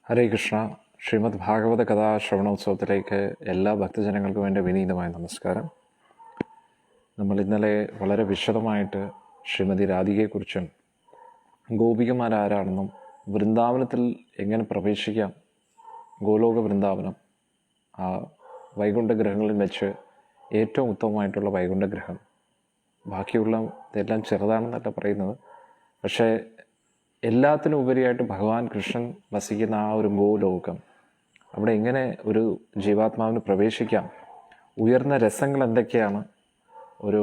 ഹരേ കൃഷ്ണ. ശ്രീമദ് ഭാഗവത കഥാശ്രവണോത്സവത്തിലേക്ക് എല്ലാ ഭക്തജനങ്ങൾക്കും എൻ്റെ വിനീതമായ നമസ്കാരം. നമ്മൾ ഇന്നലെ വളരെ വിശദമായിട്ട് ശ്രീമതി രാധികയെക്കുറിച്ചും ഗോപികമാരാരാണെന്നും വൃന്ദാവനത്തിൽ എങ്ങനെ പ്രവേശിക്കാം, ഗോലോക വൃന്ദാവനം ആ വൈകുണ്ഠഗ്രഹങ്ങളിൽ വെച്ച് ഏറ്റവും ഉത്തമമായിട്ടുള്ള വൈകുണ്ഠഗ്രഹം, ബാക്കിയുള്ള ഇതെല്ലാം ചെറുതാണെന്നല്ല പറയുന്നത്, പക്ഷേ എല്ലാത്തിനും ഉപരിയായിട്ട് ഭഗവാൻ കൃഷ്ണൻ വസിക്കുന്ന ആ ഒരു ഗോലോകം, അവിടെ എങ്ങനെ ഒരു ജീവാത്മാവിന് പ്രവേശിക്കാം, ഉയർന്ന രസങ്ങൾ എന്തൊക്കെയാണ്, ഒരു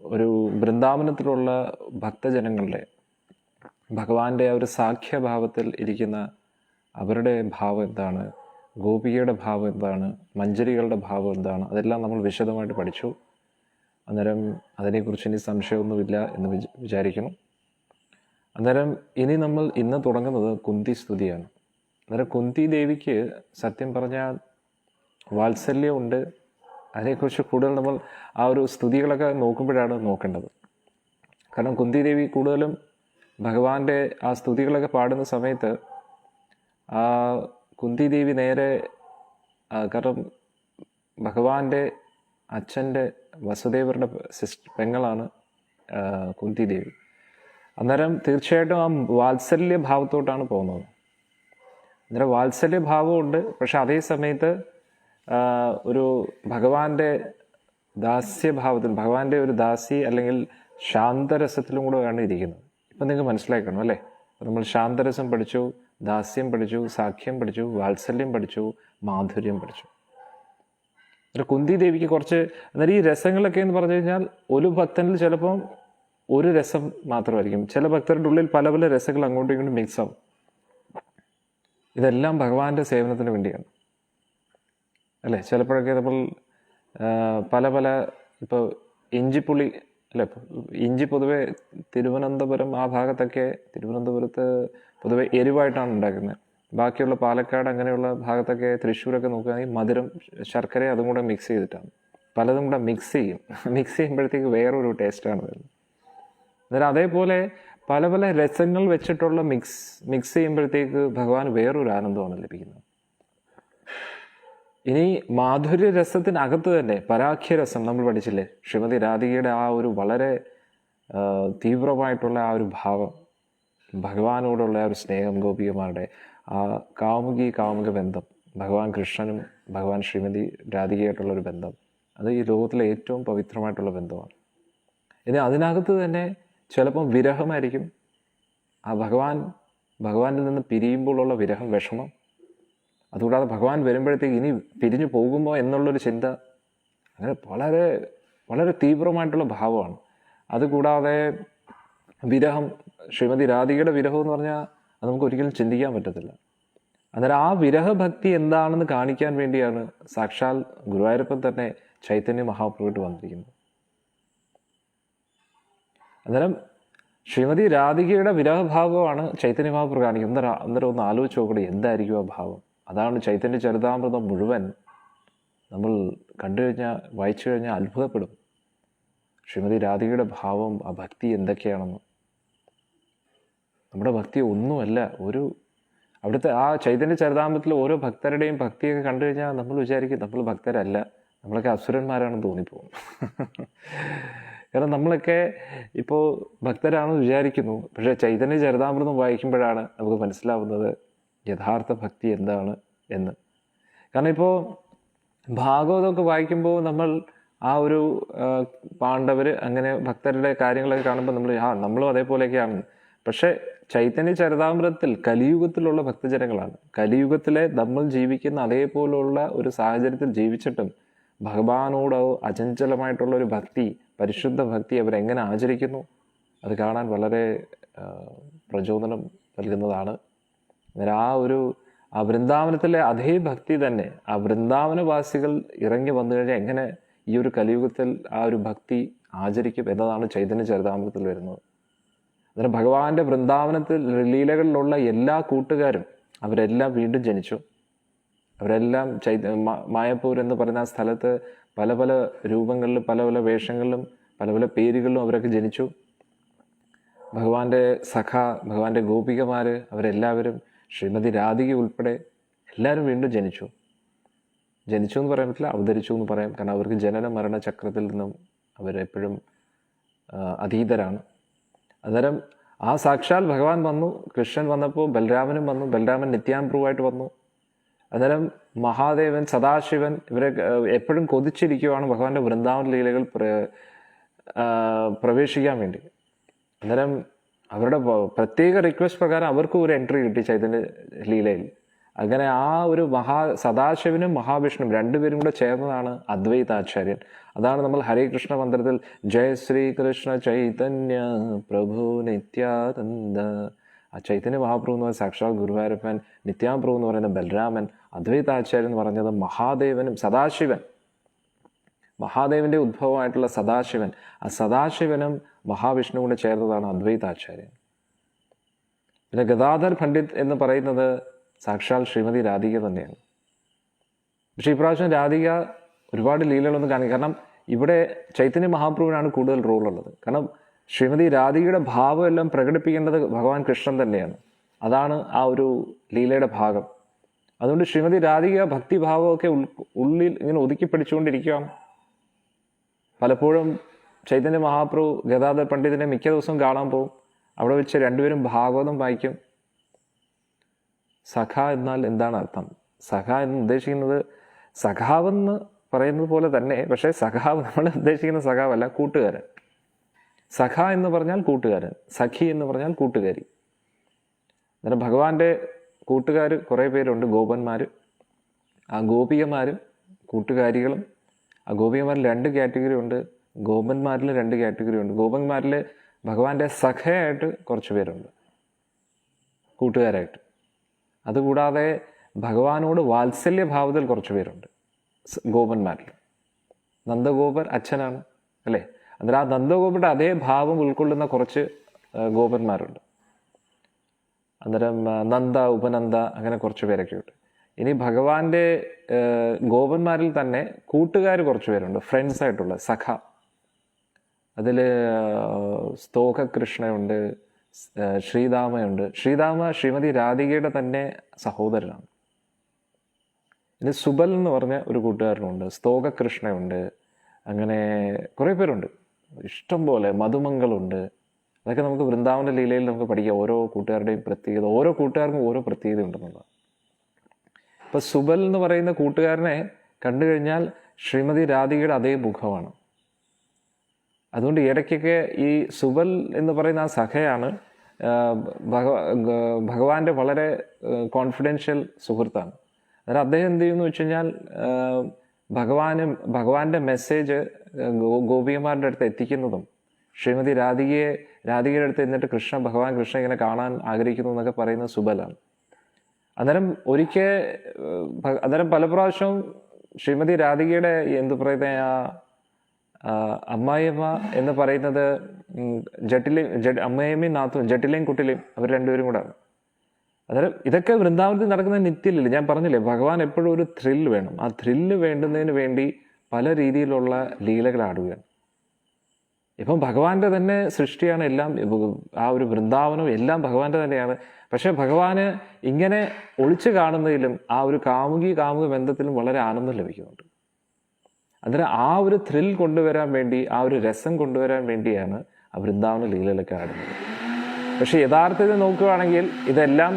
ഒരു വൃന്ദാവനത്തിലുള്ള ഭക്തജനങ്ങളുടെ ഭഗവാന്റെ ആ ഒരു സാഖ്യഭാവത്തിൽ ഇരിക്കുന്ന അവരുടെ ഭാവം എന്താണ്, ഗോപികയുടെ ഭാവം എന്താണ്, മഞ്ജരികളുടെ ഭാവം എന്താണ്, അതെല്ലാം നമ്മൾ വിശദമായിട്ട് പഠിച്ചു. അന്നേരം അതിനെക്കുറിച്ച് ഇനി സംശയമൊന്നുമില്ല എന്ന് വിചാരിക്കണം. അന്നേരം നമ്മൾ ഇന്ന് തുടങ്ങുന്നത് കുന്തി സ്തുതിയാണ്. അന്നേരം കുന്തി ദേവിക്ക് സത്യം പറഞ്ഞാൽ വാത്സല്യമുണ്ട്. അതിനെക്കുറിച്ച് കൂടുതൽ നമ്മൾ ആ ഒരു സ്തുതികളൊക്കെ നോക്കുമ്പോഴാണ് നോക്കേണ്ടത്. കാരണം കുന്തി ദേവി കൂടുതലും ഭഗവാന്റെ ആ സ്തുതികളൊക്കെ പാടുന്ന സമയത്ത് ആ കുന്തി ദേവി നേരെ, കാരണം ഭഗവാന്റെ അച്ഛൻ്റെ വസുദേവരുടെ പെങ്ങളാണ് കുന്തി ദേവി. അന്നേരം തീർച്ചയായിട്ടും ആ വാത്സല്യ ഭാവത്തോട്ടാണ് പോകുന്നത്. അന്നേരം വാത്സല്യ ഭാവമുണ്ട്, പക്ഷെ അതേ സമയത്ത് ഒരു ഭഗവാന്റെ ദാസ്യഭാവത്തിൽ, ഭഗവാന്റെ ഒരു ദാസി അല്ലെങ്കിൽ ശാന്തരസത്തിലും കൂടെ ആണ് ഇരിക്കുന്നത്. ഇപ്പം നിങ്ങൾക്ക് മനസ്സിലാക്കണം അല്ലേ? നമ്മൾ ശാന്തരസം പഠിച്ചു, ദാസ്യം പഠിച്ചു, സാഖ്യം പഠിച്ചു, വാത്സല്യം പഠിച്ചു, മാധുര്യം പഠിച്ചു. കുന്തി ദേവിക്ക് കുറച്ച്, അന്നേരം ഈ രസങ്ങളൊക്കെ എന്ന് പറഞ്ഞു കഴിഞ്ഞാൽ ഒരു ഭക്തനിൽ ചിലപ്പം ഒരു രസം മാത്രമായിരിക്കും, ചില ഭക്തരുടെ ഉള്ളിൽ പല പല രസങ്ങൾ അങ്ങോട്ടും ഇങ്ങോട്ടും മിക്സ് ആവും. ഇതെല്ലാം ഭഗവാന്റെ സേവനത്തിന് വേണ്ടിയാണ് അല്ലേ? ചിലപ്പോഴൊക്കെ നമ്മൾ പല പല, ഇപ്പോൾ ഇഞ്ചിപ്പുളി അല്ലേ, ഇഞ്ചി പൊതുവെ തിരുവനന്തപുരം ആ ഭാഗത്തൊക്കെ, തിരുവനന്തപുരത്ത് പൊതുവെ എരിവായിട്ടാണ് ഉണ്ടാക്കുന്നത്. ബാക്കിയുള്ള പാലക്കാട് അങ്ങനെയുള്ള ഭാഗത്തൊക്കെ, തൃശ്ശൂരൊക്കെ നോക്കുകയാണെങ്കിൽ മധുരം, ശർക്കര അതും കൂടെ മിക്സ് ചെയ്തിട്ടാണ്, പലതും കൂടെ മിക്സ് ചെയ്യും. മിക്സ് ചെയ്യുമ്പോഴത്തേക്ക് വേറൊരു ടേസ്റ്റാണ് വരുന്നത്. അന്നേരം അതേപോലെ പല പല രസങ്ങൾ വെച്ചിട്ടുള്ള മിക്സ് ചെയ്യുമ്പോഴത്തേക്ക് ഭഗവാൻ വേറൊരു ആനന്ദമാണ് ലഭിക്കുന്നത്. ഇനി മാധുര്യ രസത്തിനകത്ത് തന്നെ പരാഖ്യരസം നമ്മൾ പഠിച്ചില്ലേ? ശ്രീമതി രാധികയുടെ ആ ഒരു വളരെ തീവ്രമായിട്ടുള്ള ആ ഒരു ഭാവം, ഭഗവാനോടുള്ള ആ ഒരു സ്നേഹം, ഗോപികമാരുടെ ആ കാമുക ബന്ധം, ഭഗവാൻ കൃഷ്ണനും ഭഗവാൻ ശ്രീമതി രാധികയായിട്ടുള്ളൊരു ബന്ധം, അത് ഈ ലോകത്തിലെ ഏറ്റവും പവിത്രമായിട്ടുള്ള ബന്ധമാണ്. ഇനി അതിനകത്ത് തന്നെ ചിലപ്പം വിരഹമായിരിക്കും. ആ ഭഗവാനിൽ നിന്ന് പിരിയുമ്പോഴുള്ള വിരഹം, വിഷമം. അതുകൂടാതെ ഭഗവാൻ വരുമ്പോഴത്തേക്ക് ഇനി പിരിഞ്ഞു പോകുമോ എന്നുള്ളൊരു ചിന്ത, അങ്ങനെ വളരെ വളരെ തീവ്രമായിട്ടുള്ള ഭാവമാണ്. അതുകൂടാതെ വിരഹം, ശ്രീമതി രാധികയുടെ വിരഹം എന്ന് പറഞ്ഞാൽ അത് നമുക്ക് ഒരിക്കലും ചിന്തിക്കാൻ പറ്റത്തില്ല. അന്നേരം ആ വിരഹഭക്തി എന്താണെന്ന് കാണിക്കാൻ വേണ്ടിയാണ് സാക്ഷാൽ ഗുരുവായൂരപ്പൻ തന്നെ ചൈതന്യ മഹാപ്രഭുവായിട്ട് വന്നിരിക്കുന്നത്. അന്നേരം ശ്രീമതി രാധികയുടെ വിരഹഭാവമാണ് ചൈതന്യ മഹാപ്രഭു കാണിക്കുന്നത്. അന്നേരം ഒന്ന് ആലോചിച്ച് നോക്കട്ടെ, എന്തായിരിക്കും ആ ഭാവം? അതാണ് ചൈതന്യ ചരിതാമൃതം മുഴുവൻ നമ്മൾ കണ്ടു കഴിഞ്ഞാൽ, വായിച്ചു കഴിഞ്ഞാൽ അത്ഭുതപ്പെടും. ശ്രീമതി രാധികയുടെ ഭാവം, ആ ഭക്തി എന്തൊക്കെയാണെന്ന്. നമ്മുടെ ഭക്തി ഒന്നുമല്ല, അവിടുത്തെ ആ ചൈതന്യ ചരിതാമൃതത്തിൽ ഓരോ ഭക്തരുടെയും ഭക്തിയൊക്കെ കണ്ടു കഴിഞ്ഞാൽ നമ്മൾ വിചാരിക്കും നമ്മൾ ഭക്തരല്ല, നമ്മളൊക്കെ അസുരന്മാരാണെന്ന് തോന്നിപ്പോകും. കാരണം നമ്മളൊക്കെ ഇപ്പോൾ ഭക്തരാണെന്ന് വിചാരിക്കുന്നു, പക്ഷേ ചൈതന്യ ചരിതാമൃതം വായിക്കുമ്പോഴാണ് നമുക്ക് മനസ്സിലാവുന്നത് യഥാർത്ഥ ഭക്തി എന്താണ് എന്ന്. കാരണം ഇപ്പോൾ ഭാഗവതമൊക്കെ വായിക്കുമ്പോൾ നമ്മൾ ആ ഒരു പാണ്ഡവർ അങ്ങനെ ഭക്തരുടെ കാര്യങ്ങളൊക്കെ കാണുമ്പോൾ നമ്മളും അതേപോലെയൊക്കെയാണ്. പക്ഷേ ചൈതന്യ ചരിതാമൃതത്തിൽ കലിയുഗത്തിലുള്ള ഭക്തജനങ്ങളാണ്. കലിയുഗത്തിലെ നമ്മൾ ജീവിക്കുന്ന അതേപോലുള്ള ഒരു സാഹചര്യത്തിൽ ജീവിച്ചിട്ടും ഭഗവാനോട് അചഞ്ചലമായിട്ടുള്ള ഒരു ഭക്തി, പരിശുദ്ധ ഭക്തി അവരെങ്ങനെ ആചരിക്കുന്നു, അത് കാണാൻ വളരെ പ്രചോദനം നൽകുന്നതാണ്. ആ വൃന്ദാവനത്തിലെ അതേ ഭക്തി തന്നെ ആ വൃന്ദാവനവാസികൾ ഇറങ്ങി വന്നു കഴിഞ്ഞാൽ എങ്ങനെ ഈ ഒരു കലിയുഗത്തിൽ ആ ഒരു ഭക്തി ആചരിക്കും എന്നതാണ് ചൈതന്യ ചരിതാമൃതത്തിൽ വരുന്നത്. അന്നേരം ഭഗവാന്റെ വൃന്ദാവനത്തിൽ ലീലകളിലുള്ള എല്ലാ കൂട്ടുകാരും അവരെല്ലാം വീണ്ടും ജനിച്ചു. അവരെല്ലാം മായപ്പൂർ എന്ന് പറയുന്ന ആ സ്ഥലത്ത് പല പല രൂപങ്ങളിലും പല പല വേഷങ്ങളിലും പല പല പേരുകളിലും അവരൊക്കെ ജനിച്ചു. ഭഗവാന്റെ സഖ, ഭഗവാന്റെ ഗോപികമാർ, അവരെല്ലാവരും ശ്രീമതി രാധിക ഉൾപ്പെടെ എല്ലാവരും വീണ്ടും ജനിച്ചു എന്ന് പറയാൻ പറ്റില്ല, അവതരിച്ചു എന്ന് പറയാം. കാരണം അവർക്ക് ജനന മരണ ചക്രത്തിൽ നിന്നും അവരെപ്പോഴും അതീതരാണ്. അന്നേരം ആ സാക്ഷാൽ ഭഗവാൻ വന്നു. കൃഷ്ണൻ വന്നപ്പോൾ ബലരാമനും വന്നു. ബലരാമൻ നിത്യാനുഭവമായിട്ട് വന്നു. അന്നേരം മഹാദേവൻ, സദാശിവൻ ഇവരെ എപ്പോഴും കൊതിച്ചിരിക്കുവാണ് ഭഗവാന്റെ വൃന്ദാവന ലീലകൾ പ്രവേശിക്കാൻ വേണ്ടി. അന്നേരം അവരുടെ പ്രത്യേക റിക്വസ്റ്റ് പ്രകാരം അവർക്കും ഒരു എൻട്രി കിട്ടി ചൈതന്യ ലീലയിൽ. അങ്ങനെ ആ ഒരു സദാശിവനും മഹാവിഷ്ണുവും രണ്ടുപേരും കൂടെ ചേർന്നതാണ് അദ്വൈതാചാര്യൻ. അതാണ് നമ്മൾ ഹരേ കൃഷ്ണ മന്ത്രത്തിൽ ജയ ശ്രീകൃഷ്ണ ചൈതന്യ പ്രഭു നിത്യാനന്ദ. ആ ചൈതന്യ മഹാപ്രഭു എന്ന് പറയുന്ന സാക്ഷാൽ ഗുരുവായൂരപ്പൻ, നിത്യാപ്രഭു എന്ന് പറയുന്ന ബലരാമൻ, അദ്വൈതാചാര്യൻ എന്ന് പറഞ്ഞത് മഹാദേവനും സദാശിവൻ, മഹാദേവന്റെ ഉദ്ഭവമായിട്ടുള്ള സദാശിവൻ. ആ സദാശിവനും മഹാവിഷ്ണു കൂടെ ചേർന്നതാണ് അദ്വൈതാചാര്യൻ. പിന്നെ ഗദാധർ പണ്ഡിറ്റ് എന്ന് പറയുന്നത് സാക്ഷാൽ ശ്രീമതി രാധിക തന്നെയാണ്. പക്ഷേ ഇപ്രാവശ്യം രാധിക ഒരുപാട് ലീലകളൊന്നും കാണിക്കും. കാരണം ഇവിടെ ചൈതന്യ മഹാപ്രഭുവിനാണ് കൂടുതൽ റോളുള്ളത്. കാരണം ശ്രീമതി രാധികയുടെ ഭാവം എല്ലാം പ്രകടിപ്പിക്കേണ്ടത് ഭഗവാൻ കൃഷ്ണൻ തന്നെയാണ്. അതാണ് ആ ഒരു ലീലയുടെ ഭാഗം. അതുകൊണ്ട് ശ്രീമതി രാധിക ഭക്തിഭാവമൊക്കെ ഉള്ളിൽ ഇങ്ങനെ ഒതുക്കി പിടിച്ചുകൊണ്ടിരിക്കുകയാണ്. പലപ്പോഴും ചൈതന്യ മഹാപ്രഭു ഗദാധർ പണ്ഡിതിനെ മിക്ക ദിവസവും കാണാൻ പോകും. അവിടെ വെച്ച് രണ്ടുപേരും ഭാഗവതം വായിക്കും. സഖ എന്നാൽ എന്താണ് അർത്ഥം? സഖ എന്ന് ഉദ്ദേശിക്കുന്നത് സഖാവെന്ന് പറയുന്നത് പോലെ തന്നെ, പക്ഷേ സഖാവ് നമ്മൾ ഉദ്ദേശിക്കുന്ന സഖാവല്ല, കൂട്ടുകാരൻ. സഖ എന്ന് പറഞ്ഞാൽ കൂട്ടുകാരൻ, സഖി എന്ന് പറഞ്ഞാൽ കൂട്ടുകാരി. അന്നേരം ഭഗവാന്റെ കൂട്ടുകാർ കുറേ പേരുണ്ട്, ഗോപന്മാർ. ആ ഗോപികമാരും കൂട്ടുകാരികളും. ആ ഗോപികമാരിൽ 2 കാറ്റഗറി ഉണ്ട്, ഗോപന്മാരിൽ 2 കാറ്റഗറി ഉണ്ട്. ഗോപന്മാരിൽ ഭഗവാന്റെ സഖയായിട്ട് കുറച്ച് പേരുണ്ട്, കൂട്ടുകാരായിട്ട്. അതുകൂടാതെ ഭഗവാനോട് വാത്സല്യ ഭാവത്തിൽ കുറച്ച് പേരുണ്ട് ഗോപന്മാരിൽ. നന്ദഗോപർ അച്ഛനാണ് അല്ലേ? അന്നേരം ആ നന്ദഗോപരുടെ അതേ ഭാവം ഉൾക്കൊള്ളുന്ന കുറച്ച് ഗോപന്മാരുണ്ട്. അന്നേരം നന്ദ, ഉപനന്ദ, അങ്ങനെ കുറച്ച് പേരൊക്കെ ഉണ്ട്. ഇനി ഭഗവാന്റെ ഗോപന്മാരിൽ തന്നെ കൂട്ടുകാർ കുറച്ച് പേരുണ്ട്, ഫ്രണ്ട്സ് ആയിട്ടുള്ള സഖ. അതിൽ സ്തോക കൃഷ്ണയുണ്ട്, ശ്രീദാമയുണ്ട്. ശ്രീദാമ ശ്രീമതി രാധികയുടെ തന്നെ സഹോദരനാണ്. ഇനി സുബൽ എന്ന് പറഞ്ഞ ഒരു കൂട്ടുകാരനുണ്ട്, സ്തോക കൃഷ്ണയുണ്ട്, അങ്ങനെ കുറേ പേരുണ്ട്, ഇഷ്ടം പോലെ. മധുമംഗളുണ്ട്. അതൊക്കെ നമുക്ക് വൃന്ദാവന ലീലയിൽ നമുക്ക് പഠിക്കാം. ഓരോ കൂട്ടുകാരുടെയും പ്രത്യേകത, ഓരോ കൂട്ടുകാർക്കും ഓരോ പ്രത്യേകത ഉണ്ടെന്നുള്ളത്. ഇപ്പം സുബൽ എന്ന് പറയുന്ന കൂട്ടുകാരനെ കണ്ടു കഴിഞ്ഞാൽ ശ്രീമതി രാധികയുടെ അതേ മുഖമാണ്. അതുകൊണ്ട് ഇടയ്ക്കൊക്കെ ഈ സുബൽ എന്ന് പറയുന്ന ആ സഖയാണ് ഭഗവാന്റെ വളരെ കോൺഫിഡൻഷ്യൽ സുഹൃത്താണ്. അന്നേരം അദ്ദേഹം എന്ത് ചെയ്യുമെന്ന് വെച്ച് കഴിഞ്ഞാൽ ഭഗവാന്റെ മെസ്സേജ് ഗോപികമാരുടെ അടുത്ത് എത്തിക്കുന്നതും, ശ്രീമതി രാധികയുടെ അടുത്ത് എന്നിട്ട് ഭഗവാൻ കൃഷ്ണ ഇങ്ങനെ കാണാൻ ആഗ്രഹിക്കുന്നു എന്നൊക്കെ പറയുന്നത് സുബലാണ്. അന്നേരം പല പ്രാവശ്യവും ശ്രീമതി രാധികയുടെ എന്ത് പറയുന്ന അമ്മായിയമ്മ എന്ന് പറയുന്നത് അമ്മയമ്മയും നാത്തും ജട്ടിലയും കുട്ടിലയും അവർ രണ്ടുപേരും കൂടാണ്. അന്നേരം ഇതൊക്കെ വൃന്ദാവനത്തിൽ നടക്കുന്ന നിത്യലില്ല. ഞാൻ പറഞ്ഞില്ലേ, ഭഗവാൻ എപ്പോഴും ഒരു ത്രില്ല് വേണം. ആ ത്രില്ല് വേണ്ടുന്നതിന് വേണ്ടി പല രീതിയിലുള്ള ലീലകൾ ആടുകയാണ്. ഇപ്പം ഭഗവാന്റെ തന്നെ സൃഷ്ടിയാണ് എല്ലാം. ആ ഒരു വൃന്ദാവനം എല്ലാം ഭഗവാന്റെ തന്നെയാണ്. പക്ഷെ ഭഗവാന് ഇങ്ങനെ ഒളിച്ചു കാണുന്നതിലും ആ ഒരു കാമുക ബന്ധത്തിലും വളരെ ആനന്ദം ലഭിക്കുന്നുണ്ട്. അന്നേരം ആ ഒരു ത്രിൽ കൊണ്ടുവരാൻ വേണ്ടി, ആ ഒരു രസം കൊണ്ടുവരാൻ വേണ്ടിയാണ് ആ വൃന്ദാവന ലീലകളൊക്കെ ആടുന്നത്. പക്ഷെ യഥാർത്ഥത്തിൽ നോക്കുകയാണെങ്കിൽ ഇതെല്ലാം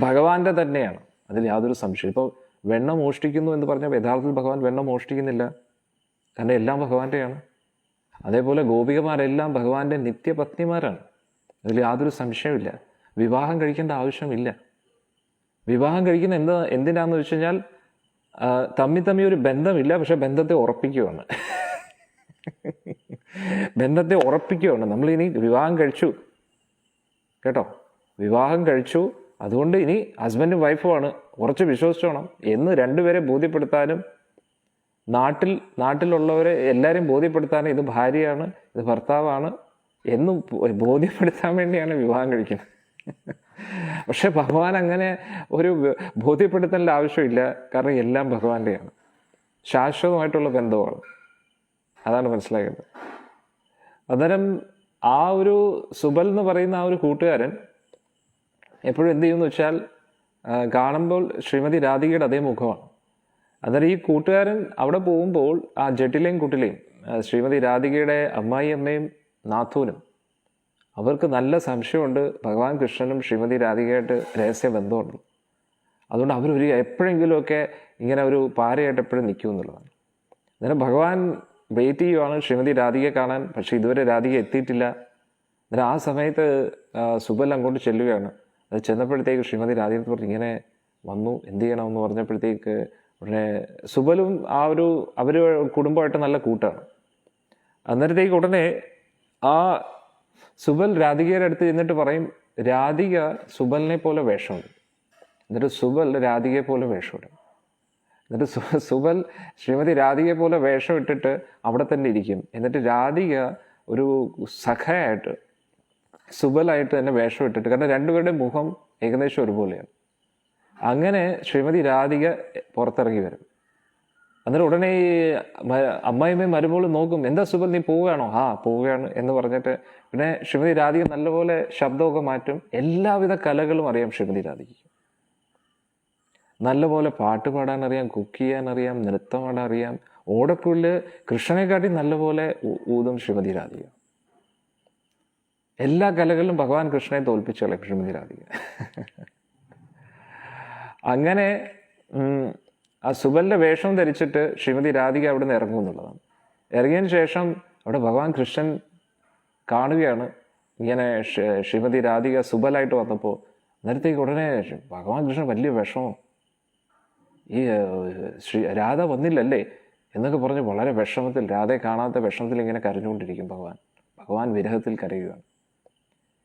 ഭഗവാന്റെ തന്നെയാണ്, അതിൽ യാതൊരു സംശയം. ഇപ്പോൾ വെണ്ണ മോഷ്ടിക്കുന്നു എന്ന് പറഞ്ഞാൽ യഥാർത്ഥത്തിൽ ഭഗവാൻ വെണ്ണ മോഷ്ടിക്കുന്നില്ല, കാരണം എല്ലാം ഭഗവാന്റെയാണ്. അതേപോലെ ഗോപികമാരെല്ലാം ഭഗവാന്റെ നിത്യപത്നിമാരാണ്, അതിൽ യാതൊരു സംശയമില്ല. വിവാഹം കഴിക്കേണ്ട ആവശ്യമില്ല. വിവാഹം കഴിക്കുന്ന എന്തിനാന്ന് വെച്ച് കഴിഞ്ഞാൽ തമ്മി ഒരു ബന്ധമില്ല, പക്ഷെ ബന്ധത്തെ ഉറപ്പിക്കുകയാണ്. ബന്ധത്തെ ഉറപ്പിക്കുകയാണ്. നമ്മളിനി വിവാഹം കഴിച്ചു കേട്ടോ, വിവാഹം കഴിച്ചു, അതുകൊണ്ട് ഇനി ഹസ്ബൻഡും വൈഫുമാണ്, കുറച്ച് വിശ്വസിച്ചോണം എന്ന് രണ്ടുപേരെ ബോധ്യപ്പെടുത്താനും നാട്ടിലുള്ളവരെ എല്ലാവരെയും ബോധ്യപ്പെടുത്താനും ഇത് ഭാര്യയാണ്, ഇത് ഭർത്താവാണ് എന്നും ബോധ്യപ്പെടുത്താൻ വേണ്ടിയാണ് വിവാഹം കഴിക്കുന്നത്. പക്ഷെ ഭഗവാൻ അങ്ങനെ ഒരു ബോധ്യപ്പെടുത്തേണ്ട ആവശ്യമില്ല, കാരണം എല്ലാം ഭഗവാന്റെയാണ്, ശാശ്വതമായിട്ടുള്ള ബന്ധമാണ്. അതാണ് മനസ്സിലാക്കേണ്ടത്. അന്നേരം ആ ഒരു സുബൽ എന്ന് പറയുന്ന ആ ഒരു കൂട്ടുകാരൻ എപ്പോഴും എന്ത് ചെയ്യുമെന്ന് വെച്ചാൽ കാണുമ്പോൾ ശ്രീമതി രാധികയുടെ അതേ മുഖമാണ്. അന്നേരം ഈ കൂട്ടുകാരൻ അവിടെ പോകുമ്പോൾ ആ ജട്ടിലെയും കുട്ടിലെയും ശ്രീമതി രാധികയുടെ അമ്മായിയമ്മയും നാഥൂനും അവർക്ക് നല്ല സംശയമുണ്ട് ഭഗവാൻ കൃഷ്ണനും ശ്രീമതി രാധികയായിട്ട് രഹസ്യ ബന്ധമുണ്ട്. അതുകൊണ്ട് അവരൊരു എപ്പോഴെങ്കിലുമൊക്കെ ഇങ്ങനെ ഒരു പാരയായിട്ട് എപ്പോഴും നിൽക്കും എന്നുള്ളതാണ്. അന്നേരം ഭഗവാൻ വെയിറ്റ് ചെയ്യുവാണ് ശ്രീമതി രാധികയെ കാണാൻ. പക്ഷെ ഇതുവരെ രാധിക എത്തിയിട്ടില്ല. അന്നേരം ആ സമയത്ത് സുബൽ അങ്ങോട്ട് ചെല്ലുകയാണ്. അത് ചെന്നപ്പോഴത്തേക്ക് ശ്രീമതി രാധിക പറഞ്ഞു ഇങ്ങനെ വന്നു, എന്ത് ചെയ്യണമെന്ന് പറഞ്ഞപ്പോഴത്തേക്ക് ഉടനെ സുബലും അവർ കുടുംബമായിട്ട് നല്ല കൂട്ടാണ്. അന്നേരത്തേക്ക് ഉടനെ ആ സുബൽ രാധികയുടെ അടുത്ത് ചെന്നിട്ട് പറയും രാധിക സുബലിനെ പോലെ വേഷമുണ്ട്. എന്നിട്ട് സുബൽ രാധികയെ പോലെ വേഷമിടും. എന്നിട്ട് സുബൽ ശ്രീമതി രാധികയെ പോലെ വേഷം ഇട്ടിട്ട് അവിടെ തന്നെ ഇരിക്കും. എന്നിട്ട് രാധിക ഒരു സഖയായിട്ട് സുബലായിട്ട് തന്നെ വേഷം ഇട്ടിട്ട്, കാരണം രണ്ടുപേരുടെ മുഖം ഏകദേശം ഒരുപോലെയാണ്. അങ്ങനെ ശ്രീമതി രാധിക പുറത്തിറങ്ങി വരും. അന്നേരം ഉടനെ ഈ അമ്മായിമ്മയും മരുമോളും നോക്കും, എന്താ സുബൽ നീ പോവുകയാണോ? ആ പോവുകയാണ് എന്ന് പറഞ്ഞിട്ട് പിന്നെ ശ്രീമതി രാധിക നല്ലപോലെ ശബ്ദമൊക്കെ മാറ്റും. എല്ലാവിധ കലകളും അറിയാം ശ്രീമതി രാധികയ്ക്ക്. നല്ലപോലെ പാട്ട് പാടാൻ അറിയാം, കുക്ക് ചെയ്യാൻ അറിയാം, നൃത്തമാടാൻ അറിയാം. ഓടക്കുള്ളിൽ കൃഷ്ണനെക്കാട്ടി നല്ലപോലെ ഊതും ശ്രീമതി രാധിക. എല്ലാ കലകളിലും ഭഗവാൻ കൃഷ്ണനെ തോൽപ്പിച്ചു കളയും ശ്രീമതി രാധിക. അങ്ങനെ ആ സുബലിന്റെ വേഷം ധരിച്ചിട്ട് ശ്രീമതി രാധിക അവിടെ നിന്ന് ഇറങ്ങും എന്നുള്ളതാണ്. ഇറങ്ങിയതിന് ശേഷം അവിടെ ഭഗവാൻ കൃഷ്ണൻ കാണുകയാണ് ഇങ്ങനെ ശ്രീമതി രാധിക സുബലായിട്ട് വന്നപ്പോൾ. നേരത്തേക്ക് ഉടനെ ഭഗവാൻ കൃഷ്ണൻ വലിയ വിഷമം, ഈ രാധ വന്നില്ലല്ലേ എന്നൊക്കെ പറഞ്ഞ് വളരെ വിഷമത്തിൽ, രാധയെ കാണാത്ത വിഷമത്തിൽ ഇങ്ങനെ കരഞ്ഞുകൊണ്ടിരിക്കും ഭഗവാൻ വിരഹത്തിൽ കരയുകയാണ്.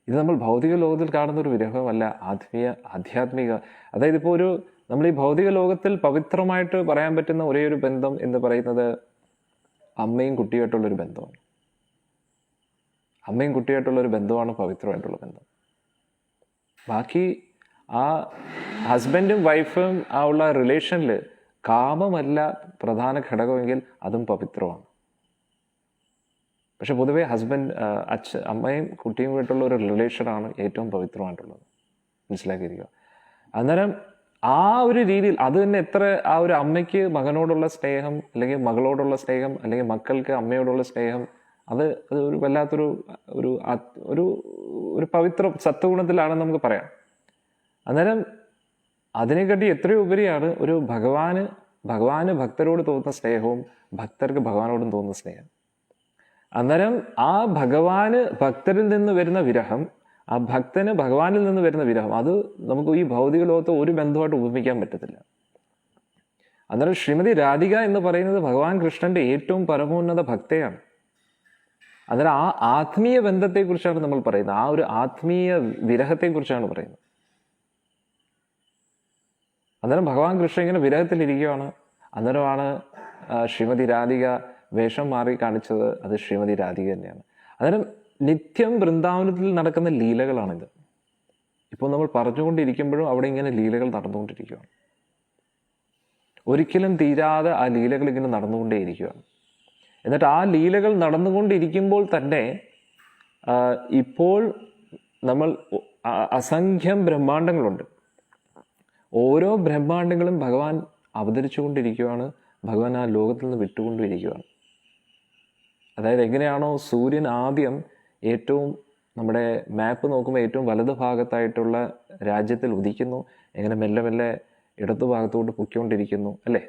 ഇത് നമ്മൾ ഭൗതിക ലോകത്തിൽ കാണുന്ന ഒരു വിരഹമല്ല, ആധ്യാത്മിക. അതായത് ഇപ്പോൾ നമ്മൾ ഈ ഭൗതിക ലോകത്തിൽ പവിത്രമായിട്ട് പറയാൻ പറ്റുന്ന ഒരേ ഒരു ബന്ധം എന്ന് പറയുന്നത് അമ്മയും കുട്ടിയായിട്ടുള്ളൊരു ബന്ധമാണ്. അമ്മയും കുട്ടിയായിട്ടുള്ളൊരു ബന്ധമാണ് പവിത്രമായിട്ടുള്ള ബന്ധം. ബാക്കി ആ ഹസ്ബൻഡും വൈഫും ആ ഉള്ള റിലേഷനിൽ കാമമല്ല പ്രധാന ഘടകമെങ്കിൽ അതും പവിത്രമാണ്. പക്ഷെ പൊതുവെ അമ്മയും കുട്ടിയുമായിട്ടുള്ള ഒരു റിലേഷനാണ് ഏറ്റവും പവിത്രമായിട്ടുള്ളത്, മനസ്സിലാക്കിയിരിക്കുക. അന്നേരം ആ ഒരു രീതിയിൽ അത് തന്നെ എത്ര ആ ഒരു അമ്മയ്ക്ക് മകനോടുള്ള സ്നേഹം, അല്ലെങ്കിൽ മകളോടുള്ള സ്നേഹം, അല്ലെങ്കിൽ മക്കൾക്ക് അമ്മയോടുള്ള സ്നേഹം, അത് ഒരു വല്ലാത്തൊരു ഒരു പവിത്ര സത്വഗുണത്തിലാണെന്ന് നമുക്ക് പറയാം. അന്നേരം അതിനെക്കാട്ടി എത്രയോ ഉപരിയാണ് ഒരു ഭഗവാന് ഭക്തരോട് തോന്നുന്ന സ്നേഹവും ഭക്തർക്ക് ഭഗവാനോടും തോന്നുന്ന സ്നേഹം. അന്നേരം ആ ഭഗവാന് ഭക്തരിൽ നിന്ന് വരുന്ന വിരഹം, ആ ഭക്തന് ഭഗവാനിൽ നിന്ന് വരുന്ന വിരഹം, അത് നമുക്ക് ഈ ഭൗതിക ലോകത്ത് ഒരു ബന്ധമായിട്ട് ഉപമിക്കാൻ പറ്റത്തില്ല. അന്നേരം ശ്രീമതി രാധിക എന്ന് പറയുന്നത് ഭഗവാൻ കൃഷ്ണന്റെ ഏറ്റവും പരമോന്നത ഭക്തയാണ്. അന്നേരം ആ ആത്മീയ ബന്ധത്തെക്കുറിച്ചാണ് നമ്മൾ പറയുന്നത്, ആ ഒരു ആത്മീയ വിരഹത്തെക്കുറിച്ചാണ് പറയുന്നത്. അന്നേരം ഭഗവാൻ കൃഷ്ണൻ ഇങ്ങനെ വിരഹത്തിലിരിക്കുകയാണ്. അന്നേരമാണ് ശ്രീമതി രാധിക വേഷം മാറി കാണിച്ചത്. അത് ശ്രീമതി രാധിക തന്നെയാണ്. അന്നേരം നിത്യം വൃന്ദാവനത്തിൽ നടക്കുന്ന ലീലകളാണിത്. ഇപ്പോൾ നമ്മൾ പറഞ്ഞുകൊണ്ടിരിക്കുമ്പോഴും അവിടെ ഇങ്ങനെ ലീലകൾ നടന്നുകൊണ്ടിരിക്കുകയാണ്. ഒരിക്കലും തീരാതെ ആ ലീലകൾ ഇങ്ങനെ നടന്നുകൊണ്ടേയിരിക്കുകയാണ്. എന്നിട്ട് ആ ലീലകൾ നടന്നുകൊണ്ടിരിക്കുമ്പോൾ തന്നെ ഇപ്പോൾ നമ്മൾ അസംഖ്യം ബ്രഹ്മാണ്ടങ്ങളുണ്ട്. ഓരോ ബ്രഹ്മാണ്ടങ്ങളും ഭഗവാൻ അവതരിച്ചുകൊണ്ടിരിക്കുകയാണ്. ഭഗവാൻ ആ ലോകത്തിൽ നിന്ന് വിട്ടുകൊണ്ടിരിക്കുകയാണ്. അതായത് എങ്ങനെയാണോ സൂര്യൻ ആദ്യം ഏറ്റവും നമ്മുടെ മാപ്പ് നോക്കുമ്പോൾ ഏറ്റവും വലതു ഭാഗത്തായിട്ടുള്ള രാജ്യത്തിൽ ഉദിക്കുന്നു, എങ്ങനെ മെല്ലെ മെല്ലെ ഇടതു ഭാഗത്തോട്ട് പൊയ്ക്കൊണ്ടിരിക്കുന്നു അല്ലേ?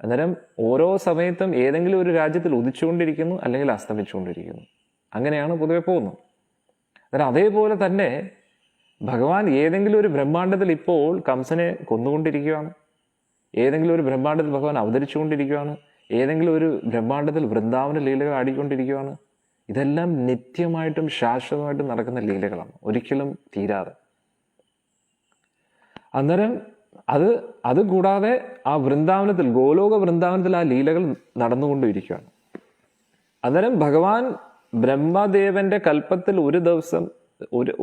അന്നേരം ഓരോ സമയത്തും ഏതെങ്കിലും ഒരു രാജ്യത്തിൽ ഉദിച്ചുകൊണ്ടിരിക്കുന്നു അല്ലെങ്കിൽ അസ്തമിച്ചുകൊണ്ടിരിക്കുന്നു. അങ്ങനെയാണ് പൊതുവെ പോകുന്നത്. അന്നേരം അതേപോലെ തന്നെ ഭഗവാൻ ഏതെങ്കിലും ഒരു ബ്രഹ്മാണ്ടത്തിൽ ഇപ്പോൾ കംസനെ കൊന്നുകൊണ്ടിരിക്കുകയാണ്, ഏതെങ്കിലും ഒരു ബ്രഹ്മാണ്ടത്തിൽ ഭഗവാൻ അവതരിച്ചുകൊണ്ടിരിക്കുകയാണ്, ഏതെങ്കിലും ഒരു ബ്രഹ്മാണ്ടത്തിൽ വൃന്ദാവന ലീലകൾ ആടിക്കൊണ്ടിരിക്കുകയാണ്. ഇതെല്ലാം നിത്യമായിട്ടും ശാശ്വതമായിട്ടും നടക്കുന്ന ലീലകളാണ്, ഒരിക്കലും തീരാതെ. അന്നേരം അത് കൂടാതെ ആ വൃന്ദാവനത്തിൽ, ഗോലോക വൃന്ദാവനത്തിൽ ആ ലീലകൾ നടന്നുകൊണ്ടിരിക്കുകയാണ്. അന്നേരം ഭഗവാൻ ബ്രഹ്മദേവന്റെ കൽപ്പത്തിൽ ഒരു ദിവസം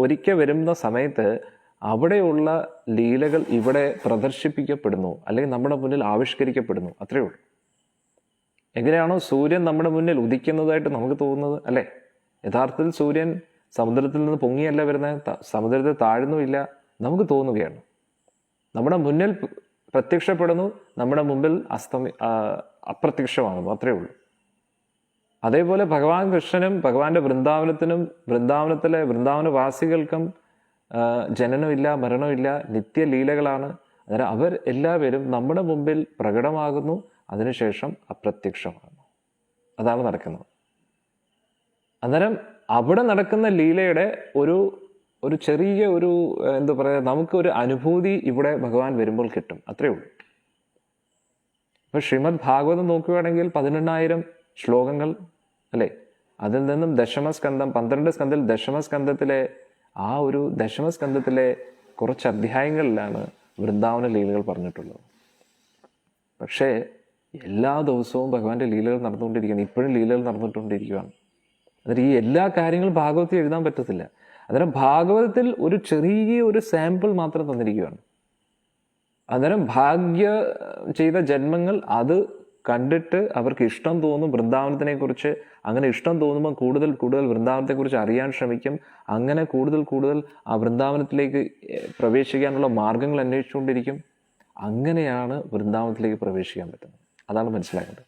ഒരിക്കൽ വരുന്ന സമയത്ത് അവിടെയുള്ള ലീലകൾ ഇവിടെ പ്രദർശിപ്പിക്കപ്പെടുന്നു, അല്ലെങ്കിൽ നമ്മുടെ മുന്നിൽ ആവിഷ്കരിക്കപ്പെടുന്നു, അത്രയേ ഉള്ളൂ. എങ്ങനെയാണോ സൂര്യൻ നമ്മുടെ മുന്നിൽ ഉദിക്കുന്നതായിട്ട് നമുക്ക് തോന്നുന്നത് അല്ലേ? യഥാർത്ഥത്തിൽ സൂര്യൻ സമുദ്രത്തിൽ നിന്ന് പൊങ്ങിയല്ല വരുന്നത്, സമുദ്രത്തിൽ താഴ്ന്നുമില്ല, നമുക്ക് തോന്നുകയാണ്. നമ്മുടെ മുന്നിൽ പ്രത്യക്ഷപ്പെടുന്നു, നമ്മുടെ മുമ്പിൽ അപ്രത്യക്ഷമാകുന്നു, അത്രയേ ഉള്ളൂ. അതേപോലെ ഭഗവാൻ കൃഷ്ണനും ഭഗവാന്റെ വൃന്ദാവനത്തിനും വൃന്ദാവനവാസികൾക്കും ജനനമില്ല, മരണമില്ല, നിത്യലീലകളാണ്. അന്നേരം അവർ എല്ലാവരും നമ്മുടെ മുമ്പിൽ പ്രകടമാകുന്നു, അതിനുശേഷം അപ്രത്യക്ഷമാകുന്നു. അതാണ് നടക്കുന്നത്. അന്നേരം അവിടെ നടക്കുന്ന ലീലയുടെ ഒരു ചെറിയ എന്താ പറയുക, നമുക്കൊരു അനുഭൂതി ഇവിടെ ഭഗവാൻ വരുമ്പോൾ കിട്ടും, അത്രയേ ഉള്ളൂ. ഇപ്പൊ ശ്രീമദ് ഭാഗവതം നോക്കുകയാണെങ്കിൽ 18,000 ശ്ലോകങ്ങൾ അല്ലേ? അതിൽ നിന്നും ദശമസ്കന്ധം, 12 സ്കന്ധത്തിൽ ദശമസ്കന്ധത്തിലെ ദശമസ്കന്ധത്തിലെ കുറച്ച് അധ്യായങ്ങളിലാണ് വൃന്ദാവന ലീലകൾ പറഞ്ഞിട്ടുള്ളത്. പക്ഷേ എല്ലാ ദിവസവും ഭഗവാന്റെ ലീലകൾ നടന്നുകൊണ്ടിരിക്കുകയാണ്, ഇപ്പോഴും ലീലകൾ നടന്നുകൊണ്ടിരിക്കുകയാണ്. അന്നേരം ഈ എല്ലാ കാര്യങ്ങളും ഭാഗവതത്തിൽ എഴുതാൻ പറ്റത്തില്ല. അന്നേരം ഭാഗവതത്തിൽ ഒരു ചെറിയ സാമ്പിൾ മാത്രം തന്നിരിക്കുകയാണ്. അന്നേരം ഭാഗ്യ ചെയ്ത ജന്മങ്ങൾ അത് കണ്ടിട്ട് അവർക്ക് ഇഷ്ടം തോന്നും വൃന്ദാവനത്തിനെ കുറിച്ച്. അങ്ങനെ ഇഷ്ടം തോന്നുമ്പോൾ കൂടുതൽ വൃന്ദാവനത്തെക്കുറിച്ച് അറിയാൻ ശ്രമിക്കും. അങ്ങനെ കൂടുതൽ ആ വൃന്ദാവനത്തിലേക്ക് പ്രവേശിക്കാനുള്ള മാർഗങ്ങൾ അന്വേഷിച്ചുകൊണ്ടിരിക്കും. അങ്ങനെയാണ് വൃന്ദാവനത്തിലേക്ക് പ്രവേശിക്കാൻ പറ്റുന്നത്. അതാണ് മനസ്സിലാക്കേണ്ടത്.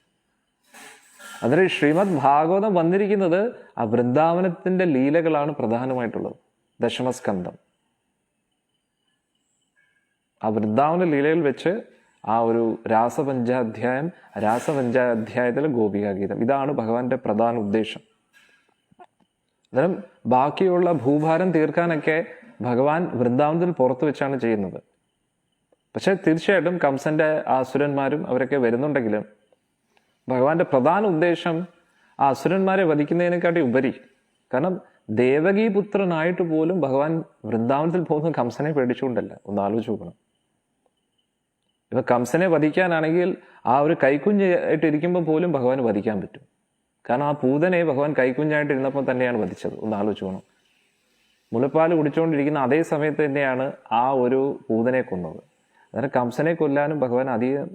അന്നേരം ശ്രീമദ് ഭാഗവതം വന്നിരിക്കുന്നത് ആ വൃന്ദാവനത്തിന്റെ ലീലകളാണ് പ്രധാനമായിട്ടുള്ളത്. ദശമസ്കന്ധം ആ വൃന്ദാവന ലീലയിൽ വെച്ച് ആ രാസപഞ്ചാധ്യായത്തിലെ ഗോപികാഗീതം, ഇതാണ് ഭഗവാന്റെ പ്രധാന ഉദ്ദേശം. അന്നേരം ബാക്കിയുള്ള ഭൂഭാരം തീർക്കാനൊക്കെ ഭഗവാൻ വൃന്ദാവനത്തിൽ പുറത്തു വെച്ചാണ് ചെയ്യുന്നത്. പക്ഷെ തീർച്ചയായിട്ടും കംസന്റെ അസുരന്മാരും അവരൊക്കെ വരുന്നുണ്ടെങ്കിലും ഭഗവാന്റെ പ്രധാന ഉദ്ദേശം ആ അസുരന്മാരെ വധിക്കുന്നതിനെക്കാട്ടി ഉപരി, കാരണം ദേവകീപുത്രനായിട്ട് പോലും ഭഗവാൻ വൃന്ദാവനത്തിൽ പോകുന്ന കംസനെ പേടിച്ചുകൊണ്ടല്ല. ഒന്ന് ആലോചിച്ച് നോക്കണം. ഇപ്പൊ കംസനെ വധിക്കാനാണെങ്കിൽ ആ കൈക്കുഞ്ഞായിട്ട് ഇരിക്കുമ്പോൾ പോലും ഭഗവാൻ വധിക്കാൻ പറ്റും. കാരണം ആ പൂതനെ ഭഗവാൻ കൈക്കുഞ്ഞായിട്ട് ഇരുന്നപ്പോൾ തന്നെയാണ് വധിച്ചത്. ഒന്ന് ആലോചിച്ച് പോകണം. മുലപ്പാൽ കുടിച്ചുകൊണ്ടിരിക്കുന്ന അതേ സമയത്ത് തന്നെയാണ് ആ പൂതനെ കൊന്നത്. അന്നേരം കംസനെ കൊല്ലാനും ഭഗവാൻ അധികം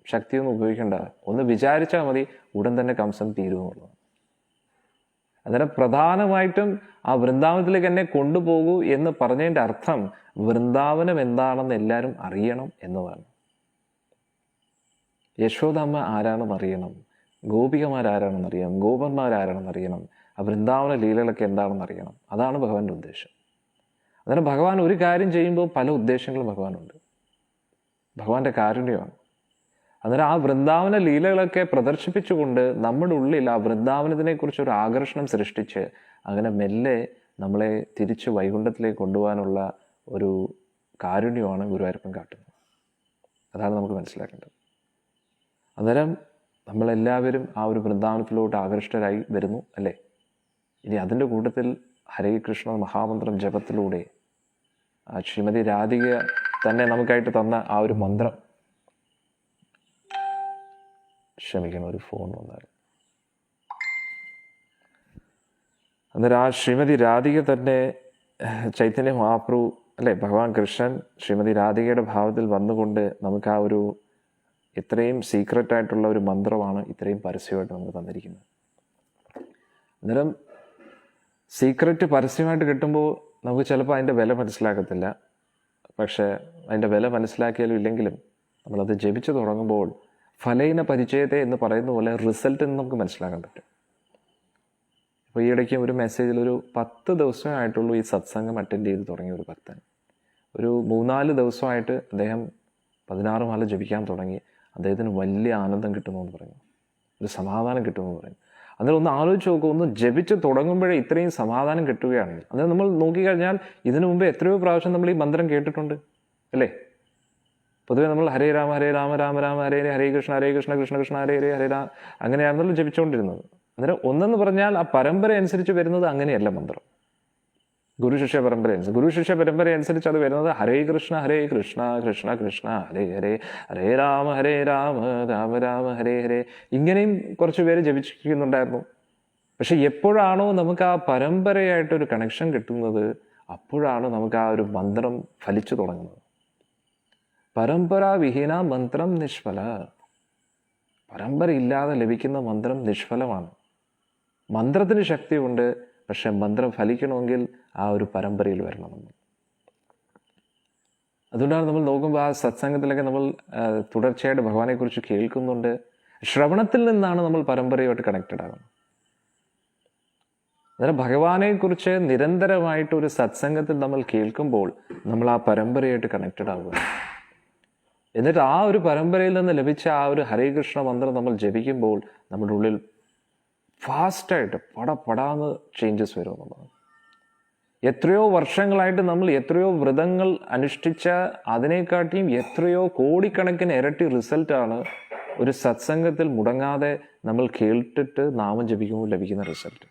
ശക്തിയൊന്നും ഉപയോഗിക്കേണ്ട, ഒന്ന് വിചാരിച്ചാൽ മതി, ഉടൻ തന്നെ കംസൻ തീരുമെന്നുള്ളത്. അന്നേരം പ്രധാനമായിട്ടും ആ വൃന്ദാവനത്തിലേക്ക് എന്നെ കൊണ്ടുപോകൂ എന്ന് പറഞ്ഞതിൻ്റെ അർത്ഥം വൃന്ദാവനം എന്താണെന്ന് എല്ലാവരും അറിയണം എന്നതാണ്. യശോദാമ്മ ആരാണെന്ന് അറിയണം, ഗോപികമാരാരാണെന്ന് അറിയണം, ഗോപന്മാരാരാണെന്ന് അറിയണം, ആ വൃന്ദാവന ലീലകളൊക്കെ എന്താണെന്ന് അറിയണം. അതാണ് ഭഗവാന്റെ ഉദ്ദേശം. അന്നേരം ഭഗവാൻ ഒരു കാര്യം ചെയ്യുമ്പോൾ പല ഉദ്ദേശങ്ങളും ഭഗവാനുണ്ട്. ഭഗവാന്റെ കാരുണ്യമാണ്. അന്നേരം ആ വൃന്ദാവന ലീലകളൊക്കെ പ്രദർശിപ്പിച്ചുകൊണ്ട് നമ്മുടെ ഉള്ളിൽ ആ വൃന്ദാവനത്തിനെ കുറിച്ച് ഒരു ആകർഷണം സൃഷ്ടിച്ച് അങ്ങനെ മെല്ലെ നമ്മളെ തിരിച്ച് വൈകുണ്ഠത്തിലേക്ക് കൊണ്ടുപോകാനുള്ള ഒരു കാരുണ്യമാണ് ഗുരുവായൂരപ്പൻ കാട്ടുന്നത്. അതാണ് നമുക്ക് മനസ്സിലാക്കേണ്ടത്. അന്നേരം നമ്മളെല്ലാവരും ആ വൃന്ദാവനത്തിലോട്ട് ആകർഷ്ടരായി വരുന്നു അല്ലേ? ഇനി അതിൻ്റെ കൂട്ടത്തിൽ ഹരേ കൃഷ്ണ മഹാമന്ത്രം ജപത്തിലൂടെ ആ ശ്രീമതി രാധിക തന്നെ നമുക്കായിട്ട് തന്ന ആ മന്ത്രം, ക്ഷമിക്കണം, ഒരു ഫോൺ വന്നാൽ. അന്നേരം ആ ശ്രീമതി രാധിക തന്നെ ചൈതന്യ മഹാപ്രഭു അല്ലെ, ഭഗവാൻ കൃഷ്ണൻ ശ്രീമതി രാധികയുടെ ഭാവത്തിൽ വന്നുകൊണ്ട് നമുക്ക് ആ ഇത്രയും സീക്രട്ടായിട്ടുള്ള ഒരു മന്ത്രമാണ് ഇത്രയും പരസ്യമായിട്ട് നമുക്ക് തന്നിരിക്കുന്നത്. അന്നേരം സീക്രറ്റ് പരസ്യമായിട്ട് കിട്ടുമ്പോൾ നമുക്ക് ചിലപ്പോൾ അതിൻ്റെ വില മനസ്സിലാക്കത്തില്ല. പക്ഷേ അതിൻ്റെ വില മനസ്സിലാക്കിയാലും ഇല്ലെങ്കിലും നമ്മളത് ജപിച്ചു തുടങ്ങുമ്പോൾ ഫലൈന പരിചയത്തെ എന്ന് പറയുന്ന പോലെ റിസൾട്ട് നമുക്ക് മനസ്സിലാക്കാൻ പറ്റും. അപ്പോൾ ഈ ഇടയ്ക്ക് ഒരു മെസ്സേജിൽ 10 ദിവസമേ ആയിട്ടുള്ളൂ ഈ സത്സംഗം അറ്റൻഡ് ചെയ്ത് തുടങ്ങിയ ഒരു ഭക്തൻ. 3-4 ദിവസമായിട്ട് അദ്ദേഹം 16 മാല ജപിക്കാൻ തുടങ്ങി. അദ്ദേഹത്തിന് വലിയ ആനന്ദം കിട്ടുമെന്ന് പറഞ്ഞു, ഒരു സമാധാനം കിട്ടുമെന്ന് പറഞ്ഞു. അന്നേരം ഒന്ന് ആലോചിച്ച് നോക്കുക, ഒന്ന് ജപിച്ച് തുടങ്ങുമ്പോഴേ ഇത്രയും സമാധാനം കിട്ടുകയാണെങ്കിൽ. അന്നേരം നമ്മൾ നോക്കിക്കഴിഞ്ഞാൽ ഇതിനു മുമ്പ് എത്രയോ പ്രാവശ്യം നമ്മൾ ഈ മന്ത്രം കേട്ടിട്ടുണ്ട് അല്ലേ? പൊതുവെ നമ്മൾ ഹരേ രാമ ഹരേ രാമ രാമ രാമ ഹരേ ഹരേ, ഹരേ കൃഷ്ണ കൃഷ്ണ കൃഷ്ണ ഹരേ ഹരേ, ഹരേ രാമ, അങ്ങനെയാണെന്നല്ലോ ജപിച്ചുകൊണ്ടിരുന്നത്. അന്നേരം ഒന്നെന്ന് പറഞ്ഞാൽ ആ പരമ്പര അനുസരിച്ച് വരുന്നത് അങ്ങനെയല്ല മന്ത്രം. ഗുരു ശിഷ്യ പരമ്പര അനുസരിച്ച് അത് വരുന്നത് ഹരേ കൃഷ്ണ കൃഷ്ണ കൃഷ്ണ ഹരേ ഹരേ, ഹരേ രാമ രാമ രാമ ഹരേ ഹരേ, ഇങ്ങനെയും കുറച്ച് പേര് ജപിക്കുന്നുണ്ടായിരുന്നു. പക്ഷെ എപ്പോഴാണോ നമുക്ക് ആ പരമ്പരയായിട്ടൊരു കണക്ഷൻ കിട്ടുന്നത്, അപ്പോഴാണ് നമുക്ക് ആ മന്ത്രം ഫലിച്ചു തുടങ്ങുന്നത്. പരമ്പരാവിഹീന മന്ത്രം നിഷ്ഫല. പരമ്പരയില്ലാതെ ലഭിക്കുന്ന മന്ത്രം നിഷ്ഫലമാണ്. മന്ത്രത്തിന് ശക്തിയുണ്ട്, പക്ഷെ മന്ത്രം ഫലിക്കണമെങ്കിൽ ആ ഒരു പരമ്പരയിൽ വരണം നമ്മൾ. അതുകൊണ്ടാണ് നമ്മൾ നോക്കുമ്പോൾ ആ സത്സംഗത്തിലൊക്കെ നമ്മൾ തുടർച്ചയായിട്ട് ഭഗവാനെക്കുറിച്ച് കേൾക്കുന്നുണ്ട്. ശ്രവണത്തിൽ നിന്നാണ് നമ്മൾ പരമ്പരയുമായിട്ട് കണക്റ്റഡ് ആകുന്നത്. അന്നേരം ഭഗവാനെക്കുറിച്ച് നിരന്തരമായിട്ട് ഒരു സത്സംഗത്തിൽ നമ്മൾ കേൾക്കുമ്പോൾ നമ്മൾ ആ പരമ്പരയായിട്ട് കണക്റ്റഡ് ആകുന്നു. എന്നിട്ട് ആ ഒരു പരമ്പരയിൽ നിന്ന് ലഭിച്ച ആ ഒരു ഹരേ കൃഷ്ണ മന്ത്രം നമ്മൾ ജപിക്കുമ്പോൾ നമ്മുടെ ഉള്ളിൽ ഫാസ്റ്റായിട്ട് പടാന്ന് ചേഞ്ചസ് വരും എന്നുള്ളതാണ്. എത്രയോ വർഷങ്ങളായിട്ട് നമ്മൾ എത്രയോ വ്രതങ്ങൾ അനുഷ്ഠിച്ച അതിനെക്കാട്ടിയും എത്രയോ കോടിക്കണക്കിന് ഇരട്ടി റിസൾട്ടാണ് ഒരു സത്സംഗത്തിൽ മുടങ്ങാതെ നമ്മൾ കേട്ടിട്ട് നാമം ജപിക്കുമ്പോൾ ലഭിക്കുന്ന റിസൾട്ട്.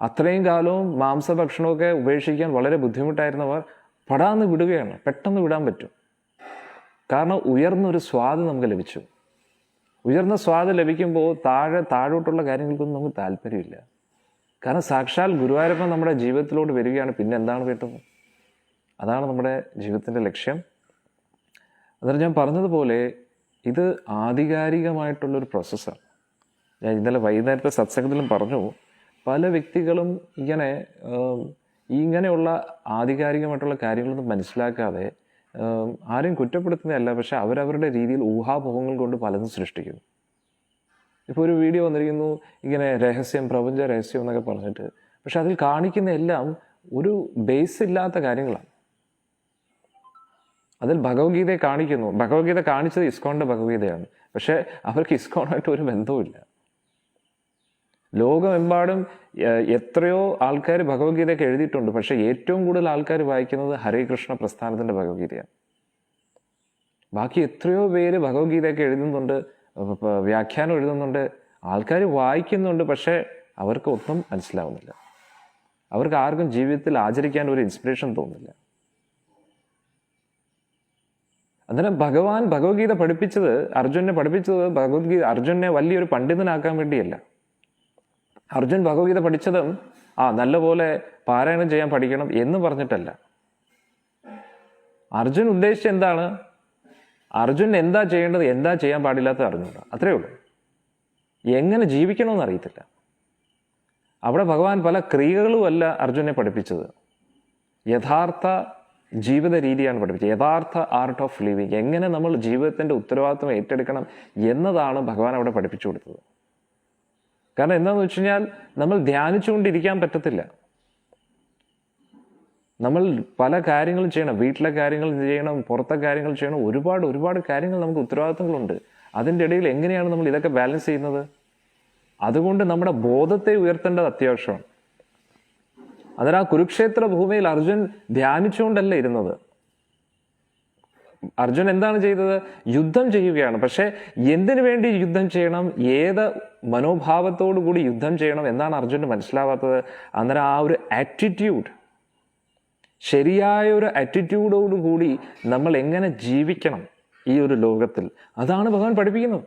അത്രയും കാലവും മാംസഭക്ഷണമൊക്കെ ഉപേക്ഷിക്കാൻ വളരെ ബുദ്ധിമുട്ടായിരുന്നവർ പടാന്ന് വിടുകയാണ്. പെട്ടെന്ന് വിടാൻ പറ്റും. കാരണം ഉയർന്നൊരു സ്വാദ് നമുക്ക് ലഭിച്ചു. ഉയർന്ന സ്വാദ് ലഭിക്കുമ്പോൾ താഴോട്ടുള്ള കാര്യങ്ങൾക്കൊന്നും നമുക്ക് താല്പര്യമില്ല. കാരണം സാക്ഷാൽ ഗുരുവായൂരപ്പൻ നമ്മുടെ ജീവിതത്തിലോട്ട് വരികയാണ്. പിന്നെ എന്താണ് വേണ്ടത്? അതാണ് നമ്മുടെ ജീവിതത്തിൻ്റെ ലക്ഷ്യം. അന്നേരം ഞാൻ പറഞ്ഞതുപോലെ ഇത് ആധികാരികമായിട്ടുള്ളൊരു പ്രോസസ്സാണ്. ഞാൻ ഇന്നലെ വൈകുന്നേരത്തെ സത്സംഗത്തിലും പറഞ്ഞു, പല വ്യക്തികളും ഇങ്ങനെയുള്ള ആധികാരികമായിട്ടുള്ള കാര്യങ്ങളൊന്നും മനസ്സിലാക്കാതെ ആരെയും കുറ്റപ്പെടുത്തുന്നതല്ല, പക്ഷെ അവരവരുടെ രീതിയിൽ ഊഹാപോഹങ്ങൾ കൊണ്ട് പലതും സൃഷ്ടിക്കുന്നു. ഇപ്പോൾ ഒരു വീഡിയോ വന്നിരിക്കുന്നു ഇങ്ങനെ രഹസ്യം, പ്രപഞ്ച രഹസ്യം എന്നൊക്കെ പറഞ്ഞിട്ട്, പക്ഷെ അതിൽ കാണിക്കുന്ന എല്ലാം ഒരു ബേസ് ഇല്ലാത്ത കാര്യങ്ങളാണ്. അതിൽ ഭഗവത്ഗീതയെ കാണിക്കുന്നു. ഭഗവത്ഗീത കാണിച്ചത് ഇസ്കോണിന്റെ ഭഗവത്ഗീതയാണ്, പക്ഷെ അവർക്ക് ഇസ്കോണായിട്ട് ഒരു ബന്ധവുമില്ല. ലോകമെമ്പാടും എത്രയോ ആൾക്കാർ ഭഗവത്ഗീതയൊക്കെ എഴുതിയിട്ടുണ്ട്, പക്ഷെ ഏറ്റവും കൂടുതൽ ആൾക്കാർ വായിക്കുന്നത് ഹരേ കൃഷ്ണ പ്രസ്ഥാനത്തിന്റെ ഭഗവത്ഗീതയാണ്. ബാക്കി എത്രയോ പേര് ഭഗവത്ഗീതയൊക്കെ എഴുതുന്നുണ്ട്, വ്യാഖ്യാനം എഴുതുന്നുണ്ട്, ആൾക്കാർ വായിക്കുന്നുണ്ട്, പക്ഷെ അവർക്ക് ഒന്നും മനസ്സിലാവുന്നില്ല. അവർക്ക് ആർക്കും ജീവിതത്തിൽ ആചരിക്കാൻ ഒരു ഇൻസ്പിറേഷൻ തോന്നുന്നില്ല. അന്നേരം ഭഗവാൻ ഭഗവത്ഗീത പഠിപ്പിച്ചത് അർജുനെ വലിയൊരു പണ്ഡിതനാക്കാൻ വേണ്ടിയല്ല. അർജുൻ ഭഗവത്ഗീത പഠിച്ചതും നല്ലപോലെ പാരായണം ചെയ്യാൻ പഠിക്കണം എന്ന് പറഞ്ഞിട്ടല്ല. അർജുൻ ഉദ്ദേശിച്ച എന്താണ്? അർജുൻ എന്താ ചെയ്യേണ്ടത്, എന്താ ചെയ്യാൻ പാടില്ലാത്തത് അറിഞ്ഞൂടാ, അത്രേ ഉള്ളൂ. എങ്ങനെ ജീവിക്കണമെന്ന് അറിയത്തില്ല. അവിടെ ഭഗവാൻ പല ക്രിയകളുമല്ല അർജുനെ പഠിപ്പിച്ചത്, യഥാർത്ഥ ജീവിത രീതിയാണ് പഠിപ്പിച്ചത്. യഥാർത്ഥ ആർട്ട് ഓഫ് ലിവിങ്, എങ്ങനെ നമ്മൾ ജീവിതത്തിന്റെ ഉത്തരവാദിത്വം ഏറ്റെടുക്കണം എന്നതാണ് ഭഗവാൻ അവിടെ പഠിപ്പിച്ചു കൊടുത്തത്. കാരണം എന്താണെന്ന് വെച്ച് കഴിഞ്ഞാൽ നമ്മൾ ധ്യാനിച്ചുകൊണ്ടിരിക്കാൻ പറ്റത്തില്ല. നമ്മൾ പല കാര്യങ്ങളും ചെയ്യണം. വീട്ടിലെ കാര്യങ്ങൾ ചെയ്യണം, പുറത്തെ കാര്യങ്ങൾ ചെയ്യണം, ഒരുപാട് കാര്യങ്ങൾ നമുക്ക് ഉത്തരവാദിത്തങ്ങളുണ്ട്. അതിൻ്റെ ഇടയിൽ എങ്ങനെയാണ് നമ്മൾ ഇതൊക്കെ ബാലൻസ് ചെയ്യുന്നത്? അതുകൊണ്ട് നമ്മുടെ ബോധത്തെ ഉയർത്തേണ്ടത് അത്യാവശ്യമാണ്. അതിന് ആ കുരുക്ഷേത്ര ഭൂമിയിൽ അർജുൻ ധ്യാനിച്ചുകൊണ്ടല്ല ഇരുന്നത്. അർജുൻ എന്താണ് ചെയ്തത്? യുദ്ധം ചെയ്യുകയാണ്. പക്ഷെ എന്തിനു വേണ്ടി യുദ്ധം ചെയ്യണം, ഏത് മനോഭാവത്തോടു കൂടി യുദ്ധം ചെയ്യണം എന്നാണ് അർജുന് മനസ്സിലാവാത്തത്. അന്നേരം ആ ഒരു ആറ്റിറ്റ്യൂഡ്, ശരിയായ ഒരു ആറ്റിറ്റ്യൂഡോടുകൂടി നമ്മൾ എങ്ങനെ ജീവിക്കണം ഈ ഒരു ലോകത്തിൽ, അതാണ് ഭഗവാൻ പഠിപ്പിക്കുന്നത്.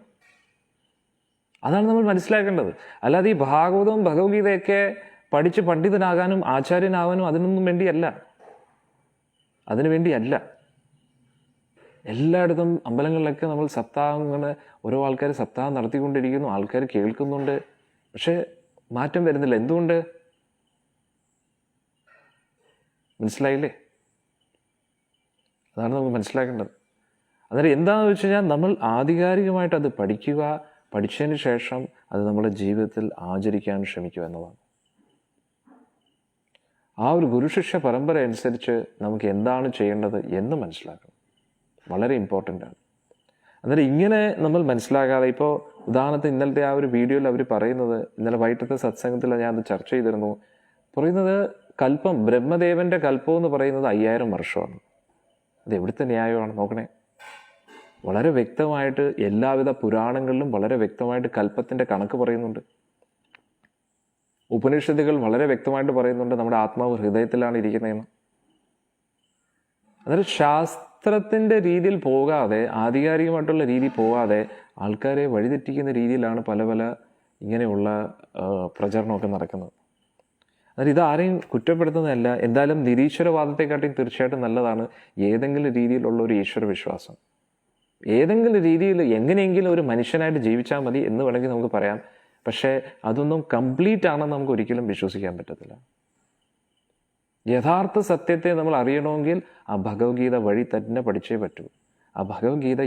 അതാണ് നമ്മൾ മനസ്സിലാക്കേണ്ടത്. അല്ലാതെ ഈ ഭാഗവതവും ഭഗവത്ഗീതയൊക്കെ പഠിച്ച് പണ്ഡിതനാകാനും ആചാര്യനാകാനും അതിനൊന്നും വേണ്ടിയല്ല. എല്ലായിടത്തും അമ്പലങ്ങളിലൊക്കെ നമ്മൾ സപ്താഹങ്ങൾ, ഓരോ ആൾക്കാർ സപ്താഹം നടത്തിക്കൊണ്ടിരിക്കുന്നു, ആൾക്കാർ കേൾക്കുന്നുണ്ട്, പക്ഷെ മാറ്റം വരുന്നില്ല. എന്തുകൊണ്ട്? മനസ്സിലായില്ലേ? അതാണ് നമുക്ക് മനസ്സിലാക്കേണ്ടത്. അന്നേരം എന്താണെന്ന് വെച്ച് കഴിഞ്ഞാൽ നമ്മൾ ആധികാരികമായിട്ട് അത് പഠിക്കുക, പഠിച്ചതിന് ശേഷം അത് നമ്മുടെ ജീവിതത്തിൽ ആചരിക്കാൻ ശ്രമിക്കുക എന്നതാണ്. ആ ഒരു ഗുരുശിഷ്യ പരമ്പര അനുസരിച്ച് നമുക്ക് എന്താണ് ചെയ്യേണ്ടത് എന്ന് മനസ്സിലാക്കണം. വളരെ ഇമ്പോർട്ടൻ്റ് ആണ്. അന്നേരം ഇങ്ങനെ നമ്മൾ മനസ്സിലാകാതെ, ഇപ്പോൾ ഉദാഹരണത്തിന് ഇന്നലത്തെ ആ ഒരു വീഡിയോയിൽ അവർ പറയുന്നത്, ഇന്നലെ വൈകിട്ടത്തെ സത്സംഗത്തിൽ ഞാൻ അത് ചർച്ച ചെയ്തിരുന്നു, പറയുന്നത് കൽപ്പം, ബ്രഹ്മദേവന്റെ കൽപ്പം എന്ന് പറയുന്നത് 5000 വർഷമാണ്. അത് എവിടുത്തെ ന്യായമാണ് നോക്കണേ. വളരെ വ്യക്തമായിട്ട് എല്ലാവിധ പുരാണങ്ങളിലും വളരെ വ്യക്തമായിട്ട് കൽപ്പത്തിന്റെ കണക്ക് പറയുന്നുണ്ട്. ഉപനിഷത്തുകൾ വളരെ വ്യക്തമായിട്ട് പറയുന്നുണ്ട് നമ്മുടെ ആത്മാവ് ഹൃദയത്തിലാണ് ഇരിക്കുന്നതെന്ന്. അതൊരു ശാസ്ത്രത്തിന്റെ രീതിയിൽ പോകാതെ, ആധികാരികമായിട്ടുള്ള രീതിയിൽ പോകാതെ ആൾക്കാരെ വഴിതെറ്റിക്കുന്ന രീതിയിലാണ് പല ഇങ്ങനെയുള്ള പ്രചരണമൊക്കെ നടക്കുന്നത്. അതായത് ഇത് ആരെയും കുറ്റപ്പെടുത്തുന്നതല്ല. എന്തായാലും നിരീശ്വരവാദത്തെക്കാട്ടിയും തീർച്ചയായിട്ടും നല്ലതാണ് ഏതെങ്കിലും രീതിയിലുള്ള ഒരു ഈശ്വര വിശ്വാസം. ഏതെങ്കിലും രീതിയിൽ എങ്ങനെയെങ്കിലും ഒരു മനുഷ്യനായിട്ട് ജീവിച്ചാൽ മതി എന്ന് വേണമെങ്കിൽ നമുക്ക് പറയാം. പക്ഷേ അതൊന്നും കംപ്ലീറ്റ് ആണെന്ന് നമുക്ക് ഒരിക്കലും വിശ്വസിക്കാൻ പറ്റത്തില്ല. യഥാർത്ഥ സത്യത്തെ നമ്മൾ അറിയണമെങ്കിൽ ആ ഭഗവത്ഗീത വഴി തന്നെ പഠിച്ചേ പറ്റൂ. ആ ഭഗവത്ഗീത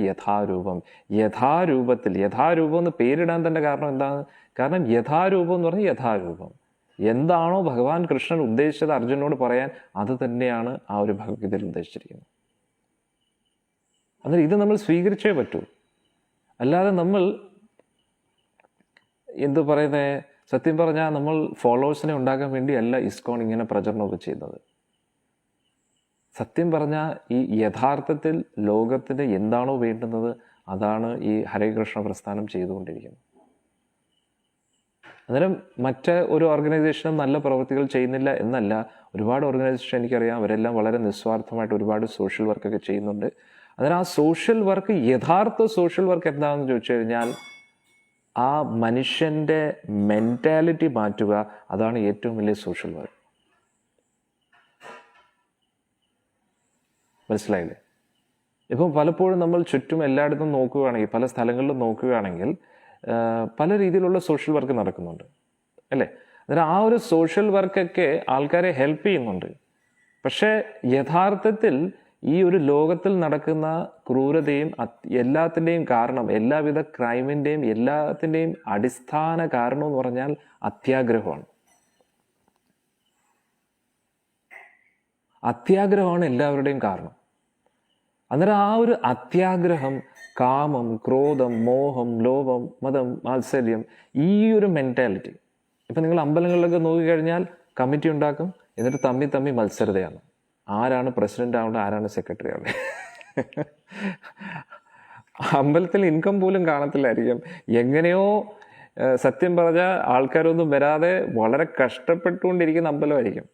യഥാരൂപത്തിൽ യഥാരൂപം എന്ന് പേരിടാൻ തന്നെ കാരണം എന്താണ്? കാരണം യഥാരൂപം എന്ന് പറഞ്ഞാൽ യഥാരൂപം എന്താണോ ഭഗവാൻ കൃഷ്ണൻ ഉദ്ദേശിച്ചത് അർജുനോട് പറയാൻ, അത് തന്നെയാണ് ആ ഒരു ഭഗവത്ഗീതയിൽ ഉദ്ദേശിച്ചിരിക്കുന്നത്. അന്നേരം ഇത് നമ്മൾ സ്വീകരിച്ചേ പറ്റൂ. അല്ലാതെ നമ്മൾ എന്തു പറയുന്നത്, സത്യം പറഞ്ഞാൽ നമ്മൾ ഫോളോവേഴ്സിനെ ഉണ്ടാക്കാൻ വേണ്ടിയല്ല ഇസ്കോൺ ഇങ്ങനെ പ്രചരണമൊക്കെ ചെയ്യുന്നത്. സത്യം പറഞ്ഞാൽ ഈ യഥാർത്ഥത്തിൽ ലോകത്തിന് എന്താണോ വേണ്ടുന്നത് അതാണ് ഈ ഹരേ കൃഷ്ണ പ്രസ്ഥാനം ചെയ്തുകൊണ്ടിരിക്കുന്നത്. അന്നേരം മറ്റ് ഒരു ഓർഗനൈസേഷനും നല്ല പ്രവൃത്തികൾ ചെയ്യുന്നില്ല എന്നല്ല. ഒരുപാട് ഓർഗനൈസേഷൻ എനിക്കറിയാം, അവരെല്ലാം വളരെ നിസ്വാർത്ഥമായിട്ട് ഒരുപാട് സോഷ്യൽ വർക്കൊക്കെ ചെയ്യുന്നുണ്ട്. അന്നേരം ആ സോഷ്യൽ വർക്ക്, യഥാർത്ഥ സോഷ്യൽ വർക്ക് എന്താണെന്ന് ചോദിച്ചു കഴിഞ്ഞാൽ ആ മനുഷ്യൻ്റെ മെൻറ്റാലിറ്റി മാറ്റുക, അതാണ് ഏറ്റവും വലിയ സോഷ്യൽ വർക്ക്. മനസ്സിലായില്ലേ? ഇപ്പം പലപ്പോഴും നമ്മൾ ചുറ്റും എല്ലായിടത്തും നോക്കുകയാണെങ്കിൽ, പല സ്ഥലങ്ങളിലും നോക്കുകയാണെങ്കിൽ പല രീതിയിലുള്ള സോഷ്യൽ വർക്ക് നടക്കുന്നുണ്ട് അല്ലേ? അന്നേരം ആ ഒരു സോഷ്യൽ വർക്കൊക്കെ ആൾക്കാരെ ഹെൽപ്പ് ചെയ്യുന്നുണ്ട്. പക്ഷേ യഥാർത്ഥത്തിൽ ഈ ഒരു ലോകത്തിൽ നടക്കുന്ന ക്രൂരതയും എല്ലാത്തിൻ്റെയും കാരണം, എല്ലാവിധ ക്രൈമിൻ്റെയും എല്ലാത്തിൻ്റെയും അടിസ്ഥാന കാരണം എന്ന് പറഞ്ഞാൽ അത്യാഗ്രഹമാണ്. അത്യാഗ്രഹമാണ് എല്ലാവരുടെയും കാരണം. അന്നേരം ആ ഒരു അത്യാഗ്രഹം, കാമം, ക്രോധം, മോഹം, ലോഭം, മതം, മാത്സര്യം, ഈ ഒരു മെൻറ്റാലിറ്റി. ഇപ്പം നിങ്ങൾ അമ്പലങ്ങളിലൊക്കെ നോക്കിക്കഴിഞ്ഞാൽ കമ്മിറ്റി ഉണ്ടാക്കും, എന്നിട്ട് തമ്മി മത്സരതയാണ്. ആരാണ് പ്രസിഡന്റ് ആവേണ്ടത്, ആരാണ് സെക്രട്ടറി ആവേണ്ടത്. അമ്പലത്തിൽ ഇൻകം പോലും കാണത്തില്ലായിരിക്കും. എങ്ങനെയോ സത്യം പറഞ്ഞാൽ ആൾക്കാരൊന്നും വരാതെ വളരെ കഷ്ടപ്പെട്ടുകൊണ്ടിരിക്കുന്ന അമ്പലമായിരിക്കും.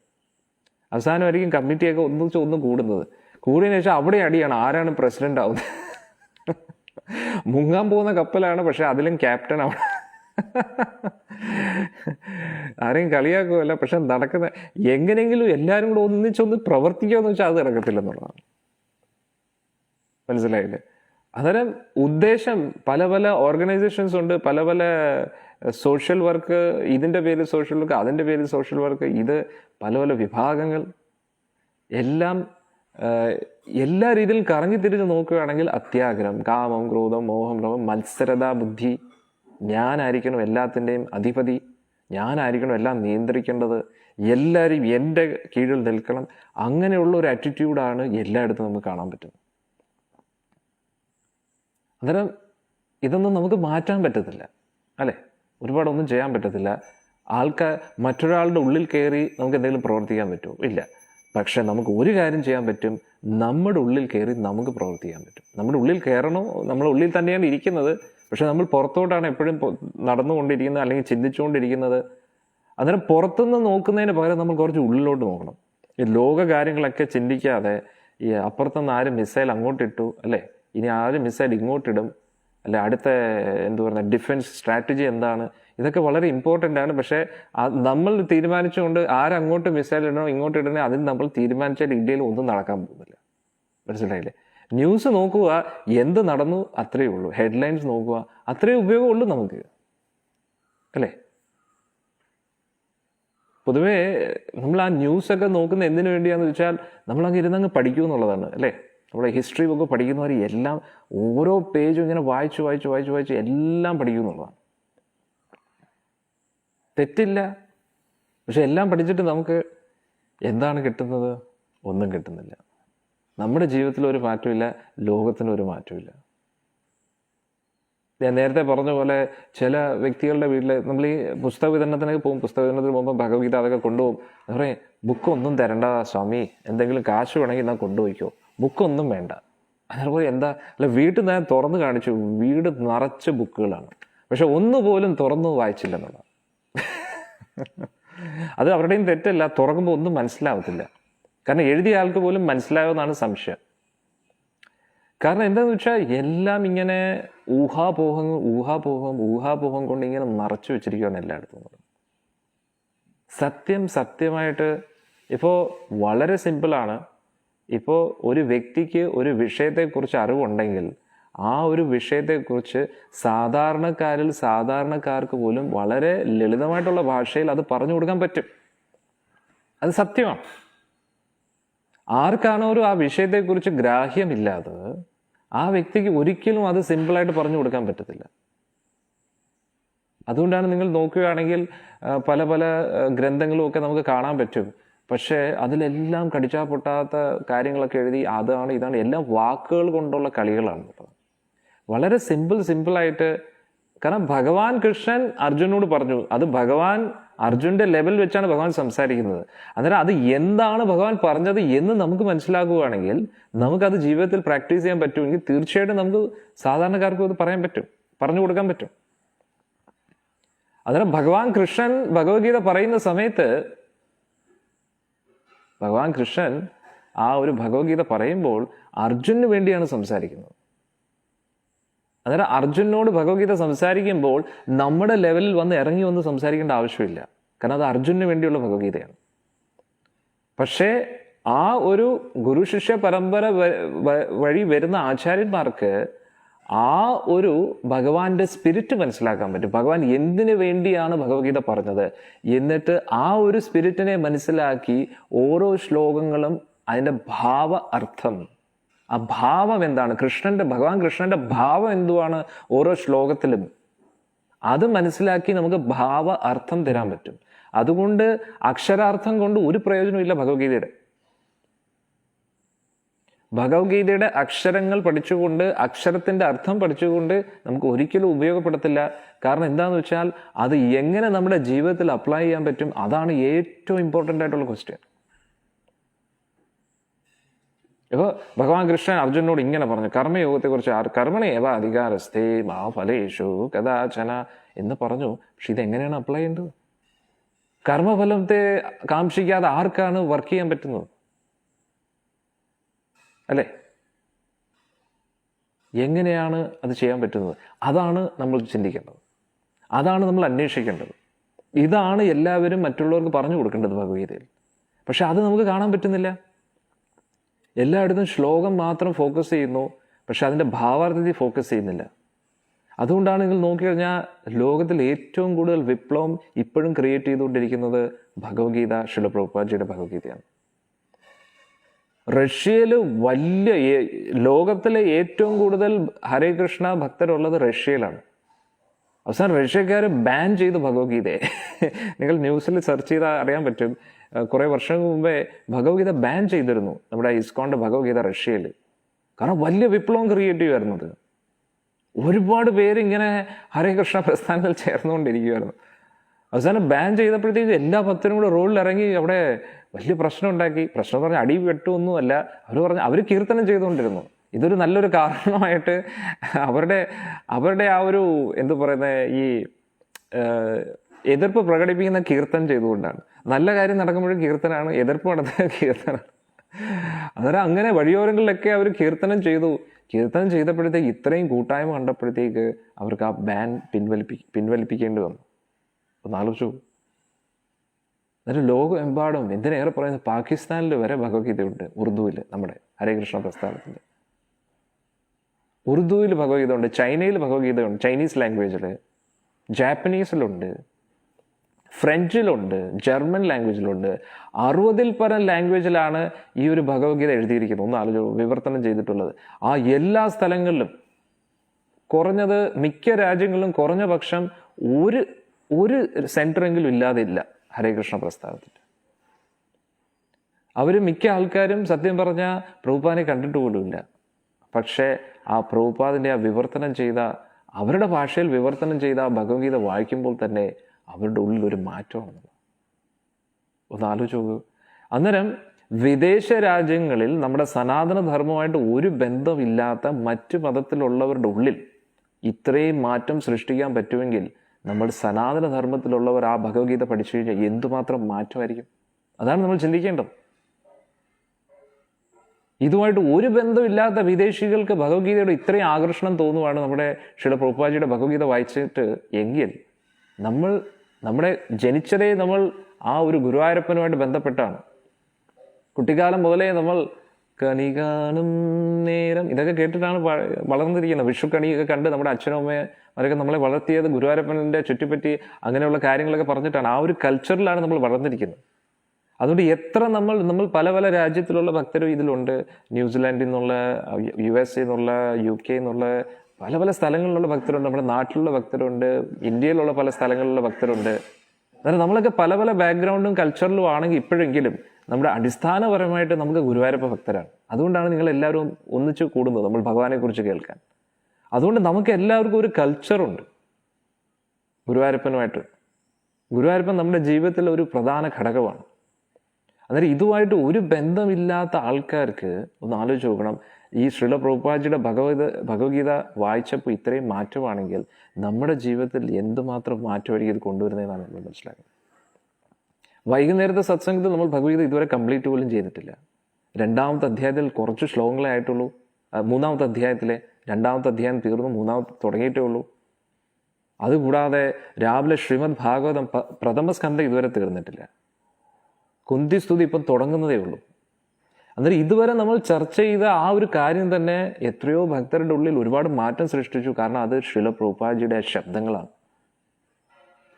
അവസാനമായിരിക്കും കമ്മിറ്റിയൊക്കെ ഒന്നും കൂടുന്നത്. കൂടിയതിനു ശേഷം അവിടെ അടിയാണ്, ആരാണ് പ്രസിഡന്റ് ആവുന്നത്. മുങ്ങാൻ പോകുന്ന കപ്പലാണ്, പക്ഷെ അതിലും ക്യാപ്റ്റൻ ആവണം. ആരെയും കളിയാക്കുമല്ല, പക്ഷെ നടക്കുന്ന എങ്ങനെയെങ്കിലും എല്ലാവരും കൂടെ ഒന്നിച്ചൊന്ന് പ്രവർത്തിക്കാന്ന് വെച്ചാൽ അത് നടക്കത്തില്ലെന്നുള്ളതാണ്. മനസ്സിലായില്ലേ? അന്നേരം ഉദ്ദേശം പല ഓർഗനൈസേഷൻസ് ഉണ്ട്, പല സോഷ്യൽ വർക്ക്, ഇതിൻ്റെ പേരിൽ സോഷ്യൽ വർക്ക്, അതിൻ്റെ പേരിൽ സോഷ്യൽ വർക്ക്, ഇത് പല വിഭാഗങ്ങൾ എല്ലാം എല്ലാ രീതിയിലും കറങ്ങി തിരിഞ്ഞ് നോക്കുകയാണെങ്കിൽ അത്യാഗ്രഹം, കാമം, ക്രോധം, മോഹം, ലോഭം, മത്സരതാ ബുദ്ധി, ഞാനായിരിക്കണം എല്ലാത്തിൻ്റെയും അധിപതി, ഞാനായിരിക്കണം എല്ലാം നിയന്ത്രിക്കേണ്ടത്, എല്ലാവരും എൻ്റെ കീഴിൽ നിൽക്കണം, അങ്ങനെയുള്ള ഒരു ആറ്റിറ്റ്യൂഡാണ് എല്ലായിടത്തും നമുക്ക് കാണാൻ പറ്റുന്നത്. അന്നേരം ഇതൊന്നും നമുക്ക് മാറ്റാൻ പറ്റത്തില്ല അല്ലേ? ഒരുപാടൊന്നും ചെയ്യാൻ പറ്റത്തില്ല. മറ്റൊരാളുടെ ഉള്ളിൽ കയറി നമുക്ക് എന്തെങ്കിലും പ്രവർത്തിക്കാൻ പറ്റുമോ? ഇല്ല. പക്ഷെ നമുക്ക് ഒരു കാര്യം ചെയ്യാൻ പറ്റും, നമ്മുടെ ഉള്ളിൽ കയറി നമുക്ക് പ്രവർത്തിക്കാൻ പറ്റും. നമ്മുടെ ഉള്ളിൽ കയറണോ, നമ്മുടെ ഉള്ളിൽ തന്നെയാണ് ഇരിക്കുന്നത്, പക്ഷെ നമ്മൾ പുറത്തോട്ടാണ് എപ്പോഴും നടന്നുകൊണ്ടിരിക്കുന്നത് അല്ലെങ്കിൽ ചിന്തിച്ചുകൊണ്ടിരിക്കുന്നത്. അന്നേരം പുറത്തുനിന്ന് നോക്കുന്നതിന് പകരം നമ്മൾ കുറച്ച് ഉള്ളിലോട്ട് നോക്കണം. ഈ ലോക കാര്യങ്ങളൊക്കെ ചിന്തിക്കാതെ ഈ അപ്പുറത്തുനിന്ന് ആരും മിസൈൽ അങ്ങോട്ടിട്ടു അല്ലേ, ഇനി ആരും മിസൈൽ ഇങ്ങോട്ടിടും അല്ലെ, അടുത്ത ഡിഫൻസ് സ്ട്രാറ്റജി എന്താണ്, ഇതൊക്കെ വളരെ ഇമ്പോർട്ടൻ്റ് ആണ്. പക്ഷേ നമ്മൾ തീരുമാനിച്ചുകൊണ്ട് ആരങ്ങോട്ട് മിസൈൽ ഇടണോ ഇങ്ങോട്ട് ഇടണോ അതിന് നമ്മൾ തീരുമാനിച്ചാൽ ഇന്ത്യയിൽ ഒന്നും നടക്കാൻ പോകുന്നില്ല. മനസ്സിലായില്ലേ? ന്യൂസ് നോക്കുക, എന്ത് നടന്നു അത്രയേ ഉള്ളൂ. ഹെഡ്ലൈൻസ് നോക്കുക, അത്രയേ ഉപയോഗമുള്ളൂ നമുക്ക് അല്ലേ? പൊതുവേ നമ്മൾ ആ ന്യൂസൊക്കെ നോക്കുന്ന എന്തിനു വേണ്ടിയാന്ന് വെച്ചാൽ നമ്മളങ്ങ് ഇരുന്നങ്ങ് പഠിക്കൂ എന്നുള്ളതാണ് അല്ലേ? നമ്മുടെ ഹിസ്റ്ററി ബുക്ക് പഠിക്കുന്നവർ എല്ലാം ഓരോ പേജും ഇങ്ങനെ വായിച്ച് എല്ലാം പഠിക്കൂ എന്നുള്ളതാണ്. തെറ്റില്ല. പക്ഷെ എല്ലാം പഠിച്ചിട്ട് നമുക്ക് എന്താണ് കിട്ടുന്നത്? ഒന്നും കിട്ടുന്നില്ല. നമ്മുടെ ജീവിതത്തിൽ ഒരു മാറ്റമില്ല, ലോകത്തിനൊരു മാറ്റമില്ല. ഞാൻ നേരത്തെ പറഞ്ഞ പോലെ ചില വ്യക്തികളുടെ വീട്ടിൽ നമ്മൾ ഈ പുസ്തക വിതരണത്തിനൊക്കെ പോകും, പുസ്തക വിതരണത്തിന് പോകുമ്പോൾ ഭഗവത്ഗീത അതൊക്കെ കൊണ്ടുപോകും. പറയും, ബുക്കൊന്നും തരണ്ട സ്വാമി, എന്തെങ്കിലും കാശ് വേണമെങ്കിൽ എന്നാൽ കൊണ്ടുപോയിക്കോ, ബുക്കൊന്നും വേണ്ട. അതേപോലെ അല്ല, വീട്ടിൽ ഞാൻ തുറന്ന് കാണിച്ചു, വീട് നിറച്ച് ബുക്കുകളാണ്, പക്ഷെ ഒന്നുപോലും തുറന്നു വായിച്ചില്ലെന്നുള്ളതാണ്. അത് അവരുടെയും തെറ്റല്ല, തുറക്കുമ്പോൾ ഒന്നും മനസ്സിലാവത്തില്ല. കാരണം എഴുതിയ ആൾക്ക് പോലും മനസ്സിലാവുമെന്നാണ് സംശയം. കാരണം എന്താണെന്ന് വെച്ചാൽ എല്ലാം ഇങ്ങനെ ഊഹാപോഹം കൊണ്ട് ഇങ്ങനെ നിറച്ചു വെച്ചിരിക്കുകയാണ് എല്ലായിടത്തും. സത്യമായിട്ട് ഇപ്പോൾ വളരെ സിമ്പിളാണ്. ഇപ്പോൾ ഒരു വ്യക്തിക്ക് ഒരു വിഷയത്തെക്കുറിച്ച് അറിവുണ്ടെങ്കിൽ ആ ഒരു വിഷയത്തെക്കുറിച്ച് സാധാരണക്കാർക്ക് പോലും വളരെ ലളിതമായിട്ടുള്ള ഭാഷയിൽ അത് പറഞ്ഞു കൊടുക്കാൻ പറ്റും. അത് സത്യമാണ്. ആർക്കാണോ ഒരു ആ വിഷയത്തെക്കുറിച്ച് ഗ്രാഹ്യമില്ലാതെ ആ വ്യക്തിക്ക് ഒരിക്കലും അത് സിമ്പിളായിട്ട് പറഞ്ഞു കൊടുക്കാൻ പറ്റത്തില്ല. അതുകൊണ്ടാണ് നിങ്ങൾ നോക്കുകയാണെങ്കിൽ പല പല ഗ്രന്ഥങ്ങളും ഒക്കെ നമുക്ക് കാണാൻ പറ്റും. പക്ഷേ അതിലെല്ലാം കടിച്ചാൽ പൊട്ടാത്ത കാര്യങ്ങളൊക്കെ എഴുതി അതാണ് ഇതാണ് എല്ലാം വാക്കുകൾ കൊണ്ടുള്ള കളികളാണ്. വളരെ സിമ്പിളായിട്ട്. കാരണം ഭഗവാൻ കൃഷ്ണൻ അർജുനോട് പറഞ്ഞു, അത് ഭഗവാൻ അർജുൻ്റെ ലെവൽ വെച്ചാണ് ഭഗവാൻ സംസാരിക്കുന്നത്. അന്നേരം അത് എന്താണ് ഭഗവാൻ പറഞ്ഞത് എന്ന് നമുക്ക് മനസ്സിലാക്കുകയാണെങ്കിൽ, നമുക്കത് ജീവിതത്തിൽ പ്രാക്ടീസ് ചെയ്യാൻ പറ്റുമെങ്കിൽ തീർച്ചയായിട്ടും നമുക്ക് സാധാരണക്കാർക്കും അത് പറയാൻ പറ്റും, പറഞ്ഞു കൊടുക്കാൻ പറ്റും. അന്നേരം ഭഗവാൻ കൃഷ്ണൻ ഭഗവത്ഗീത പറയുന്ന സമയത്ത് ഭഗവാൻ കൃഷ്ണൻ ആ ഒരു ഭഗവത്ഗീത പറയുമ്പോൾ അർജുനു വേണ്ടിയാണ് സംസാരിക്കുന്നത്. അന്നേരം അർജുനോട് ഭഗവത്ഗീത സംസാരിക്കുമ്പോൾ നമ്മുടെ ലെവലിൽ ഇറങ്ങി വന്ന് സംസാരിക്കേണ്ട ആവശ്യമില്ല. കാരണം അത് അർജുനു വേണ്ടിയുള്ള ഭഗവത്ഗീതയാണ്. പക്ഷേ ആ ഒരു ഗുരു ശിഷ്യ പരമ്പര വഴി വരുന്ന ആചാര്യന്മാർക്ക് ആ ഒരു ഭഗവാന്റെ സ്പിരിറ്റ് മനസ്സിലാക്കാൻ പറ്റും. ഭഗവാൻ എന്തിനു വേണ്ടിയാണ് ഭഗവത്ഗീത പറഞ്ഞത്, എന്നിട്ട് ആ ഒരു സ്പിരിറ്റിനെ മനസ്സിലാക്കി ഓരോ ശ്ലോകങ്ങളും അതിൻ്റെ ഭാവ അർത്ഥം, ആ ഭാവം എന്താണ്, ഭഗവാൻ കൃഷ്ണന്റെ ഭാവം എന്തുവാണ് ഓരോ ശ്ലോകത്തിലും, അത് മനസ്സിലാക്കി നമുക്ക് ഭാവ അർത്ഥം തരാൻ പറ്റും. അതുകൊണ്ട് അക്ഷരാർത്ഥം കൊണ്ട് ഒരു പ്രയോജനമില്ല ഭഗവത്ഗീതയുടെ അക്ഷരങ്ങൾ പഠിച്ചുകൊണ്ട്, അക്ഷരത്തിന്റെ അർത്ഥം പഠിച്ചുകൊണ്ട് നമുക്ക് ഒരിക്കലും ഉപയോഗപ്പെടത്തില്ല. കാരണം എന്താണെന്ന് വെച്ചാൽ അത് എങ്ങനെ നമ്മുടെ ജീവിതത്തിൽ അപ്ലൈ ചെയ്യാൻ പറ്റും, അതാണ് ഏറ്റവും ഇമ്പോർട്ടൻ്റ് ആയിട്ടുള്ള ക്വസ്റ്റ്യൻ. ഇപ്പോൾ ഭഗവാൻ കൃഷ്ണൻ അർജുനോട് ഇങ്ങനെ പറഞ്ഞു, കർമ്മയോഗത്തെക്കുറിച്ച് കർമ്മണേവ അധികാരസ്ഥേ മാ ഫലേഷു കഥാചന എന്ന് പറഞ്ഞു. പക്ഷെ ഇതെങ്ങനെയാണ് അപ്ലൈ ചെയ്യേണ്ടത്? കർമ്മഫലത്തെ കാക്ഷിക്കാതെ ആർക്കാണ് വർക്ക് ചെയ്യാൻ പറ്റുന്നത്? അല്ലേ? എങ്ങനെയാണ് അത് ചെയ്യാൻ പറ്റുന്നത്? അതാണ് നമ്മൾ ചിന്തിക്കേണ്ടത്, അതാണ് നമ്മൾ അന്വേഷിക്കേണ്ടത്. ഇതാണ് എല്ലാവരും മറ്റുള്ളവർക്ക് പറഞ്ഞു കൊടുക്കേണ്ടത് ഭഗവത്ഗീതയിൽ. പക്ഷെ അത് നമുക്ക് കാണാൻ പറ്റുന്നില്ല. എല്ലായിടത്തും ശ്ലോകം മാത്രം ഫോക്കസ് ചെയ്യുന്നു, പക്ഷെ അതിൻ്റെ ഭാവാർത്ഥത്തിൽ ഫോക്കസ് ചെയ്യുന്നില്ല. അതുകൊണ്ടാണ് നിങ്ങൾ നോക്കിക്കഴിഞ്ഞാൽ ലോകത്തിൽ ഏറ്റവും കൂടുതൽ വിപ്ലവം ഇപ്പോഴും ക്രിയേറ്റ് ചെയ്തുകൊണ്ടിരിക്കുന്നത് ഭഗവത്ഗീത, ശില പ്രഭുപാദജിയുടെ ഭഗവത്ഗീതയാണ്. റഷ്യയിൽ ലോകത്തിലെ ഏറ്റവും കൂടുതൽ ഹരേ കൃഷ്ണ ഭക്തരുള്ളത് റഷ്യയിലാണ്. അവസാനം റഷ്യക്കാർ ബാൻ ചെയ്തു ഭഗവത്ഗീതയെ. നിങ്ങൾ ന്യൂസിൽ സെർച്ച് ചെയ്താൽ അറിയാൻ പറ്റും. കുറേ വർഷങ്ങൾക്ക് മുമ്പേ ഭഗവത്ഗീത ബാൻ ചെയ്തിരുന്നു നമ്മുടെ ഇസ്കോണിന്റെ ഭഗവത്ഗീത റഷ്യയിൽ. കാരണം വലിയ വിപ്ലവം ക്രിയേറ്റ് ചെയ്യുമായിരുന്നത്. ഒരുപാട് പേര് ഇങ്ങനെ ഹരേ കൃഷ്ണ പ്രസ്ഥാനത്തിൽ ചേർന്നുകൊണ്ടിരിക്കുമായിരുന്നു. അവസാനം ബാൻ ചെയ്തപ്പോഴത്തേക്ക് എല്ലാ ഭക്തരും കൂടെ റോഡിൽ ഇറങ്ങി അവിടെ വലിയ പ്രശ്നം ഉണ്ടാക്കി. പ്രശ്നം പറഞ്ഞാൽ അടി വെട്ടൊന്നുമല്ല, അവർ കീർത്തനം ചെയ്തുകൊണ്ടിരുന്നു. ഇതൊരു നല്ലൊരു കാരണമായിട്ട് അവരുടെ ആ ഒരു എന്തു പറയുന്നത്, ഈ എതിർപ്പ് പ്രകടിപ്പിക്കുന്ന കീർത്തനം ചെയ്തുകൊണ്ടാണ്. നല്ല കാര്യം നടക്കുമ്പോഴും കീർത്തനാണ്, എതിർപ്പ് നടത്തുന്ന കീർത്തനാണ്. അന്നേരം അങ്ങനെ വഴിയോരങ്ങളിലൊക്കെ അവർ കീർത്തനം ചെയ്തപ്പോഴത്തേക്ക് ഇത്രയും കൂട്ടായ്മ കണ്ടപ്പോഴത്തേക്ക് അവർക്ക് ആ ബാൻ പിൻവലിപ്പിക്കേണ്ടി വന്നു. ഒന്ന് ആലോചിച്ചു. എന്നിട്ട് ലോകമെമ്പാടും, എന്തിനേറെ പറയുന്നത്, പാകിസ്ഥാനിൽ വരെ ഭഗവത്ഗീതയുണ്ട് ഉറുദുവിൽ. നമ്മുടെ ഹരേ കൃഷ്ണ പ്രസ്ഥാനത്തിൻ്റെ ഉറുദുവിൽ ഭഗവത്ഗീത ഉണ്ട്, ചൈനയിൽ ഭഗവത്ഗീതയുണ്ട്, ചൈനീസ് ലാംഗ്വേജിൽ, ജാപ്പനീസിലുണ്ട്, ഫ്രഞ്ചിലുണ്ട്, ജർമ്മൻ ലാംഗ്വേജിലുണ്ട്. 60-ൽ പരം ലാംഗ്വേജിലാണ് ഈ ഒരു ഭഗവത്ഗീത എഴുതിയിരിക്കുന്നത്. ഒന്ന് ആലോചിച്ചു, വിവർത്തനം ചെയ്തിട്ടുള്ളത്. ആ എല്ലാ സ്ഥലങ്ങളിലും കുറഞ്ഞത് മിക്ക രാജ്യങ്ങളിലും കുറഞ്ഞ പക്ഷം ഒരു സെൻറ്ററെങ്കിലും ഇല്ലാതില്ല ഹരേ കൃഷ്ണ പ്രസ്ഥാനത്തിൽ. അവർ മിക്ക ആൾക്കാരും സത്യം പറഞ്ഞാൽ പ്രഭുപാദിനെ കണ്ടിട്ട് പോലുമില്ല. പക്ഷേ ആ പ്രഭുപാദിൻ്റെ ആ വിവർത്തനം ചെയ്ത, അവരുടെ ഭാഷയിൽ വിവർത്തനം ചെയ്ത ആ ഭഗവത്ഗീത വായിക്കുമ്പോൾ തന്നെ അവരുടെ ഉള്ളിൽ ഒരു മാറ്റമാണ്. ഒന്ന് ആലോചിച്ച് നോക്കൂ. അന്നേരം വിദേശ രാജ്യങ്ങളിൽ നമ്മുടെ സനാതന ധർമ്മമായിട്ട് ഒരു ബന്ധമില്ലാത്ത മറ്റു മതത്തിലുള്ളവരുടെ ഉള്ളിൽ ഇത്രയും മാറ്റം സൃഷ്ടിക്കാൻ പറ്റുമെങ്കിൽ നമ്മൾ സനാതന ധർമ്മത്തിലുള്ളവർ ആ ഭഗവത്ഗീത പഠിച്ചു കഴിഞ്ഞാൽ എന്തുമാത്രം മാറ്റമായിരിക്കും? അതാണ് നമ്മൾ ചിന്തിക്കേണ്ടത്. ഇതുമായിട്ട് ഒരു ബന്ധമില്ലാത്ത വിദേശികൾക്ക് ഭഗവത്ഗീതയുടെ ഇത്രയും ആകർഷണം തോന്നുവാണ് നമ്മുടെ ശില പ്രഭുപാദജിയുടെ ഭഗവത്ഗീത വായിച്ചിട്ട് എങ്കിൽ നമ്മുടെ ജനിച്ചതേ നമ്മൾ ആ ഒരു ഗുരുവായൂരപ്പനുമായിട്ട് ബന്ധപ്പെട്ടാണ്. കുട്ടിക്കാലം മുതലേ നമ്മൾ കണി കാണും നേരം, ഇതൊക്കെ കേട്ടിട്ടാണ് വളർന്നിരിക്കുന്നത്. വിഷുക്കണിയൊക്കെ കണ്ട് നമ്മുടെ അച്ഛനും അമ്മമാരൊക്കെ നമ്മളെ വളർത്തിയത് ഗുരുവായൂരപ്പൻ്റെ ചുറ്റിപ്പറ്റി അങ്ങനെയുള്ള കാര്യങ്ങളൊക്കെ പറഞ്ഞിട്ടാണ്. ആ ഒരു കൾച്ചറിലാണ് നമ്മൾ വളർന്നിരിക്കുന്നത്. അതുകൊണ്ട് എത്ര നമ്മൾ പല പല രാജ്യത്തിലുള്ള ഭക്തരും ഇതിലുണ്ട്. ന്യൂസിലാൻഡിൽ നിന്നുള്ള, USA നിന്നുള്ള, UK എന്നുള്ള പല പല സ്ഥലങ്ങളിലുള്ള ഭക്തരുണ്ട്. നമ്മുടെ നാട്ടിലുള്ള ഭക്തരുണ്ട്, ഇന്ത്യയിലുള്ള പല സ്ഥലങ്ങളിലുള്ള ഭക്തരുണ്ട്. അതായത് നമ്മളൊക്കെ പല പല ബാക്ക്ഗ്രൗണ്ടും കൾച്ചറിലും ആണെങ്കിൽ ഇപ്പോഴെങ്കിലും നമ്മുടെ അടിസ്ഥാനപരമായിട്ട് നമുക്ക് ഗുരുവായൂരപ്പ ഭക്തരാണ്. അതുകൊണ്ടാണ് നിങ്ങൾ എല്ലാവരും ഒന്നിച്ച് കൂടുന്നത് നമ്മൾ ഭഗവാനെ കുറിച്ച് കേൾക്കാൻ. അതുകൊണ്ട് നമുക്ക് എല്ലാവർക്കും ഒരു കൾച്ചറുണ്ട് ഗുരുവായൂരപ്പനുമായിട്ട്. ഗുരുവായൂരപ്പൻ നമ്മുടെ ജീവിതത്തിൽ ഒരു പ്രധാന ഘടകമാണ്. അന്നേരം ഇതുമായിട്ട് ഒരു ബന്ധമില്ലാത്ത ആൾക്കാർക്ക് ഒന്ന് ആലോചിച്ച് നോക്കണം. ഈ ശ്രീല പ്രഭുപാദിജിയുടെ ഭഗവത്ഗീത വായിച്ചപ്പോൾ ഇത്രയും മാറ്റമാണെങ്കിൽ നമ്മുടെ ജീവിതത്തിൽ എന്തുമാത്രം മാറ്റമായിരിക്കും ഇത് കൊണ്ടുവരുന്നതെന്നാണ് നമ്മൾ മനസ്സിലാക്കുന്നത്. വൈകുന്നേരത്തെ സത്സംഗത്തിൽ നമ്മൾ ഭഗവത്ഗീത ഇതുവരെ കംപ്ലീറ്റ് പോലും ചെയ്തിട്ടില്ല. 2ാമത്തെ അധ്യായത്തിൽ കുറച്ച് ശ്ലോകങ്ങളെ ആയിട്ടുള്ളൂ. 3ാമത്തെ അധ്യായത്തിലെ 2ാമത്തെ അധ്യായം തീർന്നു, 3ാമത്തെ തുടങ്ങിയിട്ടേ ഉള്ളൂ. അതുകൂടാതെ രാവിലെ ശ്രീമദ് ഭാഗവതം പ്രഥമ സ്കന്ധം ഇതുവരെ തീർന്നിട്ടില്ല. കുന്തി സ്തുതി ഇപ്പം തുടങ്ങുന്നതേ ഉള്ളൂ. അന്നേരം ഇതുവരെ നമ്മൾ ചർച്ച ചെയ്ത ആ ഒരു കാര്യം തന്നെ എത്രയോ ഭക്തരുടെ ഉള്ളിൽ ഒരുപാട് മാറ്റം സൃഷ്ടിച്ചു. കാരണം അത് ശ്രീല പ്രഭുപാദിജിയുടെ ശബ്ദങ്ങളാണ്.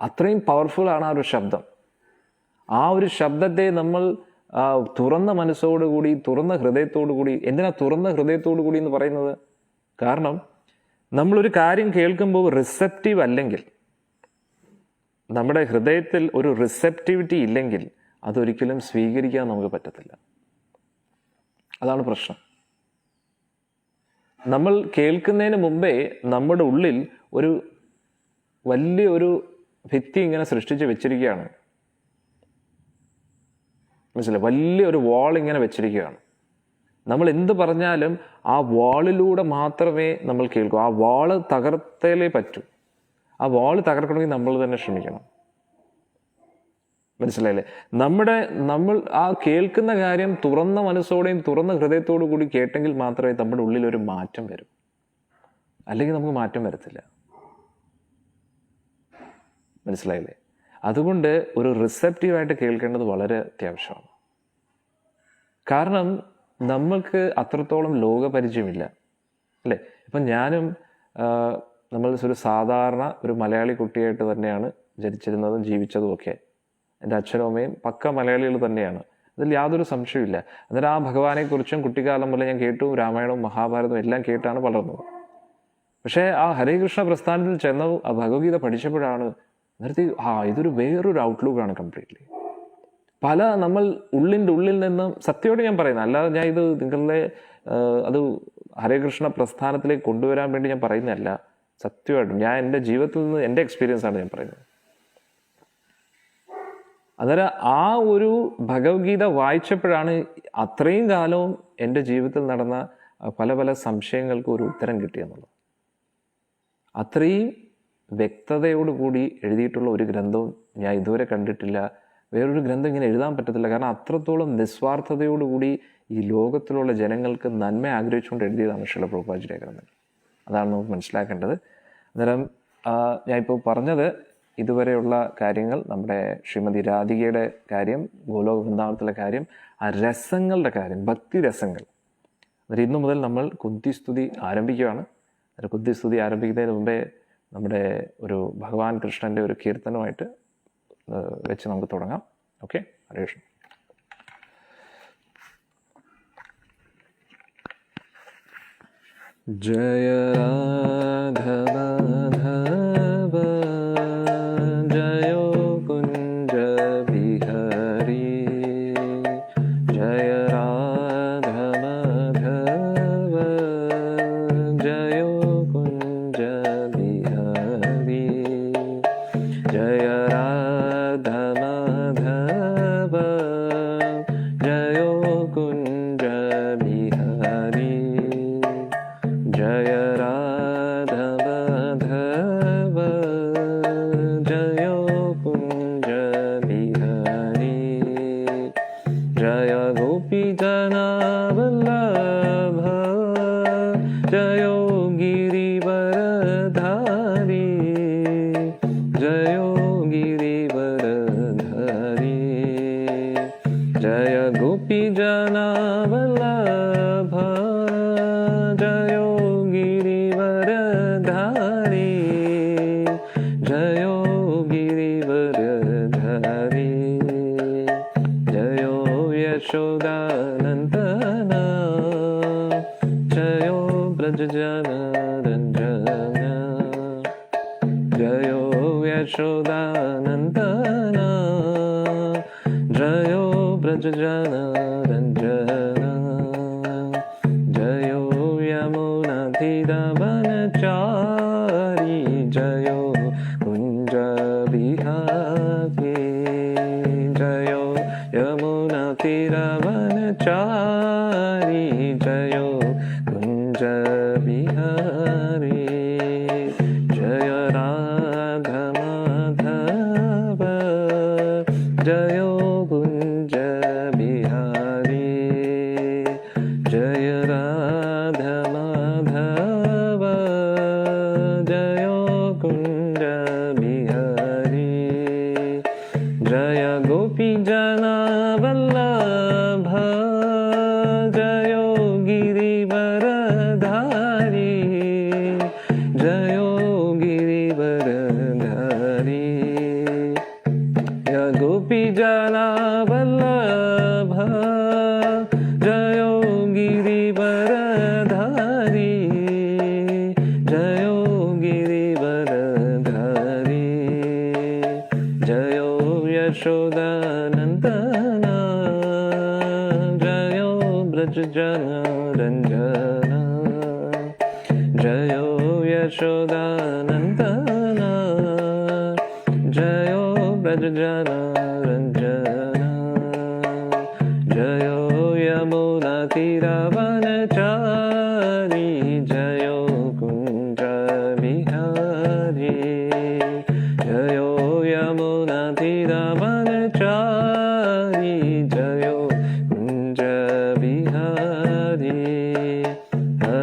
അത്രയും പവർഫുൾ ആണ് ആ ഒരു ശബ്ദം. ആ ഒരു ശബ്ദത്തെ നമ്മൾ തുറന്ന മനസ്സോടുകൂടി, തുറന്ന ഹൃദയത്തോടു കൂടി. എന്തിനാ തുറന്ന ഹൃദയത്തോടു കൂടി എന്ന് പറയുന്നത്? കാരണം നമ്മളൊരു കാര്യം കേൾക്കുമ്പോൾ റിസെപ്റ്റീവ് അല്ലെങ്കിൽ, നമ്മുടെ ഹൃദയത്തിൽ ഒരു റിസെപ്റ്റിവിറ്റി ഇല്ലെങ്കിൽ അതൊരിക്കലും സ്വീകരിക്കാൻ നമുക്ക് പറ്റത്തില്ല. അതാണ് പ്രശ്നം. നമ്മൾ കേൾക്കുന്നതിന് മുമ്പേ നമ്മുടെ ഉള്ളിൽ ഒരു വലിയൊരു ഭിത്തി ഇങ്ങനെ സൃഷ്ടിച്ച് വെച്ചിരിക്കുകയാണ്. മനസ്സിലായി? വലിയൊരു വാൾ ഇങ്ങനെ വെച്ചിരിക്കുകയാണ്. നമ്മൾ എന്ത് പറഞ്ഞാലും ആ വാളിലൂടെ മാത്രമേ നമ്മൾ കേൾക്കൂ. ആ വാള് തകർത്തേലേ പറ്റൂ. ആ വാള് തകർക്കണമെങ്കിൽ നമ്മൾ തന്നെ ശ്രമിക്കണം. മനസ്സിലായില്ലേ? നമ്മൾ ആ കേൾക്കുന്ന കാര്യം തുറന്ന മനസ്സോടെയും തുറന്ന ഹൃദയത്തോടു കൂടി കേട്ടെങ്കിൽ മാത്രമേ നമ്മുടെ ഉള്ളിൽ ഒരു മാറ്റം വരും. അല്ലെങ്കിൽ നമുക്ക് മാറ്റം വരത്തില്ല. മനസ്സിലായില്ലേ? അതുകൊണ്ട് ഒരു റിസെപ്റ്റീവായിട്ട് കേൾക്കേണ്ടത് വളരെ അത്യാവശ്യമാണ്. കാരണം നമ്മൾക്ക് അത്രത്തോളം ലോകപരിചയമില്ല, അല്ലേ? ഇപ്പം ഞാനും നമ്മൾ ഒരു സാധാരണ ഒരു മലയാളി കുട്ടിയായിട്ട് തന്നെയാണ് ജനിച്ചിരുന്നതും ജീവിച്ചതും ഒക്കെ. എൻ്റെ അച്ഛനും അമ്മയും പക്ക മലയാളികൾ തന്നെയാണ്, അതിൽ യാതൊരു സംശയമില്ല. അന്നേരം ആ ഭഗവാനെക്കുറിച്ചും കുട്ടിക്കാലം മുതലേ ഞാൻ കേട്ടു. രാമായണവും മഹാഭാരതവും എല്ലാം കേട്ടാണ് വളർന്നത്. പക്ഷേ ആ ഹരേ കൃഷ്ണ പ്രസ്ഥാനത്തിൽ ചെന്ന ആ ഭഗവത്ഗീത പഠിച്ചപ്പോഴാണ് നിർത്തി ഇതൊരു വേറൊരു ഔട്ട്ലുക്കാണ് കംപ്ലീറ്റ്ലി. നമ്മൾ ഉള്ളിൽ നിന്നും സത്യമായിട്ട് ഞാൻ പറയുന്നത്, അല്ലാതെ ഞാൻ ഇത് നിങ്ങളുടെ അത് ഹരേ കൃഷ്ണ പ്രസ്ഥാനത്തിലേക്ക് കൊണ്ടുവരാൻ വേണ്ടി ഞാൻ പറയുന്നതല്ല. സത്യമായിട്ടും ഞാൻ എൻ്റെ ജീവിതത്തിൽ നിന്ന് എൻ്റെ എക്സ്പീരിയൻസ് ആണ് ഞാൻ പറയുന്നത്. അന്നേരം ആ ഒരു ഭഗവത്ഗീത വായിച്ചപ്പോഴാണ് അത്രയും കാലവും എൻ്റെ ജീവിതത്തിൽ നടന്ന പല പല സംശയങ്ങൾക്ക് ഒരു ഉത്തരം കിട്ടിയെന്നുള്ളത്. അത്രയും വ്യക്തതയോടുകൂടി എഴുതിയിട്ടുള്ള ഒരു ഗ്രന്ഥവും ഞാൻ ഇതുവരെ കണ്ടിട്ടില്ല. വേറൊരു ഗ്രന്ഥം ഇങ്ങനെ എഴുതാൻ പറ്റത്തില്ല. കാരണം അത്രത്തോളം നിസ്വാർത്ഥതയോടുകൂടി ഈ ലോകത്തിലുള്ള ജനങ്ങൾക്ക് നന്മ ആഗ്രഹിച്ചുകൊണ്ട് എഴുതിയതാണ് ശ്രീല പ്രഭുപാദിജിയുടെ ഗ്രന്ഥം. അതാണ് നമുക്ക് മനസ്സിലാക്കേണ്ടത്. അന്നേരം ഞാനിപ്പോൾ പറഞ്ഞത് ഇതുവരെയുള്ള കാര്യങ്ങൾ, നമ്മുടെ ശ്രീമതി രാധികയുടെ കാര്യം, ഗോലോക വൃന്ദാവനത്തിലെ കാര്യം, ആ രസങ്ങളുടെ കാര്യം, ഭക്തി രസങ്ങൾ. അന്നേരം ഇന്നു മുതൽ നമ്മൾ കുന്തിസ്തുതി ആരംഭിക്കുകയാണ്. കുന്തിസ്തുതി ആരംഭിക്കുന്നതിന് മുമ്പേ നമ്മുടെ ഒരു ഭഗവാൻ കൃഷ്ണൻ്റെ ഒരു കീർത്തനമായിട്ട് വെച്ച് നമുക്ക് തുടങ്ങാം. ഓക്കെ, ഹരേ കൃഷ്ണ. ജയ രാഘവ മാധവ ജയോ കുഞ്ച വിഹരി, ജയ രാഘവ മാധവ ജയോ കുഞ്ച വിഹരി, ജയ രാഘവ മാധവ ജയോ കുഞ്ച വിഹരി, ജയ രാഘവ മാധവ ജയോ കുഞ്ച വിഹരി, ജയ ഗോപീജന വല്ലഭ ജയോ ഗിരിവരധാരി, ജയോ ഗിരിവരധാരി, ജയ ഗോപീജന വല്ലഭ व्रजजनरञ्जन जयो यशोदानन्दन जयो व्रजजनरञ्जन जयो यमुनातीरवनचारी जयो कुञ्जविहारी जयो यमुनातीरवनचारी जयो कुञ्जविहारी जय राधमाधव जयो कुञ्जविहारी जय राधमाधव जयो कुञ्जविहारी जय गोपीजनवल्लभ जयो गिरिवरधारी जयो गिरिवरधारी जय गोपीजनवल्लभ जयो गिरिवरधारी जयो गिरिवरधारी जयो यशोदानन्दन जयो व्रजजनरञ्जन जयो यशोदानन्दन जयो व्रजजनरञ्जन जयो यमुनातीरवनचारी जयो कुञ्जविहारी जयो यमुनातीरवनचारी जयो कुञ्जविहारी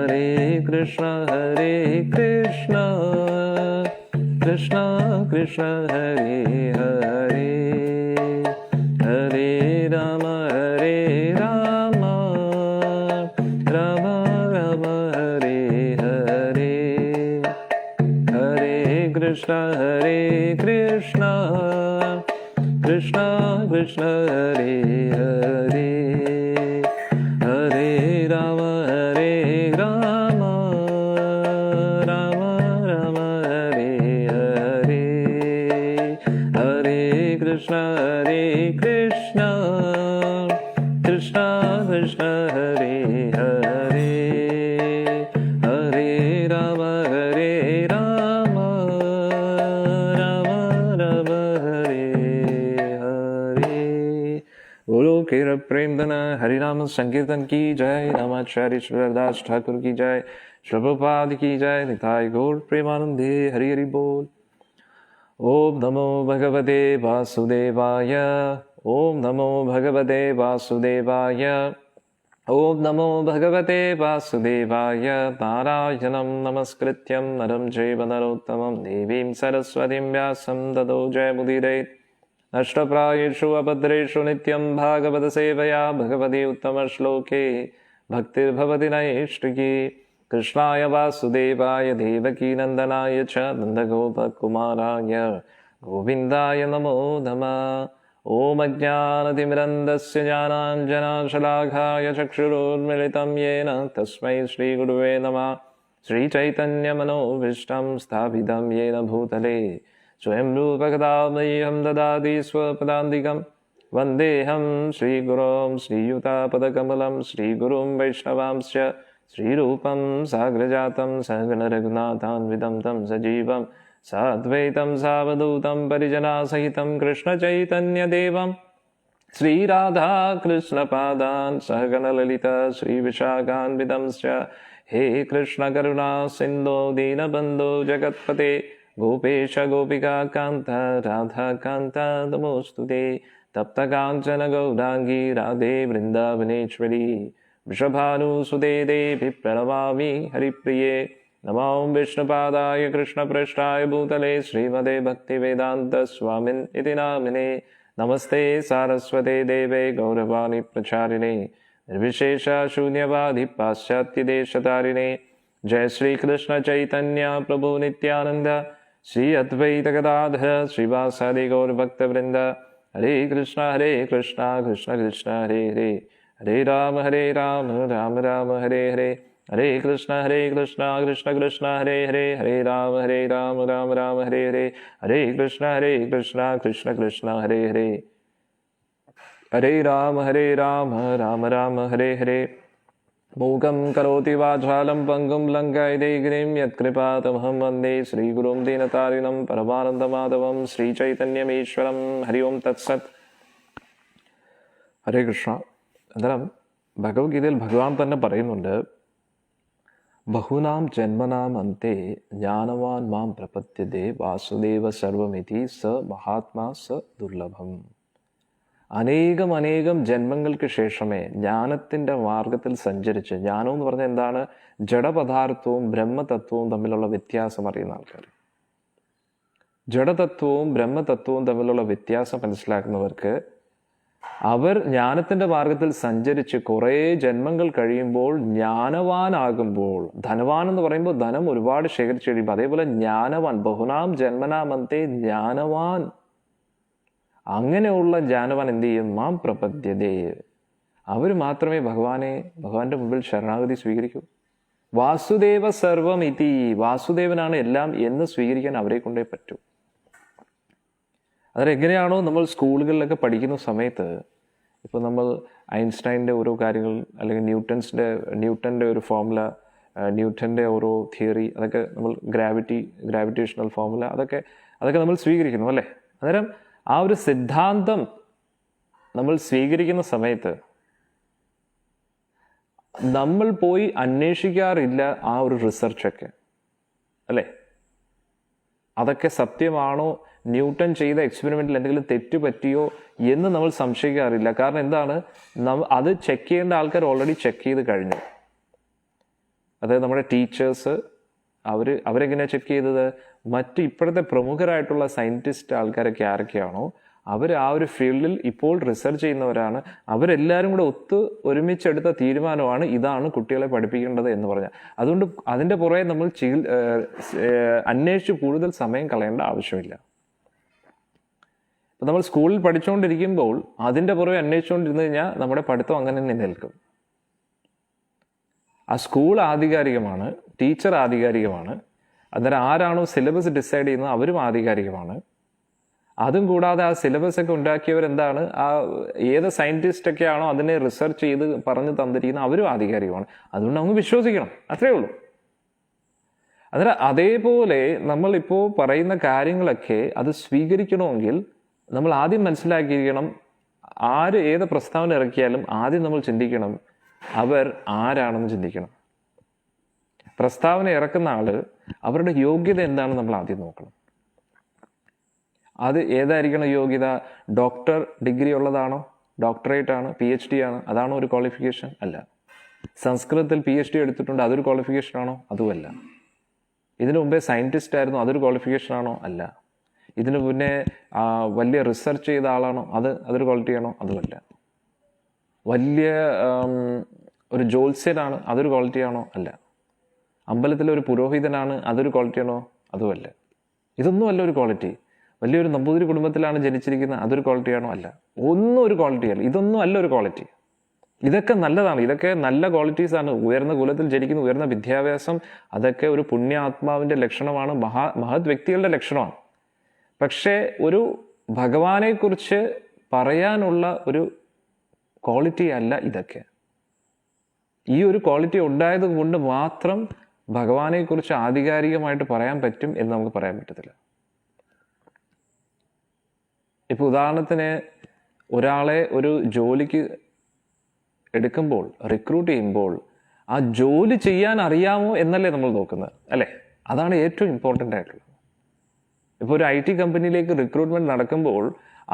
हरे कृष्ण कृष्ण कृष्ण हरे हरे हरे राम राम राम हरे हरे हरे कृष्ण कृष्ण कृष्ण हरे हरे हरे राम राम राम हरे हरे हरे कृष्ण कृष्ण कृष्ण हरे हरे हरे राम राम हरे हरे। बोलो केरल प्रेम धन हरिनाम संकीर्तन की जय। रामाचार्य श्रीदास ठाकुर की जय। प्रभुपाद की जय। निताय गौर प्रेमानंदे हरि हरि बोल। ओम नमो भगवते वासुदेवाय। ओम नमो भगवते वासुदेवाय। ओम नमो भगवते वासुदेवाय। नारायणं नमस्कृत्यं नरं चैव नरोत्तमं देवीं सरस्वतीं व्यासं ततो जयमुदीरयेत्। नष्टप्रायेषु अभद्रेषु नित्यं भागवतसेवया भगवती उत्तमश्लोके भक्तिर्भवति नैष्टिकी। कृष्णाय वासुदेवाय देवकीनन्दनाय च नन्दगोपकुमाराय गोविन्दाय नमो नमः। ॐ अज्ञानतिमिरन्दस्य ज्ञानाञ्जनशलाघाय चक्षुरुन्मिलितं येन तस्मै श्रीगुरुवे नमः। श्रीचैतन्यमनोभीष्टं स्थापितं येन भूतले स्वयं रूपकदा मह्यं ददाति स्वपदान्तिकं। वन्देऽहं श्रीगुरों श्रीयुतापदकमलं श्रीगुरुं वैष्णवांश्च श्रीरूपं साग्रजातं सहगणरघुनाथान्वितं तं सजीवं साद्वैतं सावधूतं परिजनासहितं कृष्णचैतन्यदेवं श्रीराधाकृष्णपादान् सहगणललिता श्रीविशाखान्वितंश्च। हे कृष्णकरुणा सिन्धो दीनबन्धो जगत्पते गोपेश गोपिकान्त राधाकान्त नमोऽस्तुते। तप्तकाञ्चन गौराङ्गी राधे वृन्दावनेश्वरी वृषभानुसुते देवी प्रणमामि हरिप्रिये। नमो विष्णुपादाय कृष्णपृष्ठाय भूतले श्रीमते भक्तिवेदान्त स्वामिन् इति नामिने। नमस्ते सारस्वते देवे गौरवाणी प्रचारिणे निर्विशेष शून्यवादी पाश्चात्यदेशतारिणे। जय श्री कृष्ण चैतन्य प्रभु नित्यानंद श्री अद्वैत गदाधर श्रीवासादि गौर भक्तवृंद। हरे कृष्ण कृष्ण कृष्ण हरे हरे हरे राम राम राम हरे हरे। ഹരേ കൃഷ്ണ കൃഷ്ണ കൃഷ്ണ ഹരേ ഹരേ, ഹരേ രാമ രാമ രാമ ഹരേ ഹരേ, ഹരേ കൃഷ്ണ കൃഷ്ണ കൃഷ്ണ ഹരേ ഹരേ, ഹരേ രാമ രാമ രാമ ഹരേ ഹരേ. മൂകം കരോതി വാചാലം പങ്കും ലങ്കായതൈഗ്രീം യത്കൃപാതമഹം വന്ദേ ശ്രീഗുരും ദീനതാരിണം പരമാനന്ദമാധവം ശ്രീചൈതന്യമീശ്വരം. ഹരി ഓം തത്സത്. ഹരേ കൃഷ്ണ. അന്നേരം ഭഗവത്ഗീതയിൽ ഭഗവാൻ തന്നെ പറയുന്നുണ്ട്, ബഹൂനാം ജന്മനാം അന്തേ ജ്ഞാനവാൻ മാം പ്രപദ്യതേ വാസുദേവ സർവമിതി സ മഹാത്മാ സ ദുർലഭം. അനേകം ജന്മങ്ങൾക്ക് ശേഷമേ ജ്ഞാനത്തിൻ്റെ മാർഗത്തിൽ സഞ്ചരിച്ച്, ജ്ഞാനം എന്ന് പറഞ്ഞാൽ എന്താണ്? ജഡപദാർത്ഥവും ബ്രഹ്മതത്വവും തമ്മിലുള്ള വ്യത്യാസം അറിയുന്ന ആൾക്കാർ. ജഡതത്വവും ബ്രഹ്മതത്വവും തമ്മിലുള്ള വ്യത്യാസം മനസ്സിലാക്കുന്നവർക്ക് അവർ ജ്ഞാനത്തിൻ്റെ മാർഗത്തിൽ സഞ്ചരിച്ച് കുറേ ജന്മങ്ങൾ കഴിയുമ്പോൾ ജ്ഞാനവാനാകുമ്പോൾ, ധനവാൻ എന്ന് പറയുമ്പോൾ ധനം ഒരുപാട് ശേഖരിച്ച് കഴിയുമ്പോൾ, അതേപോലെ ജ്ഞാനവാൻ, ബഹുനാം ജന്മനാമന്തേ ജ്ഞാനവാൻ, അങ്ങനെയുള്ള ജ്ഞാനവാൻ എന്ത് ചെയ്യും? മാം പ്രപദ്യതേ, അവർ മാത്രമേ ഭഗവാന്റെ മുമ്പിൽ ശരണാഗതി സ്വീകരിക്കൂ. വാസുദേവ സർവം ഇതി, വാസുദേവനാണ് എല്ലാം എന്ന് സ്വീകരിക്കാൻ അവരെ കൊണ്ടേ പറ്റൂ. അതെങ്ങനെയാണോ നമ്മൾ സ്കൂളുകളിലൊക്കെ പഠിക്കുന്ന സമയത്ത്, ഇപ്പോൾ നമ്മൾ ഐൻസ്റ്റൈൻ്റെ ഓരോ കാര്യങ്ങൾ, അല്ലെങ്കിൽ ന്യൂട്ടൻ്റെ ഒരു ഫോർമുല, ന്യൂട്ടൻ്റെ ഓരോ തിയറി, അതൊക്കെ നമ്മൾ ഗ്രാവിറ്റേഷണൽ ഫോർമുല, അതൊക്കെ നമ്മൾ സ്വീകരിക്കുന്നു അല്ലേ? അന്നേരം ആ ഒരു സിദ്ധാന്തം നമ്മൾ സ്വീകരിക്കുന്ന സമയത്ത് നമ്മൾ പോയി അന്വേഷിക്കാറില്ല ആ ഒരു റിസർച്ചൊക്കെ അല്ലേ? അതൊക്കെ സത്യമാണോ, ന്യൂട്ടൺ ചെയ്ത എക്സ്പെരിമെന്റിൽ എന്തെങ്കിലും തെറ്റ് പറ്റിയോ എന്ന് നമ്മൾ സംശയിക്കാറില്ല. കാരണം എന്താണ്? അത് ചെക്ക് ചെയ്യേണ്ട ആൾക്കാർ ഓൾറെഡി ചെക്ക് ചെയ്ത് കഴിഞ്ഞു. അതായത് നമ്മുടെ ടീച്ചേഴ്സ് അവരെങ്ങനെയാണ് ചെക്ക് ചെയ്തത്? മറ്റ് ഇപ്പോഴത്തെ പ്രമുഖരായിട്ടുള്ള സയൻറ്റിസ്റ്റ് ആൾക്കാരൊക്കെ ആരൊക്കെയാണോ അവർ ആ ഒരു ഫീൽഡിൽ ഇപ്പോൾ റിസർച്ച് ചെയ്യുന്നവരാണ്. അവരെല്ലാവരും കൂടെ ഒരുമിച്ചെടുത്ത തീരുമാനമാണ് ഇതാണ് കുട്ടികളെ പഠിപ്പിക്കേണ്ടത് എന്ന് പറഞ്ഞാൽ. അതുകൊണ്ട് അതിൻ്റെ പുറകെ നമ്മൾ അന്വേഷിച്ച് കൂടുതൽ സമയം കളയേണ്ട ആവശ്യമില്ല. ഇപ്പം നമ്മൾ സ്കൂളിൽ പഠിച്ചുകൊണ്ടിരിക്കുമ്പോൾ അതിൻ്റെ പുറകെ അന്വേഷിച്ചുകൊണ്ടിരുന്നു കഴിഞ്ഞാൽ നമ്മുടെ പഠിത്തം അങ്ങനെ തന്നെ നിൽക്കും. ആ സ്കൂൾ ആധികാരികമാണ്, ടീച്ചർ ആധികാരികമാണ്, അന്നേരം ആരാണോ സിലബസ് ഡിസൈഡ് ചെയ്യുന്നത് അവരും ആധികാരികമാണ്. അതും കൂടാതെ ആ സിലബസ് ഒക്കെ ഉണ്ടാക്കിയവരെന്താണ്, ആ ഏത് സയൻറ്റിസ്റ്റൊക്കെ ആണോ അതിനെ റിസർച്ച് ചെയ്ത് പറഞ്ഞു തന്നിരിക്കുന്നത് അവരും ആധികാരികമാണ്. അതുകൊണ്ട് നമുക്ക് വിശ്വസിക്കണം, അത്രയേ ഉള്ളൂ. അന്നേരം അതേപോലെ നമ്മളിപ്പോൾ പറയുന്ന കാര്യങ്ങളൊക്കെ അത് സ്വീകരിക്കണമെങ്കിൽ നമ്മൾ ആദ്യം മനസ്സിലാക്കിയിരിക്കണം, ഏത് പ്രസ്താവന ഇറക്കിയാലും ആദ്യം നമ്മൾ ചിന്തിക്കണം അവർ ആരാണെന്ന് ചിന്തിക്കണം. പ്രസ്താവന ഇറക്കുന്ന ആള് അവരുടെ യോഗ്യത എന്താണെന്ന് നമ്മൾ ആദ്യം നോക്കണം. അത് ഏതായിരിക്കണം യോഗ്യത? ഡോക്ടർ ഡിഗ്രി ഉള്ളതാണോ? ഡോക്ടറേറ്റ് ആണ്, PhD ആണ്, അതാണോ ഒരു ക്വാളിഫിക്കേഷൻ? അല്ല. സംസ്കൃതത്തിൽ PhD എടുത്തിട്ടുണ്ട്, അതൊരു ക്വാളിഫിക്കേഷൻ ആണോ? അതുമല്ല. ഇതിനു മുമ്പേ സയൻറ്റിസ്റ്റ് ആയിരുന്നു, അതൊരു ക്വാളിഫിക്കേഷൻ ആണോ? അല്ല. ഇതിനു മുന്നേ വലിയ റിസർച്ച് ചെയ്ത ആളാണോ? അതൊരു ക്വാളിറ്റി ആണോ? അതുമല്ല. വലിയ ഒരു ജ്യോത്സ്യനാണ്, അതൊരു ക്വാളിറ്റി ആണോ? അല്ല. അമ്പലത്തിലെ ഒരു പുരോഹിതനാണ്, അതൊരു ക്വാളിറ്റി ആണോ? അതുമല്ല. ഇതൊന്നുമല്ല ഒരു ക്വാളിറ്റി. വലിയൊരു നമ്പൂതിരി കുടുംബത്തിലാണ് ജനിച്ചിരിക്കുന്നത്, അതൊരു ക്വാളിറ്റി ആണോ? അല്ല. ഒന്നും ഒരു ക്വാളിറ്റി അല്ല. ഇതൊന്നും അല്ല ഒരു ക്വാളിറ്റി. ഇതൊക്കെ നല്ലതാണ്, ഇതൊക്കെ നല്ല ക്വാളിറ്റീസ് ആണ്. ഉയർന്ന കുലത്തിൽ ജനിക്കുന്ന, ഉയർന്ന വിദ്യാഭ്യാസം, അതൊക്കെ ഒരു പുണ്യാത്മാവിൻ്റെ ലക്ഷണമാണ്, മഹത് വ്യക്തികളുടെ ലക്ഷണമാണ്. പക്ഷേ ഒരു ഭഗവാനെക്കുറിച്ച് പറയാനുള്ള ഒരു ക്വാളിറ്റി അല്ല ഇതൊക്കെ. ഈ ഒരു ക്വാളിറ്റി ഉണ്ടായത് കൊണ്ട് മാത്രം ഭഗവാനെക്കുറിച്ച് ആധികാരികമായിട്ട് പറയാൻ പറ്റും എന്ന് നമുക്ക് പറയാൻ പറ്റത്തില്ല. ഇപ്പോൾ ഉദാഹരണത്തിന് ഒരാളെ ഒരു ജോലിക്ക് എടുക്കുമ്പോൾ, റിക്രൂട്ട് ചെയ്യുമ്പോൾ ആ ജോലി ചെയ്യാൻ അറിയാമോ എന്നല്ലേ നമ്മൾ നോക്കുന്നത് അല്ലേ? അതാണ് ഏറ്റവും ഇമ്പോർട്ടൻ്റ് ആയിട്ടുള്ളത്. ഇപ്പോൾ ഒരു IT കമ്പനിയിലേക്ക് റിക്രൂട്ട്മെന്റ് നടക്കുമ്പോൾ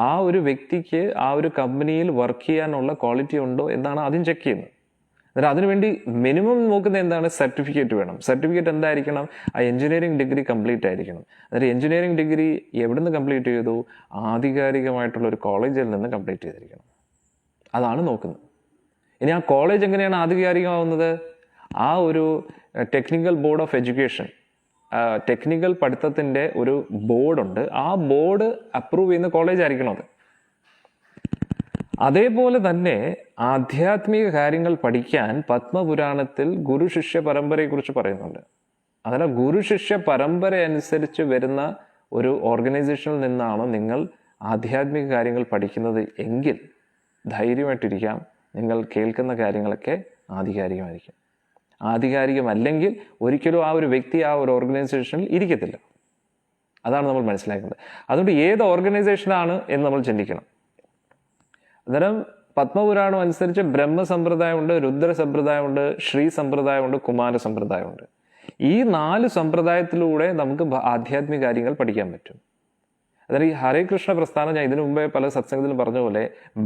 ആ ഒരു വ്യക്തിക്ക് ആ ഒരു കമ്പനിയിൽ വർക്ക് ചെയ്യാനുള്ള ക്വാളിറ്റി ഉണ്ടോ എന്നാണ് ആദ്യം ചെക്ക് ചെയ്യുന്നത്. അന്നേരം അതിനുവേണ്ടി മിനിമം നോക്കുന്നത് എന്താണ്? സർട്ടിഫിക്കറ്റ് വേണം. സർട്ടിഫിക്കറ്റ് എന്തായിരിക്കണം? ആ എഞ്ചിനീയറിംഗ് ഡിഗ്രി കംപ്ലീറ്റ് ആയിരിക്കണം. അന്നേരം എഞ്ചിനീയറിംഗ് ഡിഗ്രി എവിടെ നിന്ന് കംപ്ലീറ്റ് ചെയ്തു? ആധികാരികമായിട്ടുള്ള ഒരു കോളേജിൽ നിന്ന് കംപ്ലീറ്റ് ചെയ്തിരിക്കണം. അതാണ് നോക്കുന്നത്. ഇനി ആ കോളേജ് എങ്ങനെയാണ് ആധികാരികമാവുന്നത്? ആ ഒരു technical board of education, technical പഠിത്തത്തിൻ്റെ ഒരു ബോർഡുണ്ട്. ആ ബോർഡ് അപ്രൂവ് ചെയ്യുന്ന കോളേജ് ആയിരിക്കണം അത്. അതേപോലെ തന്നെ ആധ്യാത്മിക കാര്യങ്ങൾ പഠിക്കാൻ പത്മപുരാണത്തിൽ ഗുരു ശിഷ്യ പരമ്പരയെക്കുറിച്ച് പറയുന്നുണ്ട്. അതിനാൽ ഗുരു ശിഷ്യ പരമ്പര അനുസരിച്ച് വരുന്ന ഒരു ഓർഗനൈസേഷനിൽ നിന്നാണ് നിങ്ങൾ ആധ്യാത്മിക കാര്യങ്ങൾ പഠിക്കുന്നത് എങ്കിൽ ധൈര്യമായിട്ടിരിക്കാം, നിങ്ങൾ കേൾക്കുന്ന കാര്യങ്ങളൊക്കെ ആധികാരികമായിരിക്കും. ആധികാരികമല്ലെങ്കിൽ ഒരിക്കലും ആ ഒരു വ്യക്തി ആ ഒരു ഓർഗനൈസേഷനിൽ ഇരിക്കത്തില്ല. അതാണ് നമ്മൾ മനസ്സിലാക്കുന്നത്. അതുകൊണ്ട് ഏത് ഓർഗനൈസേഷനാണ് എന്ന് നമ്മൾ ചിന്തിക്കണം. അന്നേരം പത്മപുരാണം അനുസരിച്ച് ബ്രഹ്മ സമ്പ്രദായമുണ്ട്, രുദ്ര സമ്പ്രദായമുണ്ട്, ശ്രീ സമ്പ്രദായമുണ്ട്, കുമാര സമ്പ്രദായമുണ്ട്. ഈ 4 സമ്പ്രദായത്തിലൂടെ നമുക്ക് ആധ്യാത്മിക കാര്യങ്ങൾ പഠിക്കാൻ പറ്റും. അതായത് ഈ ഹരേ കൃഷ്ണ പ്രസ്ഥാനം ഞാൻ ഇതിനു മുമ്പേ പല സത്സംഗത്തിലും പറഞ്ഞ പോലെ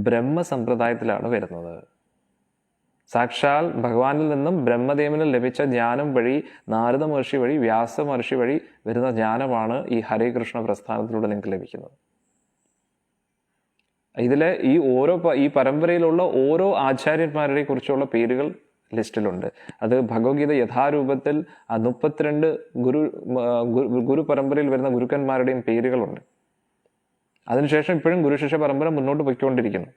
ബ്രഹ്മ സമ്പ്രദായത്തിലാണ് വരുന്നത്. സാക്ഷാൽ ഭഗവാനിൽ നിന്നും ബ്രഹ്മദേവനിൽ ലഭിച്ച ജ്ഞാനം വഴി, നാരദ മഹർഷി വഴി, വ്യാസ മഹർഷി വഴി വരുന്ന ജ്ഞാനമാണ് ഈ ഹരേ കൃഷ്ണ പ്രസ്ഥാനത്തിലൂടെ നിങ്ങൾക്ക് ലഭിക്കുന്നത്. ഇതിലെ ഈ പരമ്പരയിലുള്ള ഓരോ ആചാര്യന്മാരെ കുറിച്ചുള്ള പേരുകൾ ലിസ്റ്റിലുണ്ട്. അത് ഭഗവത്ഗീത യഥാരൂപത്തിൽ 32 ഗുരു പരമ്പരയിൽ വരുന്ന ഗുരുക്കന്മാരുടെയും പേരുകളുണ്ട്. അതിനുശേഷം ഇപ്പോഴും ഗുരുശിഷ്യ പരമ്പര മുന്നോട്ട് പോയിക്കൊണ്ടിരിക്കുന്നു.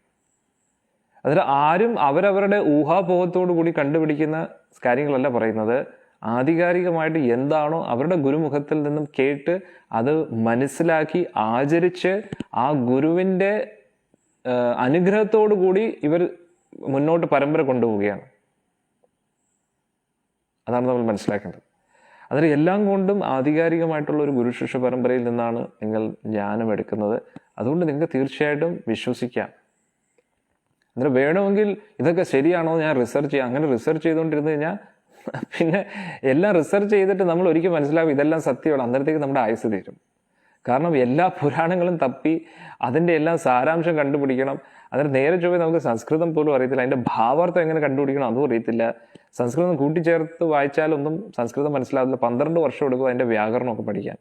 അതിൽ ആരും അവരവരുടെ ഊഹാപോഹത്തോടു കൂടി കണ്ടുപിടിക്കുന്ന കാര്യങ്ങളല്ല പറയുന്നത്. ആധികാരികമായിട്ട് എന്താണോ അവരുടെ ഗുരുമുഖത്തിൽ നിന്നും കേട്ട് അത് മനസ്സിലാക്കി ആചരിച്ച് ആ ഗുരുവിൻ്റെ അനുഗ്രഹത്തോടു കൂടി ഇവർ മുന്നോട്ട് പരമ്പര കൊണ്ടുപോവുകയാണ്. അതാണ് നമ്മൾ മനസ്സിലാക്കേണ്ടത്. അതിൽ എല്ലാം കൊണ്ടും ആധികാരികമായിട്ടുള്ള ഒരു ഗുരുശിഷ്യ പരമ്പരയിൽ നിന്നാണ് നിങ്ങൾ ജ്ഞാനം എടുക്കുന്നത്. അതുകൊണ്ട് നിങ്ങൾക്ക് തീർച്ചയായിട്ടും വിശ്വസിക്കാം. അന്നേരം വേണമെങ്കിൽ ഇതൊക്കെ ശരിയാണോ ഞാൻ റിസർച്ച് ചെയ്യാം. അങ്ങനെ റിസർച്ച് ചെയ്തുകൊണ്ടിരുന്നു കഴിഞ്ഞാൽ പിന്നെ എല്ലാം റിസർച്ച് ചെയ്തിട്ട് നമ്മൾ ഒരിക്കലും മനസ്സിലാവും ഇതെല്ലാം സത്യമാണ്. അന്നേരത്തേക്ക് നമ്മുടെ ആയുസ് തീരും. കാരണം എല്ലാ പുരാണങ്ങളും തപ്പി അതിൻ്റെ എല്ലാം സാരാംശം കണ്ടുപിടിക്കണം. അന്നേരം നേരെ ചൊവ്വേ നമുക്ക് സംസ്കൃതം പോലും അറിയത്തില്ല, അതിൻ്റെ ഭാവാർത്ഥം എങ്ങനെ കണ്ടുപിടിക്കണം അതും അറിയത്തില്ല. സംസ്കൃതം കൂട്ടിച്ചേർത്ത് വായിച്ചാലൊന്നും സംസ്കൃതം മനസ്സിലാവില്ല. 12 വർഷം എടുക്കും അതിൻ്റെ വ്യാകരണമൊക്കെ പഠിക്കാൻ.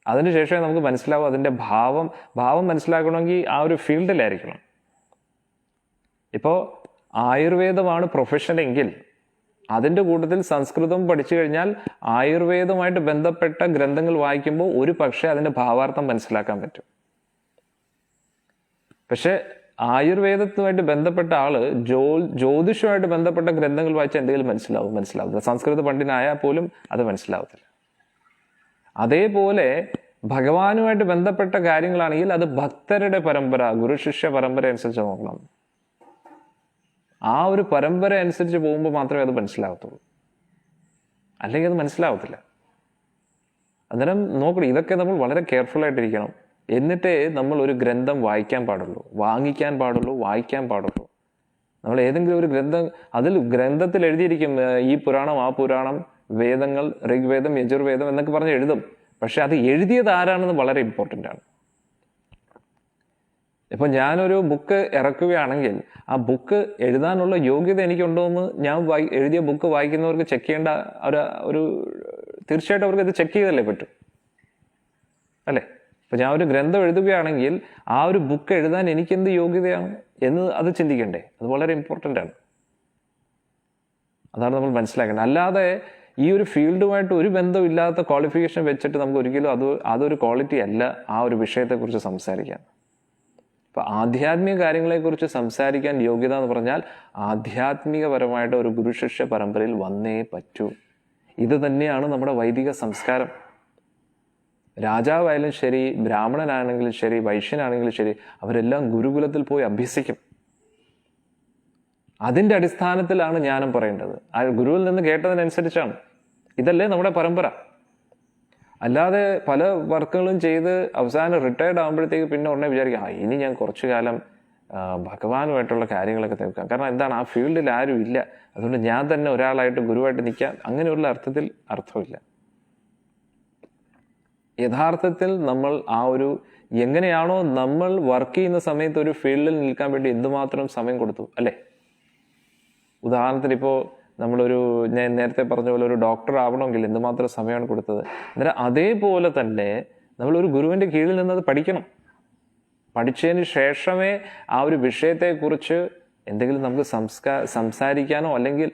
അതിനുശേഷമേ നമുക്ക് മനസ്സിലാവും അതിൻ്റെ ഭാവം മനസ്സിലാക്കണമെങ്കിൽ ആ ഒരു ഫീൽഡിലായിരിക്കണം. ഇപ്പോൾ ആയുർവേദമാണ് പ്രൊഫഷൻ എങ്കിൽ അതിൻ്റെ കൂട്ടത്തിൽ സംസ്കൃതം പഠിച്ചു കഴിഞ്ഞാൽ ആയുർവേദമായിട്ട് ബന്ധപ്പെട്ട ഗ്രന്ഥങ്ങൾ വായിക്കുമ്പോൾ ഒരു പക്ഷേ അതിൻ്റെ ഭാവാർത്ഥം മനസ്സിലാക്കാൻ പറ്റും. പക്ഷെ ആയുർവേദത്തുമായിട്ട് ബന്ധപ്പെട്ട ആള് ജ്യോതിഷമായിട്ട് ബന്ധപ്പെട്ട ഗ്രന്ഥങ്ങൾ വായിച്ചാൽ എന്തെങ്കിലും മനസ്സിലാവില്ല. സംസ്കൃത പണ്ഡിതനായാൽ പോലും അത് മനസ്സിലാവത്തില്ല. അതേപോലെ ഭഗവാനുമായിട്ട് ബന്ധപ്പെട്ട കാര്യങ്ങളാണെങ്കിൽ അത് ഭക്തരുടെ പരമ്പര, ഗുരുശിഷ്യ പരമ്പര അനുസരിച്ച് നോക്കണം. ആ ഒരു പരമ്പര അനുസരിച്ച് പോകുമ്പോൾ മാത്രമേ അത് മനസ്സിലാവത്തുള്ളൂ, അല്ലെങ്കിൽ അത് മനസ്സിലാവത്തില്ല. അന്നേരം നോക്കണം, ഇതൊക്കെ നമ്മൾ വളരെ കെയർഫുൾ ആയിട്ടിരിക്കണം. എന്നിട്ടേ നമ്മൾ ഒരു ഗ്രന്ഥം വായിക്കാൻ പാടുള്ളൂ, വാങ്ങിക്കാൻ പാടുള്ളൂ, വായിക്കാൻ പാടുള്ളൂ. നമ്മൾ ഏതെങ്കിലും ഒരു അതിൽ ഗ്രന്ഥത്തിൽ എഴുതിയിരിക്കും ഈ പുരാണം ആ പുരാണം, വേദങ്ങൾ ഋഗ്വേദം യജുർവേദം എന്നൊക്കെ പറഞ്ഞ് എഴുതും. പക്ഷെ അത് എഴുതിയത് ആരാണെന്ന് വളരെ ഇമ്പോർട്ടൻ്റ് ആണ്. ഇപ്പം ഞാനൊരു ബുക്ക് ഇറക്കുകയാണെങ്കിൽ ആ ബുക്ക് എഴുതാനുള്ള യോഗ്യത എനിക്കുണ്ടോ എന്ന് ഞാൻ എഴുതിയ ബുക്ക് വായിക്കുന്നവർക്ക് ചെക്ക് ചെയ്യേണ്ട ഒരു തീർച്ചയായിട്ടും അവർക്ക് ഇത് ചെക്ക് ചെയ്തല്ലേ പറ്റും, അല്ലേ? ഇപ്പം ഞാൻ ഒരു ഗ്രന്ഥം എഴുതുകയാണെങ്കിൽ ആ ഒരു ബുക്ക് എഴുതാൻ എനിക്കെന്ത് യോഗ്യതയാണ് എന്ന് അത് ചിന്തിക്കണ്ടേ? അത് വളരെ ഇമ്പോർട്ടൻ്റ് ആണ്. അതാണ് നമ്മൾ മനസ്സിലാക്കേണ്ടത്. അല്ലാതെ ഈ ഒരു ഫീൽഡുമായിട്ട് ഒരു ബന്ധമില്ലാത്ത ക്വാളിഫിക്കേഷൻ വെച്ചിട്ട് നമുക്ക് ഒരിക്കലും അതൊരു ക്വാളിറ്റി അല്ല ആ ഒരു വിഷയത്തെക്കുറിച്ച് സംസാരിക്കാൻ. അപ്പം ആധ്യാത്മിക കാര്യങ്ങളെക്കുറിച്ച് സംസാരിക്കാൻ യോഗ്യത എന്ന് പറഞ്ഞാൽ ആധ്യാത്മികപരമായിട്ട് ഒരു ഗുരുശിഷ്യ പരമ്പരയിൽ വന്നേ പറ്റൂ. ഇത് തന്നെയാണ് നമ്മുടെ വൈദിക സംസ്കാരം. രാജാവായാലും ശരി, ബ്രാഹ്മണനാണെങ്കിലും ശരി, വൈശ്യനാണെങ്കിലും ശരി, അവരെല്ലാം ഗുരുകുലത്തിൽ പോയി അഭ്യസിക്കും. അതിൻ്റെ അടിസ്ഥാനത്തിലാണ് ജ്ഞാനം പറയേണ്ടത്. ആ ഗുരുവിൽ നിന്ന് കേട്ടതിനനുസരിച്ചാണ്. ഇതല്ലേ നമ്മുടെ പരമ്പര. അല്ലാതെ പല വർക്കുകളും ചെയ്ത് അവസാനം റിട്ടയർഡ് ആകുമ്പോഴത്തേക്ക് പിന്നെ ഉടനെ വിചാരിക്കാം ഇനി ഞാൻ കുറച്ചു കാലം ഭഗവാനുമായിട്ടുള്ള കാര്യങ്ങളൊക്കെ തീർക്കാം. കാരണം എന്താണ്, ആ ഫീൽഡിൽ ആരും ഇല്ല, അതുകൊണ്ട് ഞാൻ തന്നെ ഒരാളായിട്ട് ഗുരുവായിട്ട് നിൽക്കാം. അങ്ങനെയുള്ള അർത്ഥമില്ല. യഥാർത്ഥത്തിൽ നമ്മൾ ആ ഒരു എങ്ങനെയാണോ നമ്മൾ വർക്ക് ചെയ്യുന്ന സമയത്ത് ഒരു ഫീൽഡിൽ നിൽക്കാൻ വേണ്ടി എന്തുമാത്രം സമയം കൊടുത്തു, അല്ലേ? ഉദാഹരണത്തിന് ഇപ്പോൾ ഞാൻ നേരത്തെ പറഞ്ഞ പോലെ ഒരു ഡോക്ടർ ആവണമെങ്കിൽ എന്തുമാത്രം സമയമാണ് കൊടുത്തത്. അന്നേരം അതേപോലെ തന്നെ നമ്മളൊരു ഗുരുവിൻ്റെ കീഴിൽ നിന്നത് പഠിക്കണം. പഠിച്ചതിന് ശേഷമേ ആ ഒരു വിഷയത്തെക്കുറിച്ച് എന്തെങ്കിലും നമുക്ക് സംസാരിക്കാനോ അല്ലെങ്കിൽ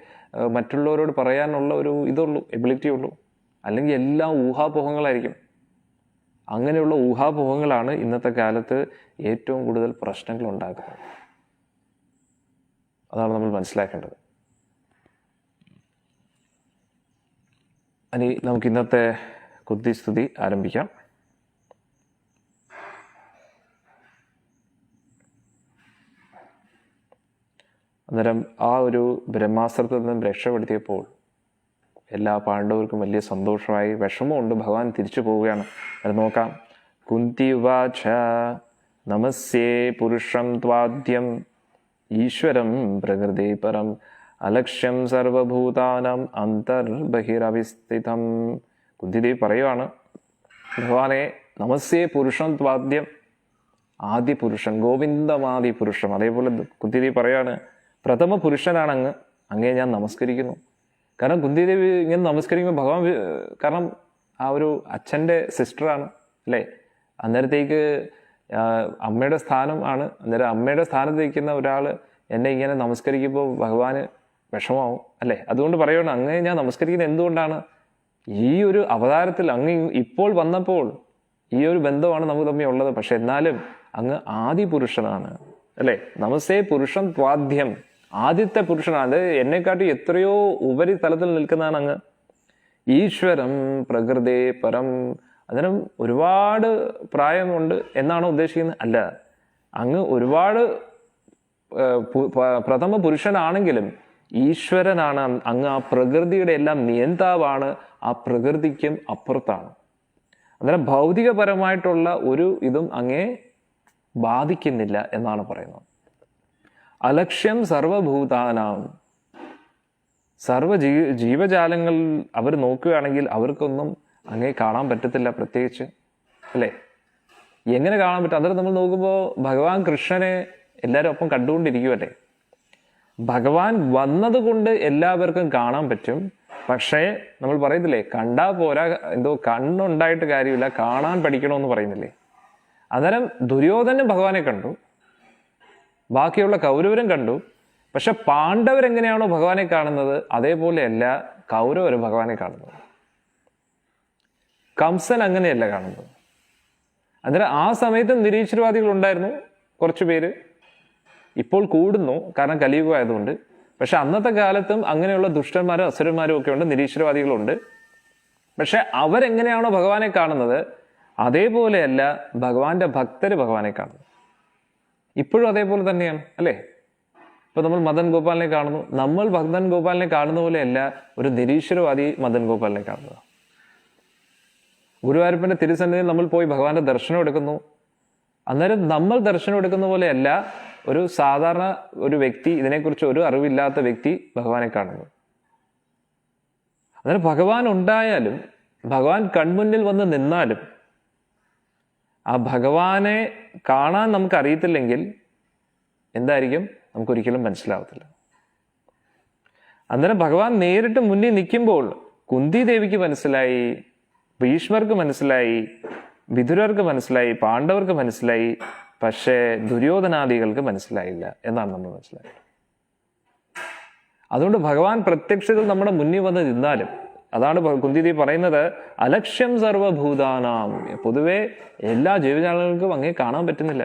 മറ്റുള്ളവരോട് പറയാനുള്ള ഒരു എബിലിറ്റി ഉള്ളൂ. അല്ലെങ്കിൽ എല്ലാം ഊഹാപോഹങ്ങളായിരിക്കും. അങ്ങനെയുള്ള ഊഹാപോഹങ്ങളാണ് ഇന്നത്തെ കാലത്ത് ഏറ്റവും കൂടുതൽ പ്രശ്നങ്ങൾ ഉണ്ടാക്കുന്നത്. അതാണ് നമ്മൾ മനസ്സിലാക്കേണ്ടത്. ഇനി നമുക്ക് ഇന്നത്തെ കുന്തി സ്തുതി ആരംഭിക്കാം. അന്നേരം ആ ഒരു ബ്രഹ്മാസ്ത്രത്തിൽ നിന്നും രക്ഷപ്പെടുത്തിയപ്പോൾ എല്ലാ പാണ്ഡവർക്കും വലിയ സന്തോഷമായി. വിഷമമുണ്ട്, ഭഗവാൻ തിരിച്ചു പോവുകയാണ്. അത് നോക്കാം. കുന്തി ഉവാച നമസ്യേ പുരുഷം ത്വാദ്യം ഈശ്വരം പ്രകൃതി പരം അലക്ഷ്യം സർവഭൂതാനം അന്തർബഹിരവിസ്ഥിതം. കുന്തിദേവി പറയുവാണ്, ഭഗവാനെ നമസ്യേ പുരുഷം ത്വാദ്യം, ആദ്യ പുരുഷൻ, ഗോവിന്ദമാദി പുരുഷം. അതേപോലെ കുന്തിദേവി പറയാണ്, പ്രഥമ പുരുഷനാണ് അങ്ങ്, അങ്ങേ ഞാൻ നമസ്കരിക്കുന്നു. കാരണം കുന്തിദേവി ഇങ്ങനെ നമസ്കരിക്കുമ്പോൾ ഭഗവാൻ, കാരണം ആ ഒരു അച്ഛൻ്റെ സിസ്റ്ററാണ് അല്ലേ, അന്നേരത്തേക്ക് അമ്മയുടെ സ്ഥാനം ആണ്. അന്നേരം അമ്മയുടെ സ്ഥാനത്ത് നിൽക്കുന്ന ഒരാൾ എന്നെ ഇങ്ങനെ നമസ്കരിക്കുമ്പോൾ ഭഗവാന് വിഷമാവും അല്ലേ. അതുകൊണ്ട് പറയുകയാണ്, അങ്ങേ ഞാൻ നമസ്കരിക്കുന്നത് എന്തുകൊണ്ടാണ്, ഈ ഒരു അവതാരത്തിൽ അങ്ങ് ഇപ്പോൾ വന്നപ്പോൾ ഈ ഒരു ബന്ധമാണ് നമുക്ക് തമ്മിൽ ഉള്ളത്. പക്ഷെ എന്നാലും അങ്ങ് ആദി പുരുഷനാണ് അല്ലേ. നമസ്തേ പുരുഷൻ ത്വാദ്യം, ആദ്യത്തെ പുരുഷനാണ്. അത് എന്നെക്കാട്ടി എത്രയോ ഉപരിതലത്തിൽ നിൽക്കുന്നതാണ് അങ്ങ്. ഈശ്വരം പ്രകൃതി പരം, അന്നേരം ഒരുപാട് പ്രായമുണ്ട് എന്നാണോ ഉദ്ദേശിക്കുന്നത്? അല്ല, അങ്ങ് ഒരുപാട് പ്രഥമ പുരുഷനാണെങ്കിലും ഈശ്വരനാണ് അങ്ങ്. ആ പ്രകൃതിയുടെ എല്ലാം നിയന്താവാണ്, ആ പ്രകൃതിക്കും അപ്പുറത്താണ്. അന്നേരം ഭൗതികപരമായിട്ടുള്ള ഒരു ഇതും അങ്ങേ ബാധിക്കുന്നില്ല എന്നാണ് പറയുന്നത്. അലക്ഷ്യം സർവഭൂതാനാം, സർവ ജീവജാലങ്ങൾ അവർ നോക്കുകയാണെങ്കിൽ അവർക്കൊന്നും അങ്ങേ കാണാൻ പറ്റത്തില്ല പ്രത്യേകിച്ച് അല്ലേ. എങ്ങനെ കാണാൻ പറ്റും? അന്നേരം നമ്മൾ നോക്കുമ്പോൾ ഭഗവാൻ കൃഷ്ണനെ എല്ലാവരും ഒപ്പം കണ്ടുകൊണ്ടിരിക്കുമല്ലേ. ഭഗവാൻ വന്നതുകൊണ്ട് എല്ലാവർക്കും കാണാൻ പറ്റും. പക്ഷേ നമ്മൾ പറയുന്നില്ലേ, കണ്ടാ പോരാ, എന്തോ കണ്ണുണ്ടായിട്ട് കാര്യമില്ല, കാണാൻ പഠിക്കണമെന്ന് പറയുന്നില്ലേ. അന്നേരം ദുര്യോധനൻ ഭഗവാനെ കണ്ടു, ബാക്കിയുള്ള കൗരവരും കണ്ടു. പക്ഷെ പാണ്ഡവരെങ്ങനെയാണോ ഭഗവാനെ കാണുന്നത് അതേപോലെയല്ല കൗരവർ ഭഗവാനെ കാണുന്നത്. കംസൻ അങ്ങനെയല്ല കാണുന്നത്. അന്നേരം ആ സമയത്ത് നിരീശ്വരവാദികൾ ഉണ്ടായിരുന്നു കുറച്ചു പേര്, ഇപ്പോൾ കൂടുന്നു കാരണം കലിയുഗമായതുകൊണ്ട്. പക്ഷെ അന്നത്തെ കാലത്തും അങ്ങനെയുള്ള ദുഷ്ടന്മാരും അസുരന്മാരും ഒക്കെ ഉണ്ട്, നിരീശ്വരവാദികളുണ്ട്. പക്ഷെ അവരെങ്ങനെയാണോ ഭഗവാനെ കാണുന്നത് അതേപോലെയല്ല ഭഗവാന്റെ ഭക്തര് ഭഗവാനെ കാണുന്നത്. ഇപ്പോഴും അതേപോലെ തന്നെയാണ് അല്ലേ. ഇപ്പൊ നമ്മൾ മദൻ ഗോപാലിനെ കാണുന്നു, നമ്മൾ മദൻ ഗോപാലിനെ കാണുന്ന പോലെയല്ല ഒരു നിരീശ്വരവാദി മദൻ ഗോപാലിനെ കാണുന്നത്. ഗുരുവായൂരപ്പന്റെ തിരുസന്നിധിയിൽ നമ്മൾ പോയി ഭഗവാന്റെ ദർശനം എടുക്കുന്നു. അന്നേരം നമ്മൾ ദർശനം എടുക്കുന്ന പോലെയല്ല ഒരു സാധാരണ ഒരു വ്യക്തി, ഇതിനെക്കുറിച്ച് ഒരു അറിവില്ലാത്ത വ്യക്തി ഭഗവാനെ കാണുന്നു. അന്നേരം ഭഗവാൻ ഉണ്ടായാലും ഭഗവാൻ കൺമുന്നിൽ വന്ന് നിന്നാലും ആ ഭഗവാനെ കാണാൻ നമുക്ക് അറിയത്തില്ലെങ്കിൽ എന്തായിരിക്കും, നമുക്കൊരിക്കലും മനസ്സിലാവത്തില്ല. അന്നേരം ഭഗവാൻ നേരിട്ട് മുന്നിൽ നിൽക്കുമ്പോൾ കുന്തി ദേവിക്ക് മനസ്സിലായി, ഭീഷ്മർക്ക് മനസ്സിലായി, വിതുരർക്ക് മനസ്സിലായി, പാണ്ഡവർക്ക് മനസ്സിലായി. പക്ഷേ ദുര്യോധനാദികൾക്ക് മനസ്സിലായില്ല എന്നാണ് നമ്മൾ മനസ്സിലായത്. അതുകൊണ്ട് ഭഗവാൻ പ്രത്യക്ഷത്തിൽ നമ്മുടെ മുന്നിൽ വന്ന് നിന്നാലും, അതാണ് കുന്തിദേവി പറയുന്നത്, അലക്ഷ്യം സർവഭൂതാനാം, പൊതുവെ എല്ലാ ജീവജാലങ്ങൾക്കും അങ്ങേ കാണാൻ പറ്റുന്നില്ല.